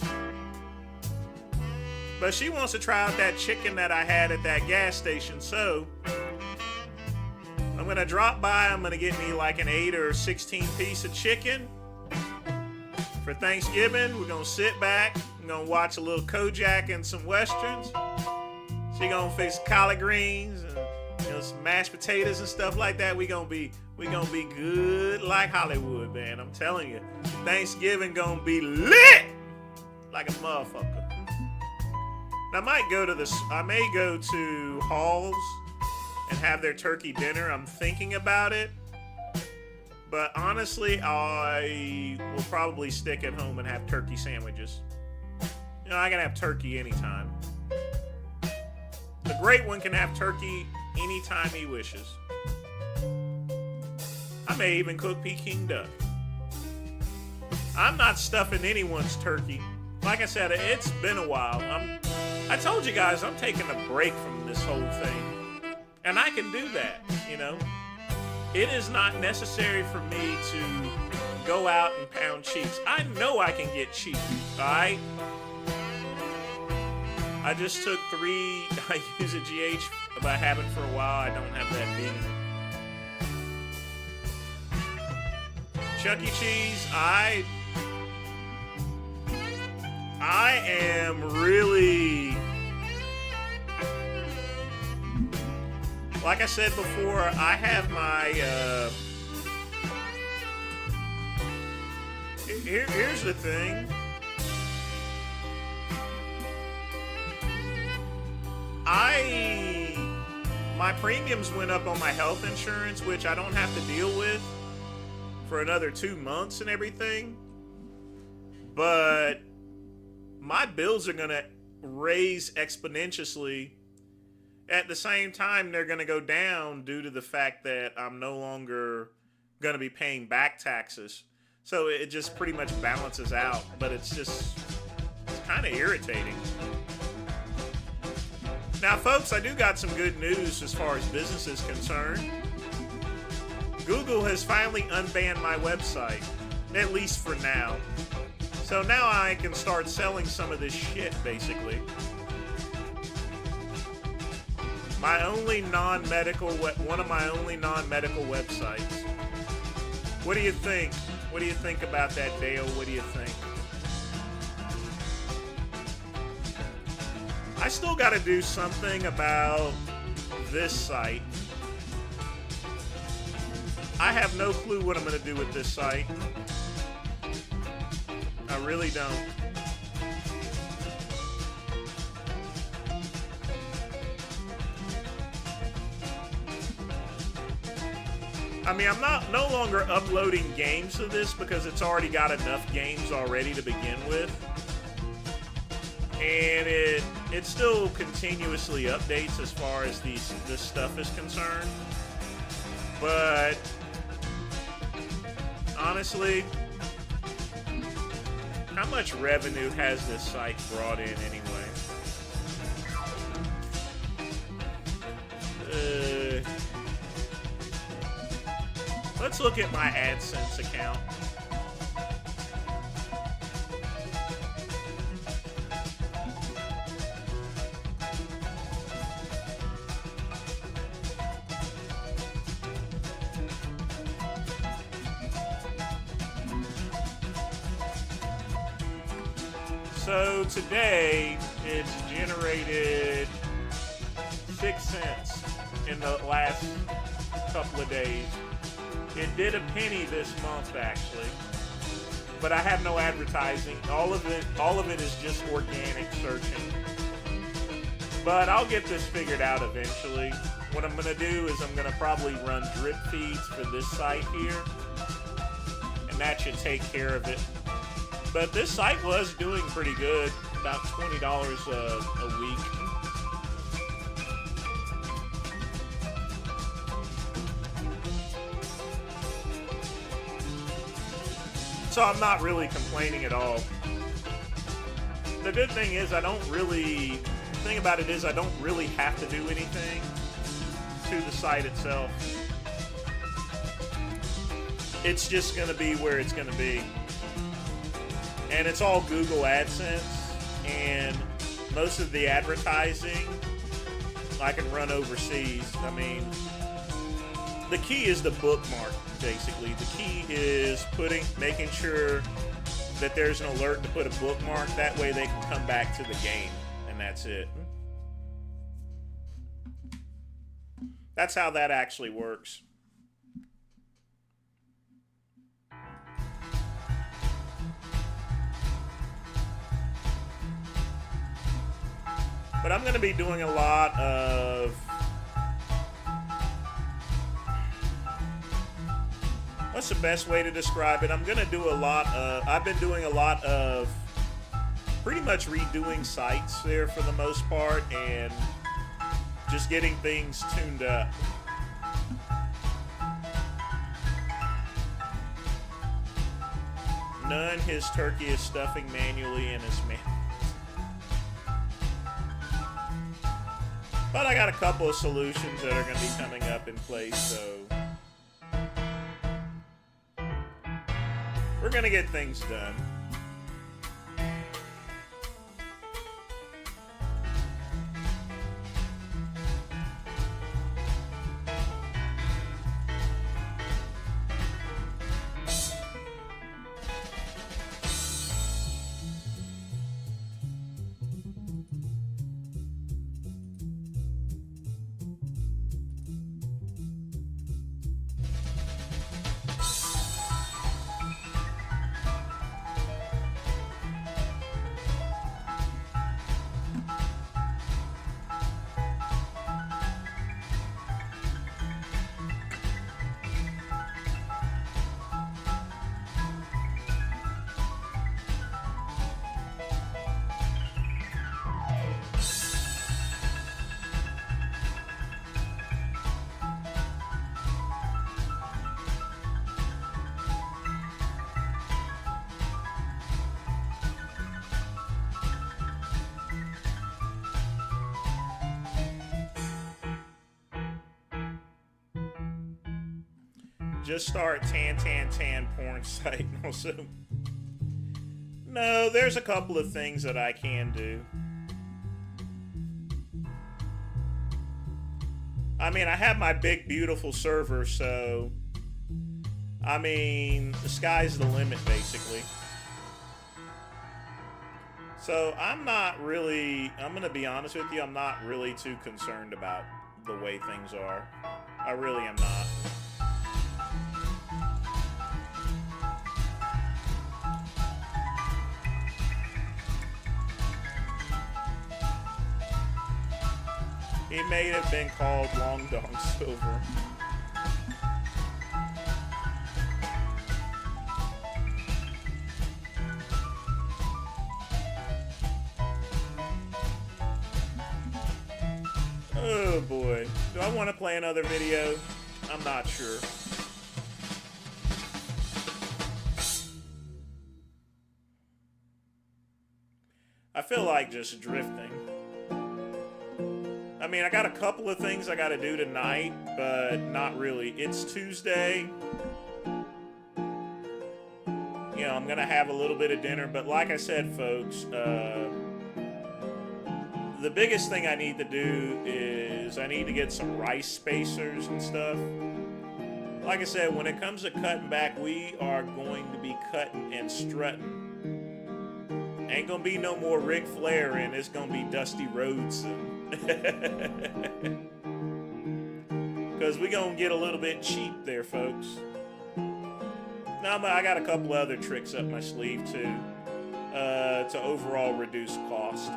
But she wants to try out that chicken that I had at that gas station, so I'm going to drop by. I'm going to get me like an 8 or 16 piece of chicken. For Thanksgiving, we're going to sit back. I'm going to watch a little Kojak and some Westerns. She going to fix collard greens and some mashed potatoes and stuff like that. We gonna be good like Hollywood, man. I'm telling you, Thanksgiving gonna be lit like a motherfucker. Now, I may go to Hall's and have their turkey dinner. I'm thinking about it, but honestly, I will probably stick at home and have turkey sandwiches. You know, I can have turkey anytime. The great one can have turkey anytime he wishes. I may even cook Peking duck. I'm not stuffing anyone's turkey. Like I said, it's been a while. I told you guys I'm taking a break from this whole thing. And I can do that, you know. It is not necessary for me to go out and pound cheeks. I know I can get cheap, alright? I just took 3, I use a GH, but I haven't for a while. I don't have that being. Chuck E. Cheese, I am really, like I said before, I have my, here's the thing. My premiums went up on my health insurance, which I don't have to deal with for another 2 months and everything. But my bills are going to raise exponentially. At the same time, they're going to go down due to the fact that I'm no longer going to be paying back taxes. So it just pretty much balances out. But it's kind of irritating. Now, folks, I do got some good news as far as business is concerned. Google has finally unbanned my website, at least for now. So now I can start selling some of this shit, basically. One of my only non-medical websites. What do you think? What do you think about that, Dale? What do you think? I still got to do something about this site. I have no clue what I'm going to do with this site. I really don't. I mean, I'm no longer uploading games to this because it's already got enough games already to begin with. And it still continuously updates as far as this stuff is concerned. But honestly, how much revenue has this site brought in anyway? Let's look at my AdSense account. So today it's generated 6 cents in the last couple of days. It did a penny this month actually, but I have no advertising. All of it is just organic searching. But I'll get this figured out eventually. What I'm gonna do is I'm gonna probably run drip feeds for this site here, and that should take care of it. But this site was doing pretty good, about $20 a week. So I'm not really complaining at all. The good thing is the thing about it is I don't really have to do anything to the site itself. It's just gonna be where it's gonna be. And it's all Google AdSense, and most of the advertising I can run overseas. I mean, the key is the bookmark, basically. The key is making sure that there's an alert to put a bookmark. That way they can come back to the game, and that's it. That's how that actually works. But I'm going to be doing a lot of... What's the best way to describe it? I'm going to do a lot of... I've been doing a lot of pretty much redoing sites there for the most part, and just getting things tuned up. None, his turkey is stuffing manually in his mouth. But I got a couple of solutions that are going to be coming up in place, so we're going to get things done. Just start tan porn site also. No, there's a couple of things that I can do. I mean, I have my big, beautiful server, so... I mean, the sky's the limit, basically. So, I'm gonna be honest with you, I'm not really too concerned about the way things are. I really am not. He may have been called Long Dong Silver. Oh boy. Do I want to play another video? I'm not sure. I feel like just drifting. I mean, I got a couple of things I got to do tonight, but not really. It's Tuesday. You know, I'm going to have a little bit of dinner, but like I said, folks, the biggest thing I need to do is I need to get some rice spacers and stuff. Like I said, when it comes to cutting back, we are going to be cutting and strutting. Ain't gonna be no more Ric Flair, and it's gonna be Dusty Rhodes. Because we gonna get a little bit cheap there, folks. Now, I got a couple other tricks up my sleeve, too, to overall reduce cost.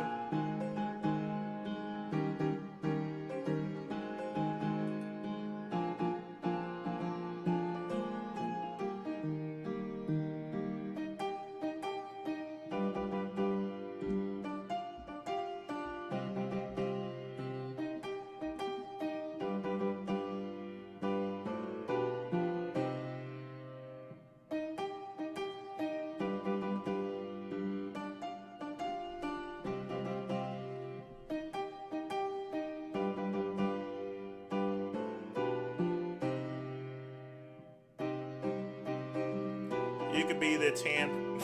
You could be the tan.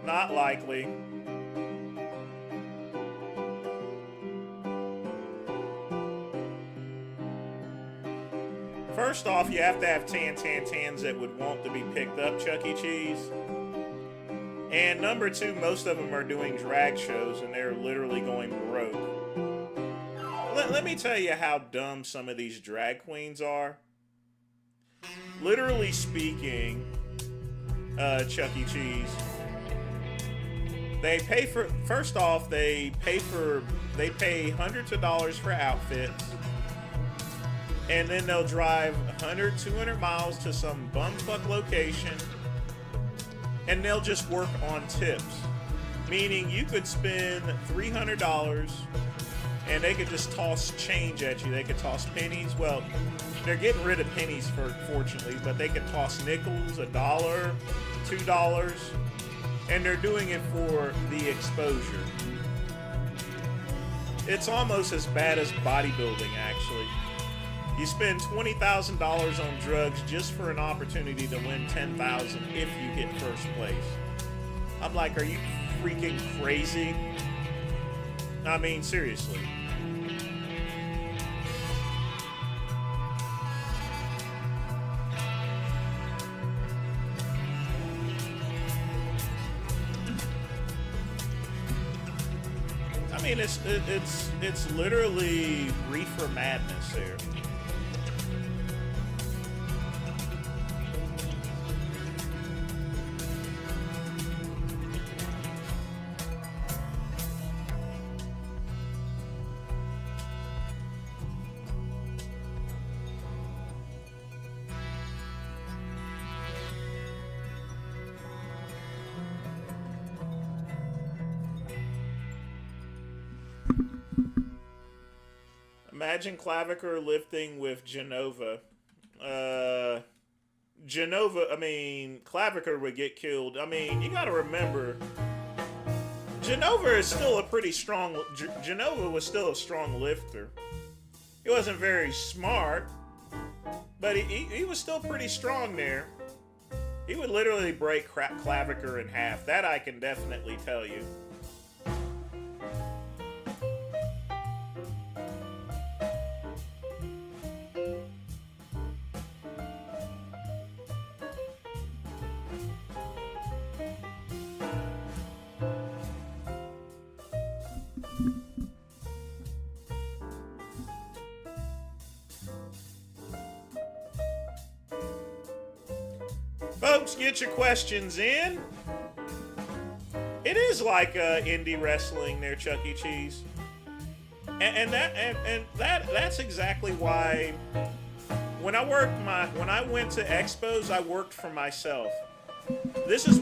Not likely. First off, you have to have tans that would want to be picked up, Chuck E. Cheese. And number two, most of them are doing drag shows and they're literally going broke. Let me tell you how dumb some of these drag queens are. Literally speaking, Chuck E. Cheese, they pay for, first off, they pay hundreds of dollars for outfits, and then they'll drive 100, 200 miles to some bumfuck location, and they'll just work on tips. Meaning you could spend $300 and they could just toss change at you. They could toss pennies. Well, they're getting rid of pennies, fortunately, but they could toss nickels, $1, $2, and they're doing it for the exposure. It's almost as bad as bodybuilding, actually. You spend $20,000 on drugs just for an opportunity to win $10,000 if you get first place. I'm like, are you freaking crazy? I mean, seriously. I mean, it's literally reefer madness there. Imagine Clavicle lifting with Genova. Clavicle would get killed. I mean, you gotta remember, Genova is still a pretty strong, Genova was still a strong lifter. He wasn't very smart, but he was still pretty strong there. He would literally break Clavicle in half. That I can definitely tell you. Folks, get your questions in. It is like indie wrestling there, Chuck E. Cheese, and that's exactly why when I went to expos, I worked for myself. This is,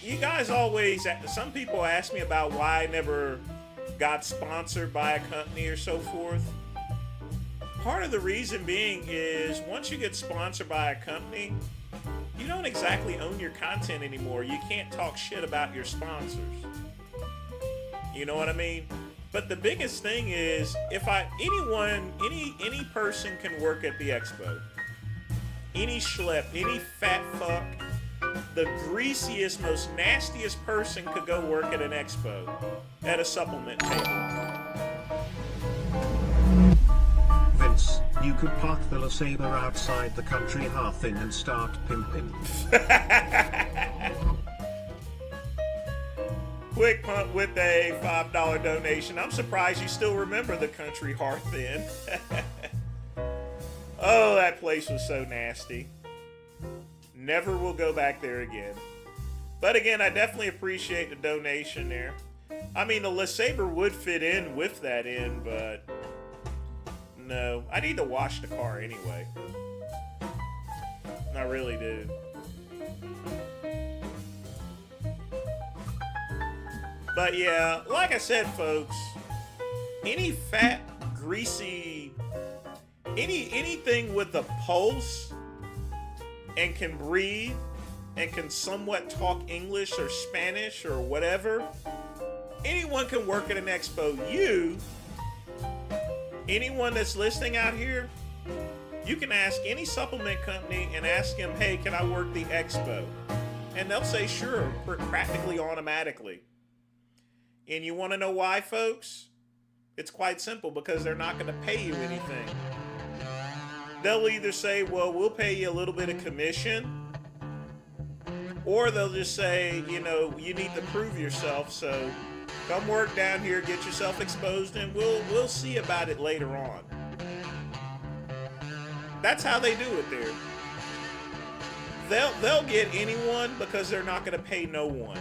you guys always, some people ask me about why I never got sponsored by a company or so forth. Part of the reason being is once you get sponsored by a company, you don't exactly own your content anymore. You can't talk shit about your sponsors. You know what I mean? But the biggest thing is, if any person can work at the expo. Any schlep, any fat fuck, the greasiest, most nastiest person could go work at an expo, at a supplement table. Vince, you could park the LeSabre outside the country hearthing and start pimping. Quick Punt with a $5 donation. I'm surprised you still remember the Country Hearth Inn. Oh, that place was so nasty. Never will go back there again. But again, I definitely appreciate the donation there. I mean, the LeSabre would fit in with that inn, but no. I need to wash the car anyway. I really do. But yeah, like I said, folks, any fat, greasy, anything with a pulse and can breathe and can somewhat talk English or Spanish or whatever, anyone can work at an expo. Anyone that's listening out here, you can ask any supplement company and ask them, hey, can I work the expo? And they'll say sure, practically automatically. And you want to know why, folks? It's quite simple, because they're not going to pay you anything. They'll either say, well, we'll pay you a little bit of commission, or they'll just say, you know, you need to prove yourself, so come work down here, get yourself exposed, and we'll see about it later on. That's how they do it there. They'll get anyone because they're not going to pay no one.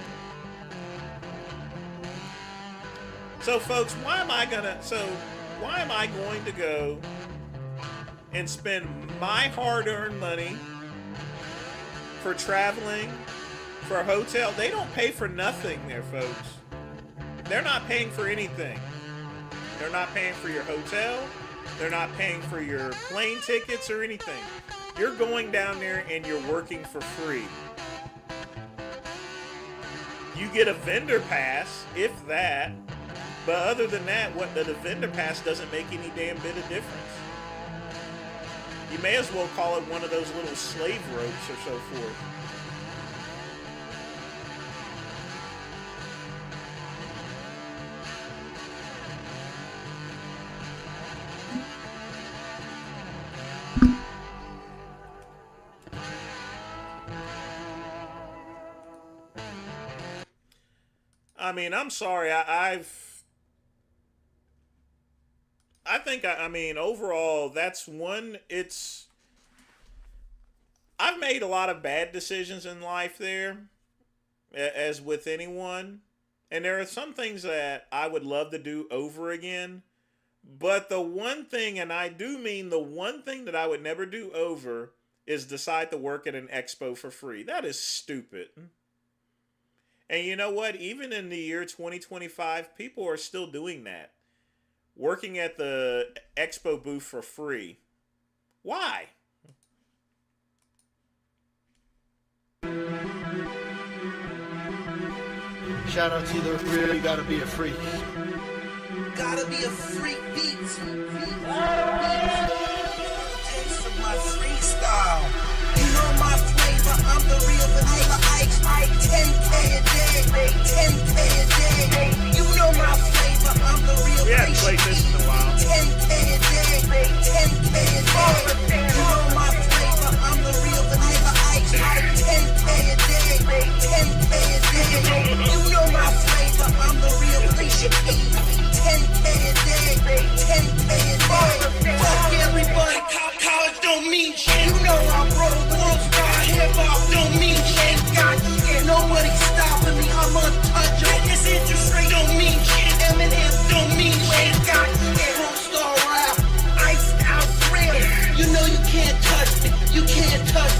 So folks, why am I going to go and spend my hard-earned money for traveling, for a hotel? They don't pay for nothing there, folks. They're not paying for anything. They're not paying for your hotel. They're not paying for your plane tickets or anything. You're going down there and you're working for free. You get a vendor pass, if that. But other than that, the vendor pass doesn't make any damn bit of difference. You may as well call it one of those little slave ropes or so forth. I mean, I'm sorry. I think overall, that's one. I've made a lot of bad decisions in life there, as with anyone. And there are some things that I would love to do over again. But the one thing, and I do mean the one thing that I would never do over, is decide to work at an expo for free. That is stupid. And you know what? Even in the year 2025, people are still doing that. Working at the expo booth for free. Why? Shout out to the really gotta be a freak. Gotta be a freak beats. Taste of my freestyle. You know my flavor, I'm the real vanilla ice. 10K a day, 10K a day. You know my flavor, I'm the real. We haven't played this in a while. 10K a day, 10K a day. You know my flavor, I'm the real vanilla ice. 10K a day, 10K a day. You know my flavor, I'm the real Alicia Keys. 10K a day, 10K a day. Fuck everybody, college don't mean shit. You know I'm broke, world star, hip hop don't mean shit. Got shit, nobody's stopping me, I'm untouchable. This interest rate don't mean shit, Eminem don't mean shit. Got shit, world star rap, iced out thrill. You know you can't touch me, you can't touch,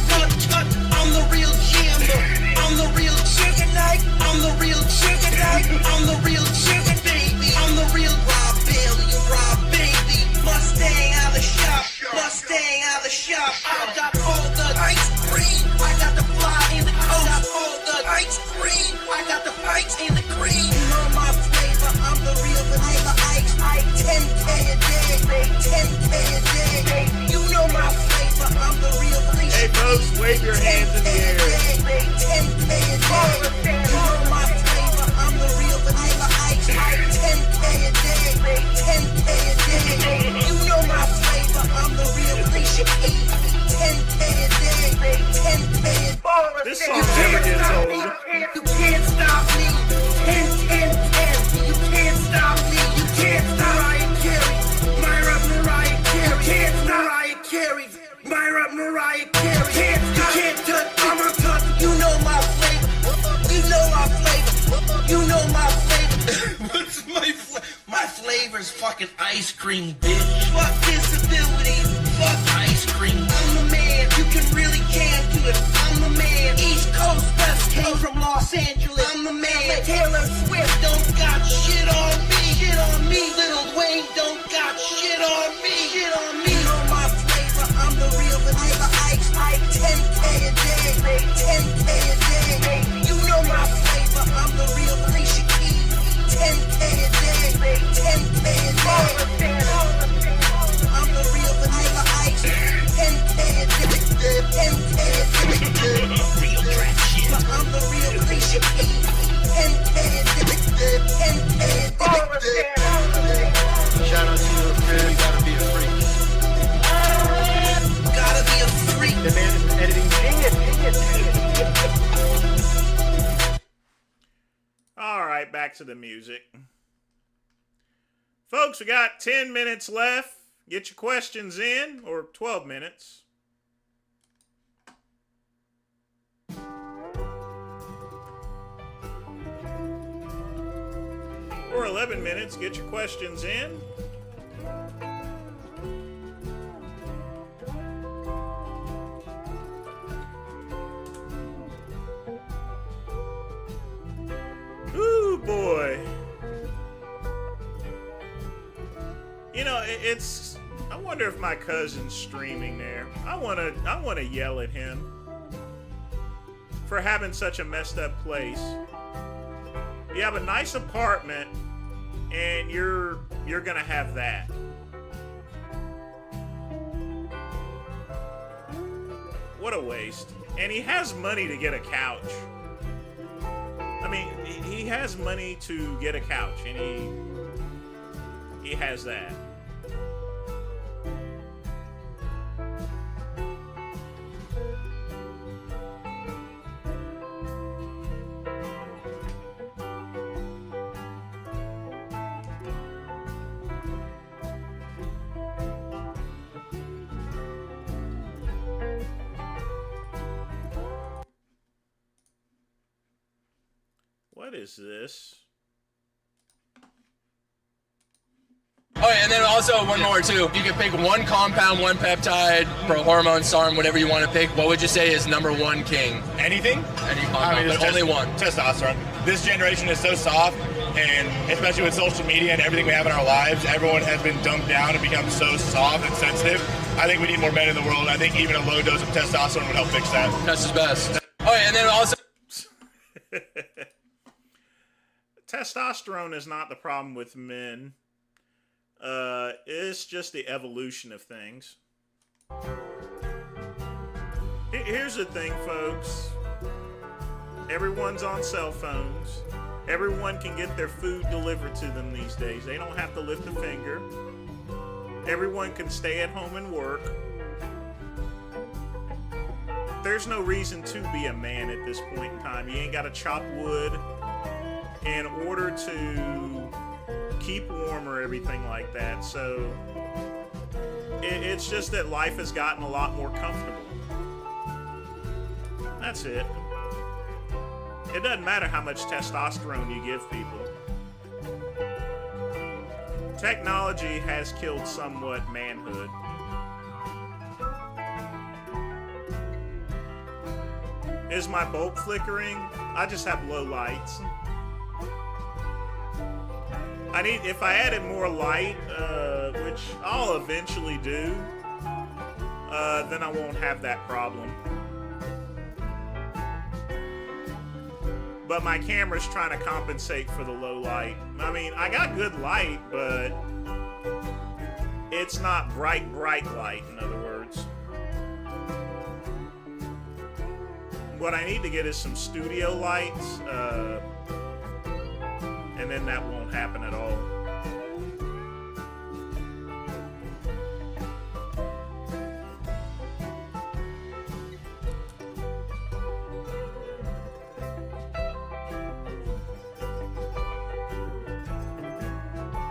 I'm the real jammer, I'm the real sugar night, I'm the real sugar night, I'm the real sugar baby, I'm the real Rob Bailey, Rob baby, Mustang out of the shop, Mustang out of the shop. I got all the ice cream, I got the fly in the coast, I got all the ice cream, I got the fights in the cream. You know my flavor, I'm the real vanilla ice. 10K a day, 10K a day. You know my flavor, I'm the real Alicia. Hey folks, wave your hands in the air. 10K a day. You know my flavor, I'm the real vanilla ice. 10K a day, 10K a day. You know my flavor, I'm the real Alicia Keys. 10K a day, 10K a day. This song never gets old. You can't stop me. 10K motherfucking ice cream, bitch. Fuck disabilities, fuck ice cream. I'm the man, you can really can't do it. I'm the man, East Coast, West Coast, from Los Angeles. I'm the man, Taylor Swift don't got shit on me. Shit on me, Lil Wayne don't got shit on me. Shit on me. You know my flavor, I'm the real vanilla ice. 10K a day, 10K a day. You know my flavor, I'm the real Alicia Keys. 10K a day, 10K a day. I'm the real vanilla ice. 10K a day, 10K a day. Real trap shit. I'm the real Alicia Keys. 10K a day, 10K a day. Shout out to you, man. You gotta be a freak. Gotta be a freak. The man is an editing genius. All right, back to the music. Folks, we got 10 minutes left. Get your questions in, or 12 minutes. Or 11 minutes. Get your questions in. Ooh, boy. You know, it's... I wonder if my cousin's streaming there. I want to yell at him for having such a messed up place. You have a nice apartment, and you're gonna have that. What a waste. And he has money to get a couch. I mean, he has money to get a couch, and he has that. What is this? Oh, and then also one more too. You can pick one compound, one peptide for a hormone, SARM, whatever you want to pick. What would you say is number one king? Anything? Any compound, but only one. Testosterone. This generation is so soft, and especially with social media and everything we have in our lives, everyone has been dumbed down and become so soft and sensitive. I think we need more men in the world. I think even a low dose of testosterone would help fix that. Test is best. Oh, and then also... Testosterone is not the problem with men. It's just the evolution of things. Here's the thing, folks. Everyone's on cell phones. Everyone can get their food delivered to them these days. They don't have to lift a finger. Everyone can stay at home and work. There's no reason to be a man at this point in time. You ain't got to chop wood in order to keep warm or everything like that. So it's just that life has gotten a lot more comfortable. That's it. It doesn't matter how much testosterone you give people. Technology has killed somewhat manhood. Is my bulb flickering? I just have low lights. If I added more light, which I'll eventually do, then I won't have that problem. But my camera's trying to compensate for the low light. I mean, I got good light, but it's not bright light, in other words. What I need to get is some studio lights, and then that won't happen at all.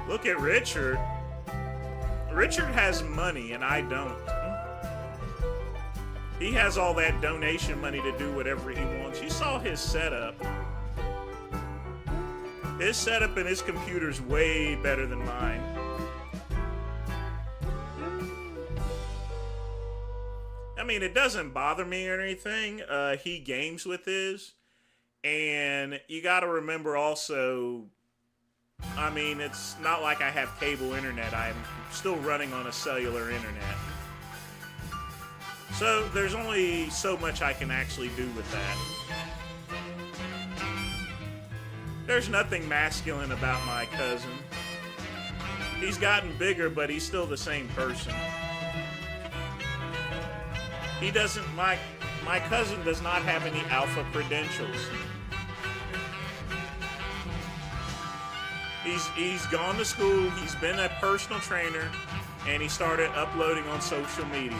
Look at Richard. Richard has money and I don't. He has all that donation money to do whatever he wants. You saw his setup. His setup and his computer's way better than mine. I mean, it doesn't bother me or anything. He games with his. And you got to remember also, I mean, it's not like I have cable internet. I'm still running on a cellular internet. So there's only so much I can actually do with that. There's nothing masculine about my cousin. He's gotten bigger, but he's still the same person. He doesn't, my cousin does not have any alpha credentials. He's gone to school, he's been a personal trainer, and he started uploading on social media.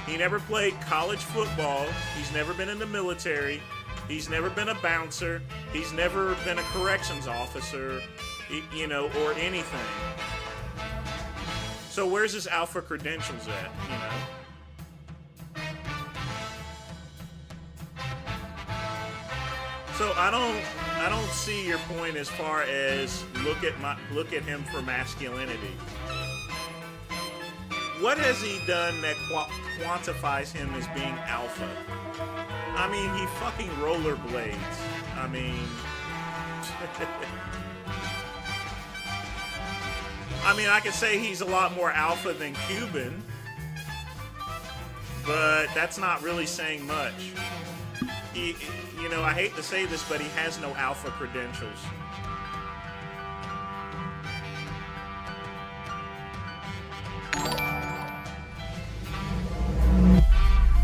He never played college football, he's never been in the military, he's never been a bouncer, he's never been a corrections officer, you know, or anything. So where's his alpha credentials at, you know? So I don't see your point as far as look at him for masculinity. What has he done that quantifies him as being alpha? I mean, he fucking rollerblades. I mean, I could say he's a lot more alpha than Cuban, but that's not really saying much. You know, I hate to say this, but he has no alpha credentials.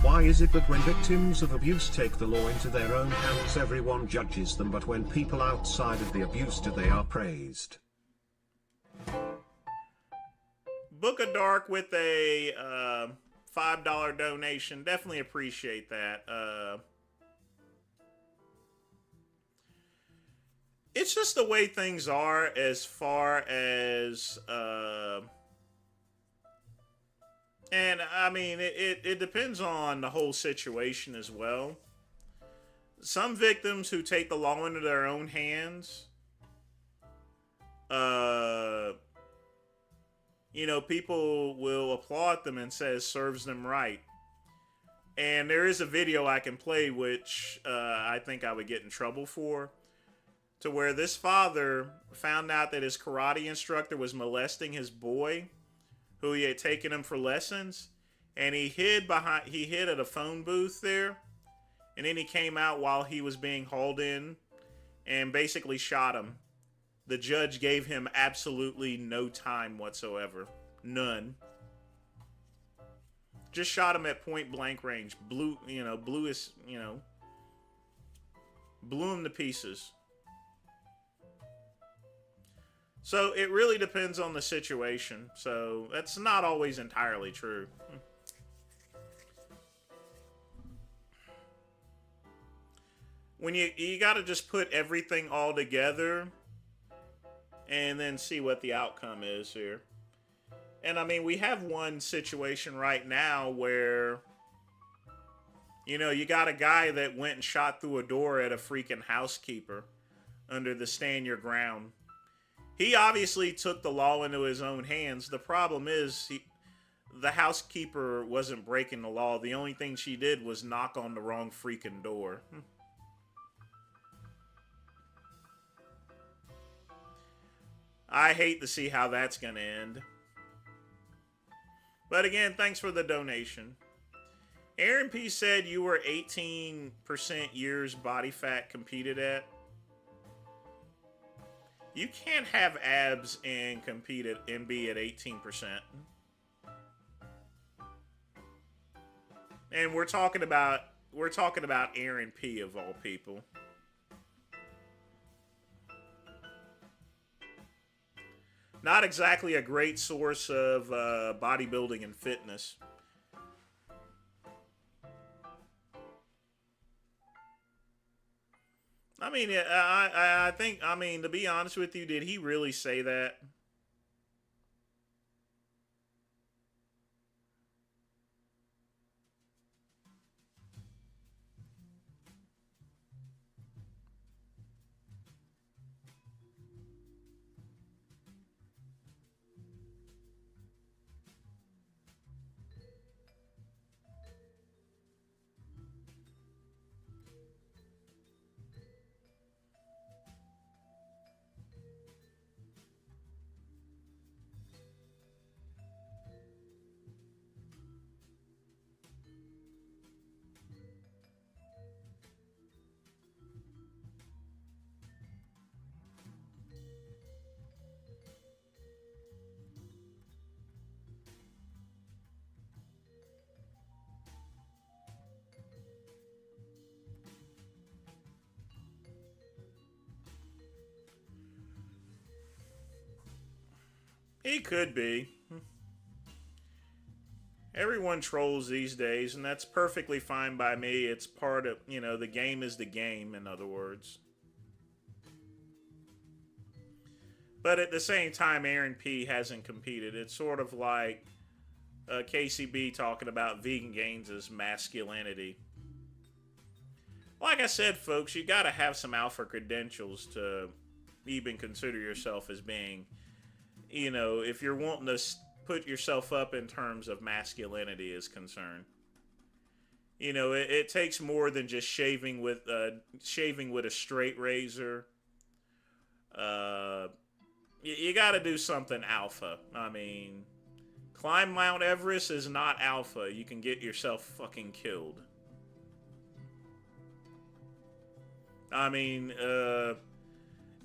Why is it that when victims of abuse take the law into their own hands, everyone judges them, but when people outside of the abuse do, they are praised? Book of Dark with a $5 donation. Definitely appreciate that. It's just the way things are as far as and I mean it depends on the whole situation as well. Some victims who take the law into their own hands, you know, people will applaud them and says serves them right. And there is a video I can play which I think I would get in trouble for, to where this father found out that his karate instructor was molesting his boy, who he had taken him for lessons, and he hid at a phone booth there, and then he came out while he was being hauled in and basically shot him. The judge gave him absolutely no time whatsoever. None. Just shot him at point blank range. Blew him to pieces. So it really depends on the situation. So that's not always entirely true. When you got to just put everything all together and then see what the outcome is here. And I mean, we have one situation right now where, you know, you got a guy that went and shot through a door at a freaking housekeeper under the stand your ground. He obviously took the law into his own hands. The problem is the housekeeper wasn't breaking the law. The only thing she did was knock on the wrong freaking door. I hate to see how that's going to end. But again, thanks for the donation. Aaron P said you were 18% years body fat competed at. You can't have abs and compete at and be at 18%. And we're talking about Aaron P of all people. Not exactly a great source of bodybuilding and fitness. I mean, I think, I mean, to be honest with you, did he really say that? He could be. Everyone trolls these days, and that's perfectly fine by me. It's part of, the game is the game, in other words. But at the same time, Aaron P. hasn't competed. It's sort of like KCB talking about vegan gains as masculinity. Like I said, folks, you gotta have some alpha credentials to even consider yourself as being, if you're wanting to put yourself up in terms of masculinity is concerned. It takes more than just shaving with a straight razor. You got to do something alpha. I mean, climb Mount Everest is not alpha. You can get yourself fucking killed. I mean,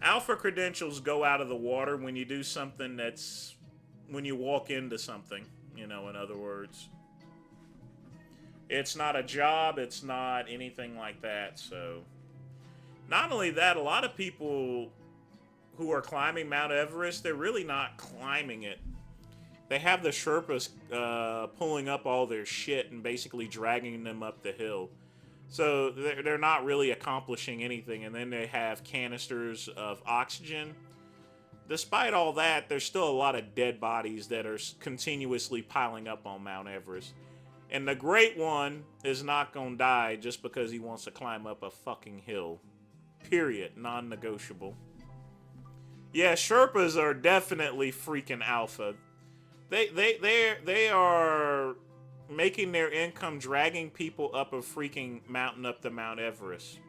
alpha credentials go out of the water when you do something when you walk into something, in other words. It's not a job, it's not anything like that, so. Not only that, a lot of people who are climbing Mount Everest, they're really not climbing it. They have the Sherpas pulling up all their shit and basically dragging them up the hill. So they're not really accomplishing anything, and then they have canisters of oxygen. Despite all that, there's still a lot of dead bodies that are continuously piling up on Mount Everest. And the great one is not gonna die just because he wants to climb up a fucking hill. Period. Non-negotiable. Yeah, Sherpas are definitely freaking alpha. They are making their income dragging people up a freaking mountain up to Mount Everest.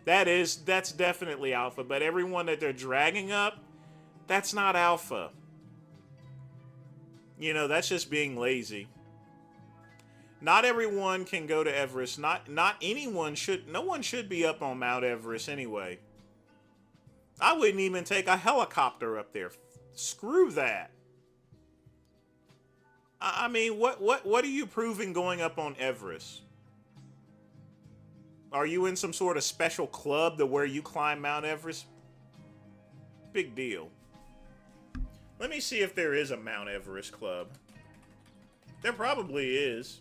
That's definitely alpha, but everyone that they're dragging up, that's not alpha. That's just being lazy. Not everyone can go to Everest. Not anyone should. No one should be up on Mount Everest anyway. I wouldn't even take a helicopter up there. Screw that. I mean, what are you proving going up on Everest? Are you in some sort of special club to where you climb Mount Everest? Big deal. Let me see if there is a Mount Everest club. There probably is.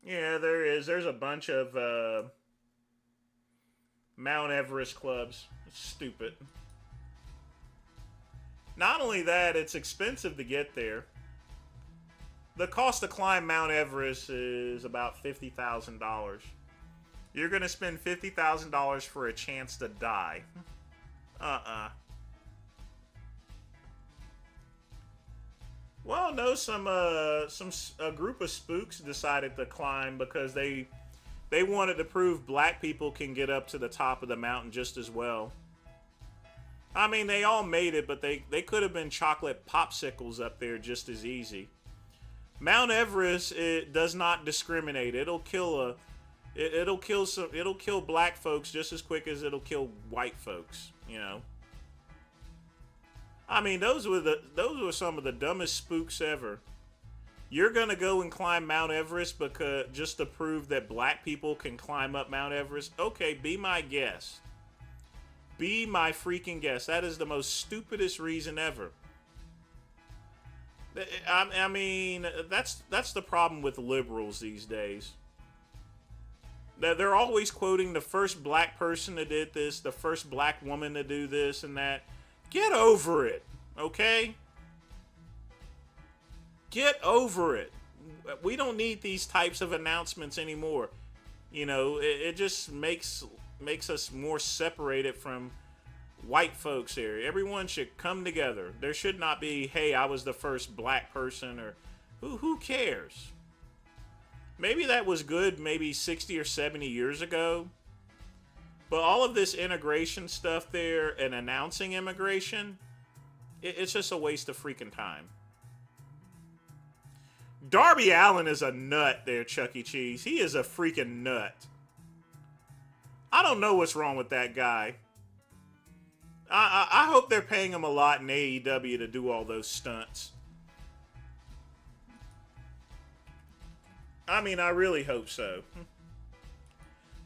Yeah, there is. There's a bunch of Mount Everest clubs. It's stupid. Not only that, it's expensive to get there. The cost to climb Mount Everest is about $50,000. You're going to spend $50,000 for a chance to die. Well, no, a group of spooks decided to climb because they wanted to prove black people can get up to the top of the mountain just as well. I mean, they all made it, but they could have been chocolate popsicles up there just as easy. Mount Everest, it does not discriminate. It'll kill black folks just as quick as it'll kill white folks, I mean, those were some of the dumbest spooks ever. You're gonna go and climb Mount Everest just to prove that black people can climb up Mount Everest? Okay, be my guest. Be my freaking guest. That is the most stupidest reason ever. I mean, that's the problem with liberals these days. They're always quoting the first black person that did this, the first black woman to do this and that. Get over it, okay? Get over it. We don't need these types of announcements anymore. It just makes us more separated from white folks here. Everyone should come together. There should not be, hey, I was the first black person, or who cares? Maybe that was good maybe 60 or 70 years ago. But all of this integration stuff there and announcing immigration, it's just a waste of freaking time. Darby Allin is a nut there, Chuck E. Cheese. He is a freaking nut. I don't know what's wrong with that guy. I hope they're paying him a lot in AEW to do all those stunts. I mean, I really hope so.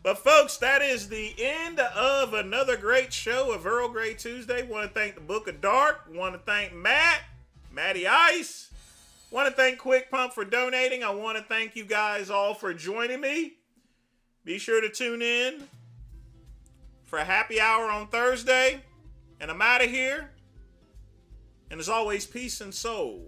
But folks, that is the end of another great show of Earl Grey Tuesday. Want to thank the Book of Dark. Want to thank Matty Ice. Want to thank Quick Pump for donating. I want to thank you guys all for joining me. Be sure to tune in for a happy hour on Thursday. And I'm out of here. And as always, peace and soul.